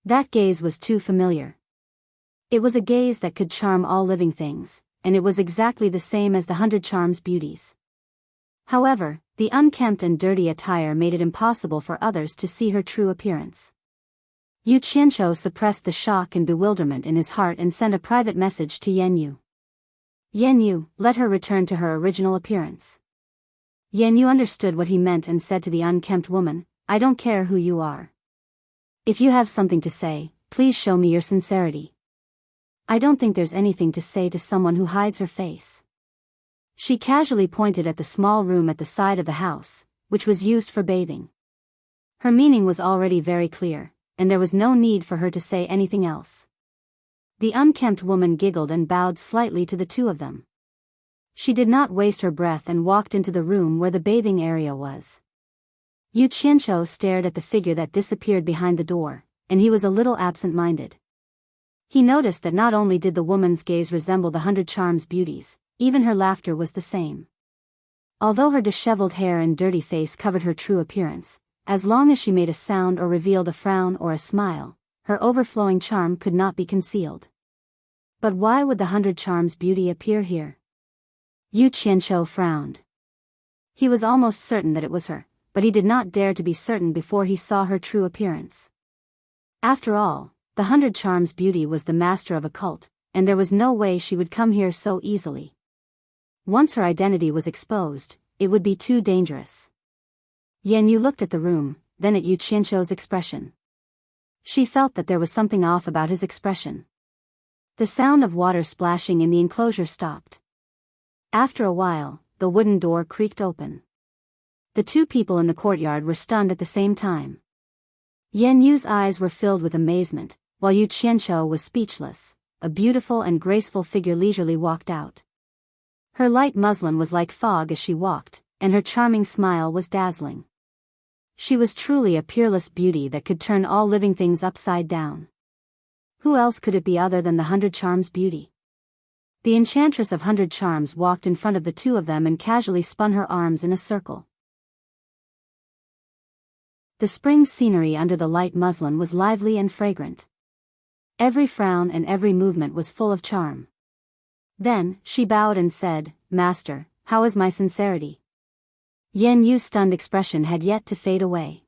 That gaze was too familiar. It was a gaze that could charm all living things, and it was exactly the same as the 100 Charms beauties. However, the unkempt and dirty attire made it impossible for others to see her true appearance. Yu Qianqiu suppressed the shock and bewilderment in his heart and sent a private message to Yan Yu. Yan Yu, let her return to her original appearance. Yan Yu understood what he meant and said to the unkempt woman, I don't care who you are. If you have something to say, please show me your sincerity. I don't think there's anything to say to someone who hides her face. She casually pointed at the small room at the side of the house, which was used for bathing. Her meaning was already very clear, and there was no need for her to say anything else. The unkempt woman giggled and bowed slightly to the 2 of them. She did not waste her breath and walked into the room where the bathing area was. Yu Qianqiu stared at the figure that disappeared behind the door, and he was a little absent-minded. He noticed that not only did the woman's gaze resemble the 100 Charms beauties, even her laughter was the same. Although her disheveled hair and dirty face covered her true appearance, as long as she made a sound or revealed a frown or a smile, her overflowing charm could not be concealed. But why would the 100 Charms beauty appear here? Yu Qianqiu frowned. He was almost certain that it was her, but he did not dare to be certain before he saw her true appearance. After all, the 100 Charms beauty was the master of a cult, and there was no way she would come here so easily. Once her identity was exposed, it would be too dangerous. Yan Yu looked at the room, then at Yu Qianqiu's expression. She felt that there was something off about his expression. The sound of water splashing in the enclosure stopped. After a while, the wooden door creaked open. The 2 people in the courtyard were stunned at the same time. Yan Yu's eyes were filled with amazement, while Yu Qianqiu was speechless. A beautiful and graceful figure leisurely walked out. Her light muslin was like fog as she walked, and her charming smile was dazzling. She was truly a peerless beauty that could turn all living things upside down. Who else could it be other than the 100 Charms beauty? The enchantress of 100 Charms walked in front of the 2 of them and casually spun her arms in a circle. The spring scenery under the light muslin was lively and fragrant. Every frown and every movement was full of charm. Then, she bowed and said, Master, how is my sincerity? Yan Yu's stunned expression had yet to fade away.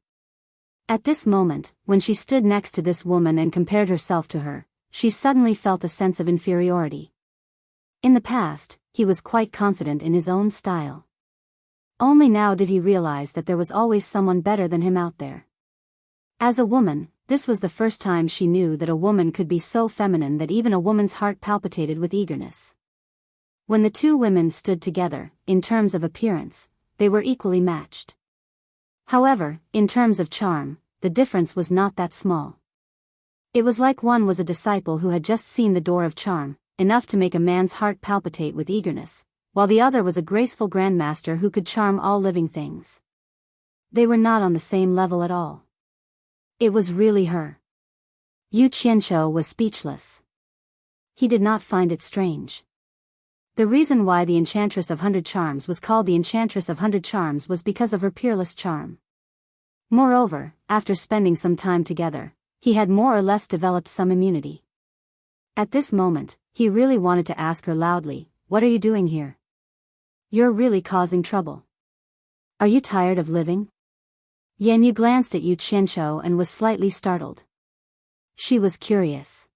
At this moment, when she stood next to this woman and compared herself to her, she suddenly felt a sense of inferiority. In the past, he was quite confident in his own style. Only now did he realize that there was always someone better than him out there. As a woman, this was the first time she knew that a woman could be so feminine that even a woman's heart palpitated with eagerness. When the two women stood together, in terms of appearance, they were equally matched. However, in terms of charm, the difference was not that small. It was like one was a disciple who had just seen the door of charm, enough to make a man's heart palpitate with eagerness, while the other was a graceful grandmaster who could charm all living things. They were not on the same level at all. It was really her. Yu Qianqiu was speechless. He did not find it strange. The reason why the Enchantress of 100 Charms was called the Enchantress of 100 Charms was because of her peerless charm. Moreover, after spending some time together, he had more or less developed some immunity. At this moment, he really wanted to ask her loudly, "What are you doing here? You're really causing trouble. Are you tired of living?" Yan Yu glanced at Yu Qianqiu and was slightly startled. She was curious.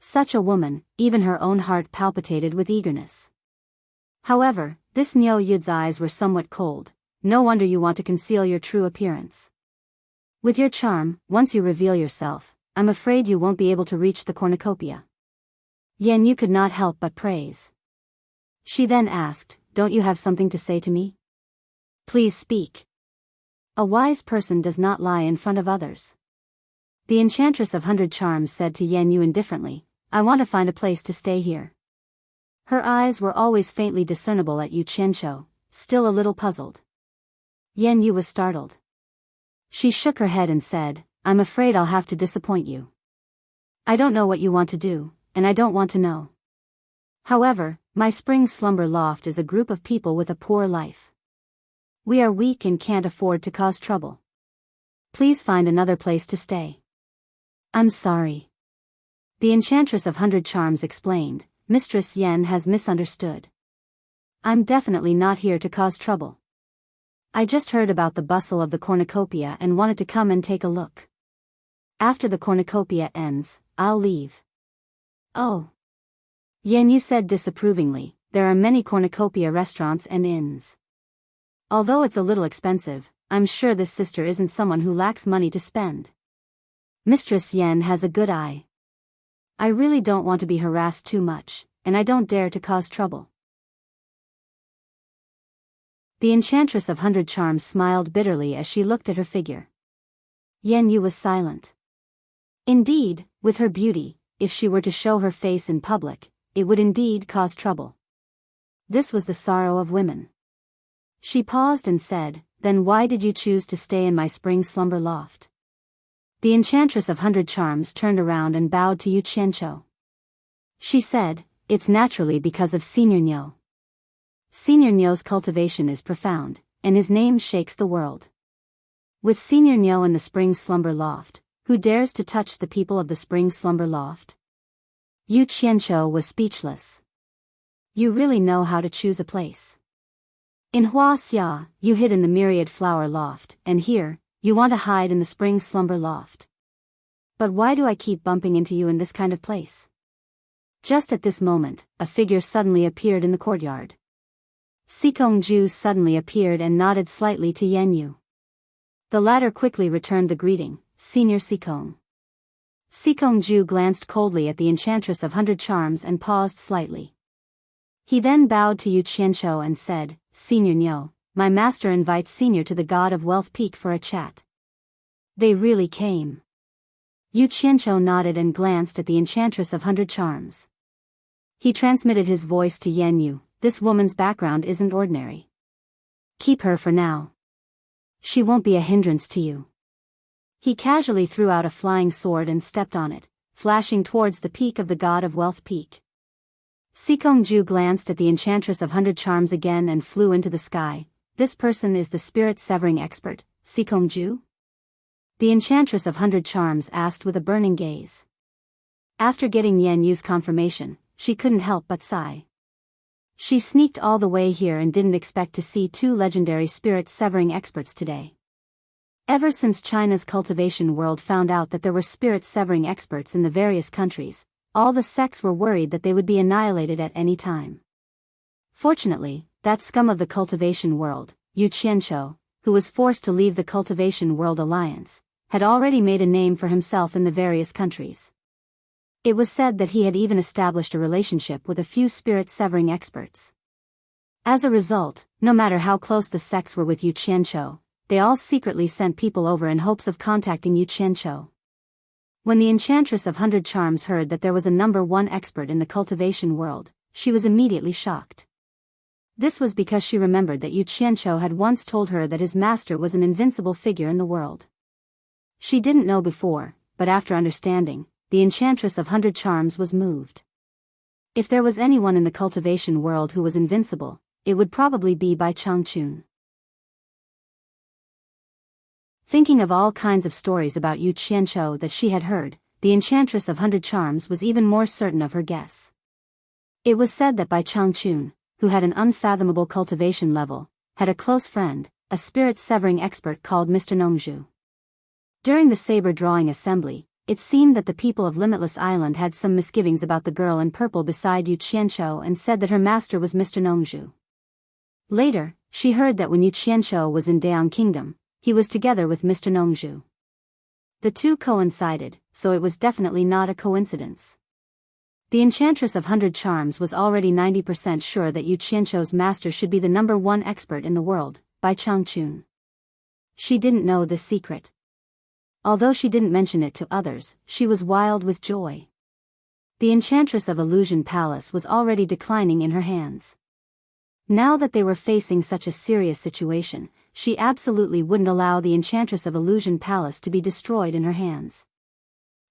Such a woman, even her own heart palpitated with eagerness. However, this Niu Yud's eyes were somewhat cold. No wonder you want to conceal your true appearance. With your charm, once you reveal yourself, I'm afraid you won't be able to reach the cornucopia. Yan Yu could not help but praise. She then asked, "Don't you have something to say to me? Please speak." A wise person does not lie in front of others. The Enchantress of 100 Charms said to Yan Yu indifferently, "I want to find a place to stay here." Her eyes were always faintly discernible at Yu Qianqiu, still a little puzzled. Yan Yu was startled. She shook her head and said, "I'm afraid I'll have to disappoint you. I don't know what you want to do, and I don't want to know. However, my spring slumber loft is a group of people with a poor life. We are weak and can't afford to cause trouble. Please find another place to stay." "I'm sorry." The Enchantress of 100 Charms explained, "Mistress Yan has misunderstood. I'm definitely not here to cause trouble. I just heard about the bustle of the cornucopia and wanted to come and take a look. After the cornucopia ends, I'll leave." "Oh." Yan Yu said disapprovingly, "There are many cornucopia restaurants and inns. Although it's a little expensive, I'm sure this sister isn't someone who lacks money to spend. Mistress Yan has a good eye. I really don't want to be harassed too much, and I don't dare to cause trouble." The Enchantress of 100 Charms smiled bitterly as she looked at her figure. Yan Yu was silent. Indeed, with her beauty, if she were to show her face in public, it would indeed cause trouble. This was the sorrow of women. She paused and said, "Then why did you choose to stay in my spring slumber loft?" The Enchantress of 100 Charms turned around and bowed to Yu Qianqiu. She said, "It's naturally because of Senior Niu. Senior Niu's cultivation is profound, and his name shakes the world. With Senior Niu in the spring slumber loft, who dares to touch the people of the spring slumber loft?" Yu Qianqiu was speechless. "You really know how to choose a place. In Huaxia, you hid in the myriad flower loft, and here, you want to hide in the spring slumber loft. But why do I keep bumping into you in this kind of place?" Just at this moment, a figure suddenly appeared in the courtyard. Sikong-ju suddenly appeared and nodded slightly to Yan Yu. The latter quickly returned the greeting, "Senior Sikong." Sikong-ju glanced coldly at the Enchantress of 100 Charms and paused slightly. He then bowed to Yu Qianqiu and said, "Senior Niu, my master invites Senior to the God of Wealth Peak for a chat." They really came. Yu Qianqiu nodded and glanced at the Enchantress of 100 Charms. He transmitted his voice to Yan Yu, "This woman's background isn't ordinary. Keep her for now. She won't be a hindrance to you." He casually threw out a flying sword and stepped on it, flashing towards the peak of the God of Wealth Peak. Sikong-ju glanced at the Enchantress of 100 Charms again and flew into the sky. "This person is the spirit-severing expert, Sikong-ju?" The Enchantress of 100 Charms asked with a burning gaze. After getting Yan Yu's confirmation, she couldn't help but sigh. She sneaked all the way here and didn't expect to see two legendary spirit-severing experts today. Ever since China's cultivation world found out that there were spirit-severing experts in the various countries, all the sects were worried that they would be annihilated at any time. Fortunately, that scum of the cultivation world, Yu Qianqiu, who was forced to leave the Cultivation World Alliance, had already made a name for himself in the various countries. It was said that he had even established a relationship with a few spirit-severing experts. As a result, no matter how close the sects were with Yu Qianqiu, they all secretly sent people over in hopes of contacting Yu Qianqiu. When the Enchantress of 100 Charms heard that there was a #1 expert in the cultivation world, she was immediately shocked. This was because she remembered that Yu Qianqiu had once told her that his master was an invincible figure in the world. She didn't know before, but after understanding, the Enchantress of 100 Charms was moved. If there was anyone in the cultivation world who was invincible, it would probably be Bai Changchun. Thinking of all kinds of stories about Yu Qianqiu that she had heard, the Enchantress of 100 Charms was even more certain of her guess. It was said that Bai Changchun, who had an unfathomable cultivation level, had a close friend, a spirit-severing expert called Mr. Nongzhu. During the saber-drawing assembly, it seemed that the people of Limitless Island had some misgivings about the girl in purple beside Yu Qianqiu and said that her master was Mr. Nongzhu. Later, she heard that when Yu Qianqiu was in Dayang Kingdom, he was together with Mr. Nongzhu. The two coincided, so it was definitely not a coincidence. The Enchantress of 100 Charms was already 90% sure that Yu Qianqiu's master should be the #1 expert in the world, Bai Changchun. She didn't know this secret. Although she didn't mention it to others, she was wild with joy. The Enchantress of Illusion Palace was already declining in her hands. Now that they were facing such a serious situation, she absolutely wouldn't allow the Enchantress of Illusion Palace to be destroyed in her hands.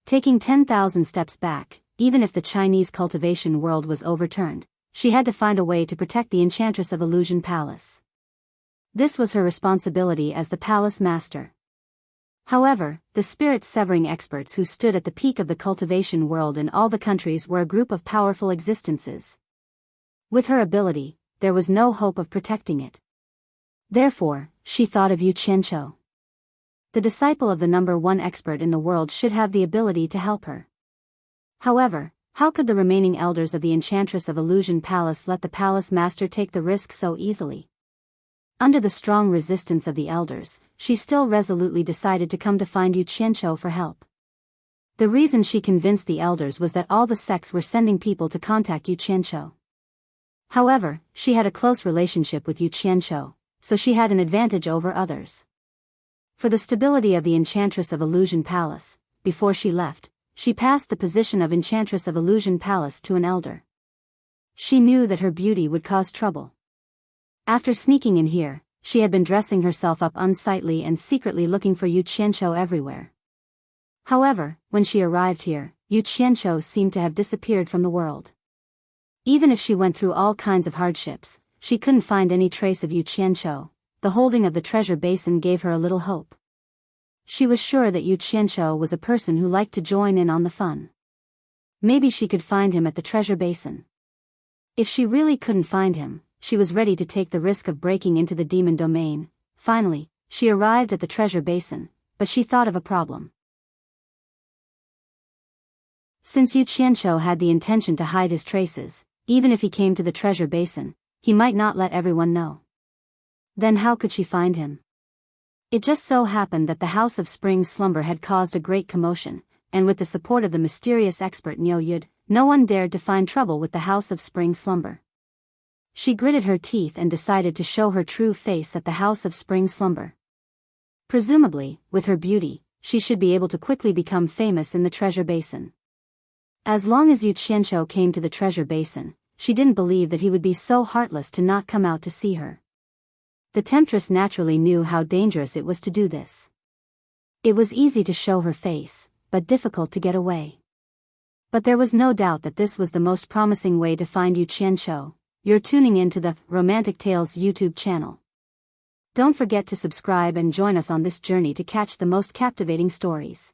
Taking 10,000 steps back, even if the Chinese cultivation world was overturned, she had to find a way to protect the Enchantress of Illusion Palace. This was her responsibility as the palace master. However, the spirit-severing experts who stood at the peak of the cultivation world in all the countries were a group of powerful existences. With her ability, there was no hope of protecting it. Therefore, she thought of Yu Qianqiu. The disciple of the #1 expert in the world should have the ability to help her. However, how could the remaining elders of the Enchantress of Illusion Palace let the palace master take the risk so easily? Under the strong resistance of the elders, she still resolutely decided to come to find Yu Qianqiu for help. The reason she convinced the elders was that all the sects were sending people to contact Yu Qianqiu. However, she had a close relationship with Yu Qianqiu, so she had an advantage over others. For the stability of the Enchantress of Illusion Palace, before she left, she passed the position of Enchantress of Illusion Palace to an elder. She knew that her beauty would cause trouble. After sneaking in here, she had been dressing herself up unsightly and secretly looking for Yu Qianqiu everywhere. However, when she arrived here, Yu Qianqiu seemed to have disappeared from the world. Even if she went through all kinds of hardships, she couldn't find any trace of Yu Qianqiu. The holding of the treasure basin gave her a little hope. She was sure that Yu Qianqiu was a person who liked to join in on the fun. Maybe she could find him at the treasure basin. If she really couldn't find him, she was ready to take the risk of breaking into the demon domain. Finally, she arrived at the treasure basin, but she thought of a problem. Since Yu Qianqiu had the intention to hide his traces, even if he came to the treasure basin, he might not let everyone know. Then how could she find him? It just so happened that the House of Spring Slumber had caused a great commotion, and with the support of the mysterious expert Niu Yud, no one dared to find trouble with the House of Spring Slumber. She gritted her teeth and decided to show her true face at the House of Spring Slumber. Presumably, with her beauty, she should be able to quickly become famous in the treasure basin. As long as Yu Qianqiu came to the treasure basin, she didn't believe that he would be so heartless to not come out to see her. The temptress naturally knew how dangerous it was to do this. It was easy to show her face, but difficult to get away. But there was no doubt that this was the most promising way to find Yu Qianqiu. You're tuning in to the Romantic Tales YouTube channel. Don't forget to subscribe and join us on this journey to catch the most captivating stories.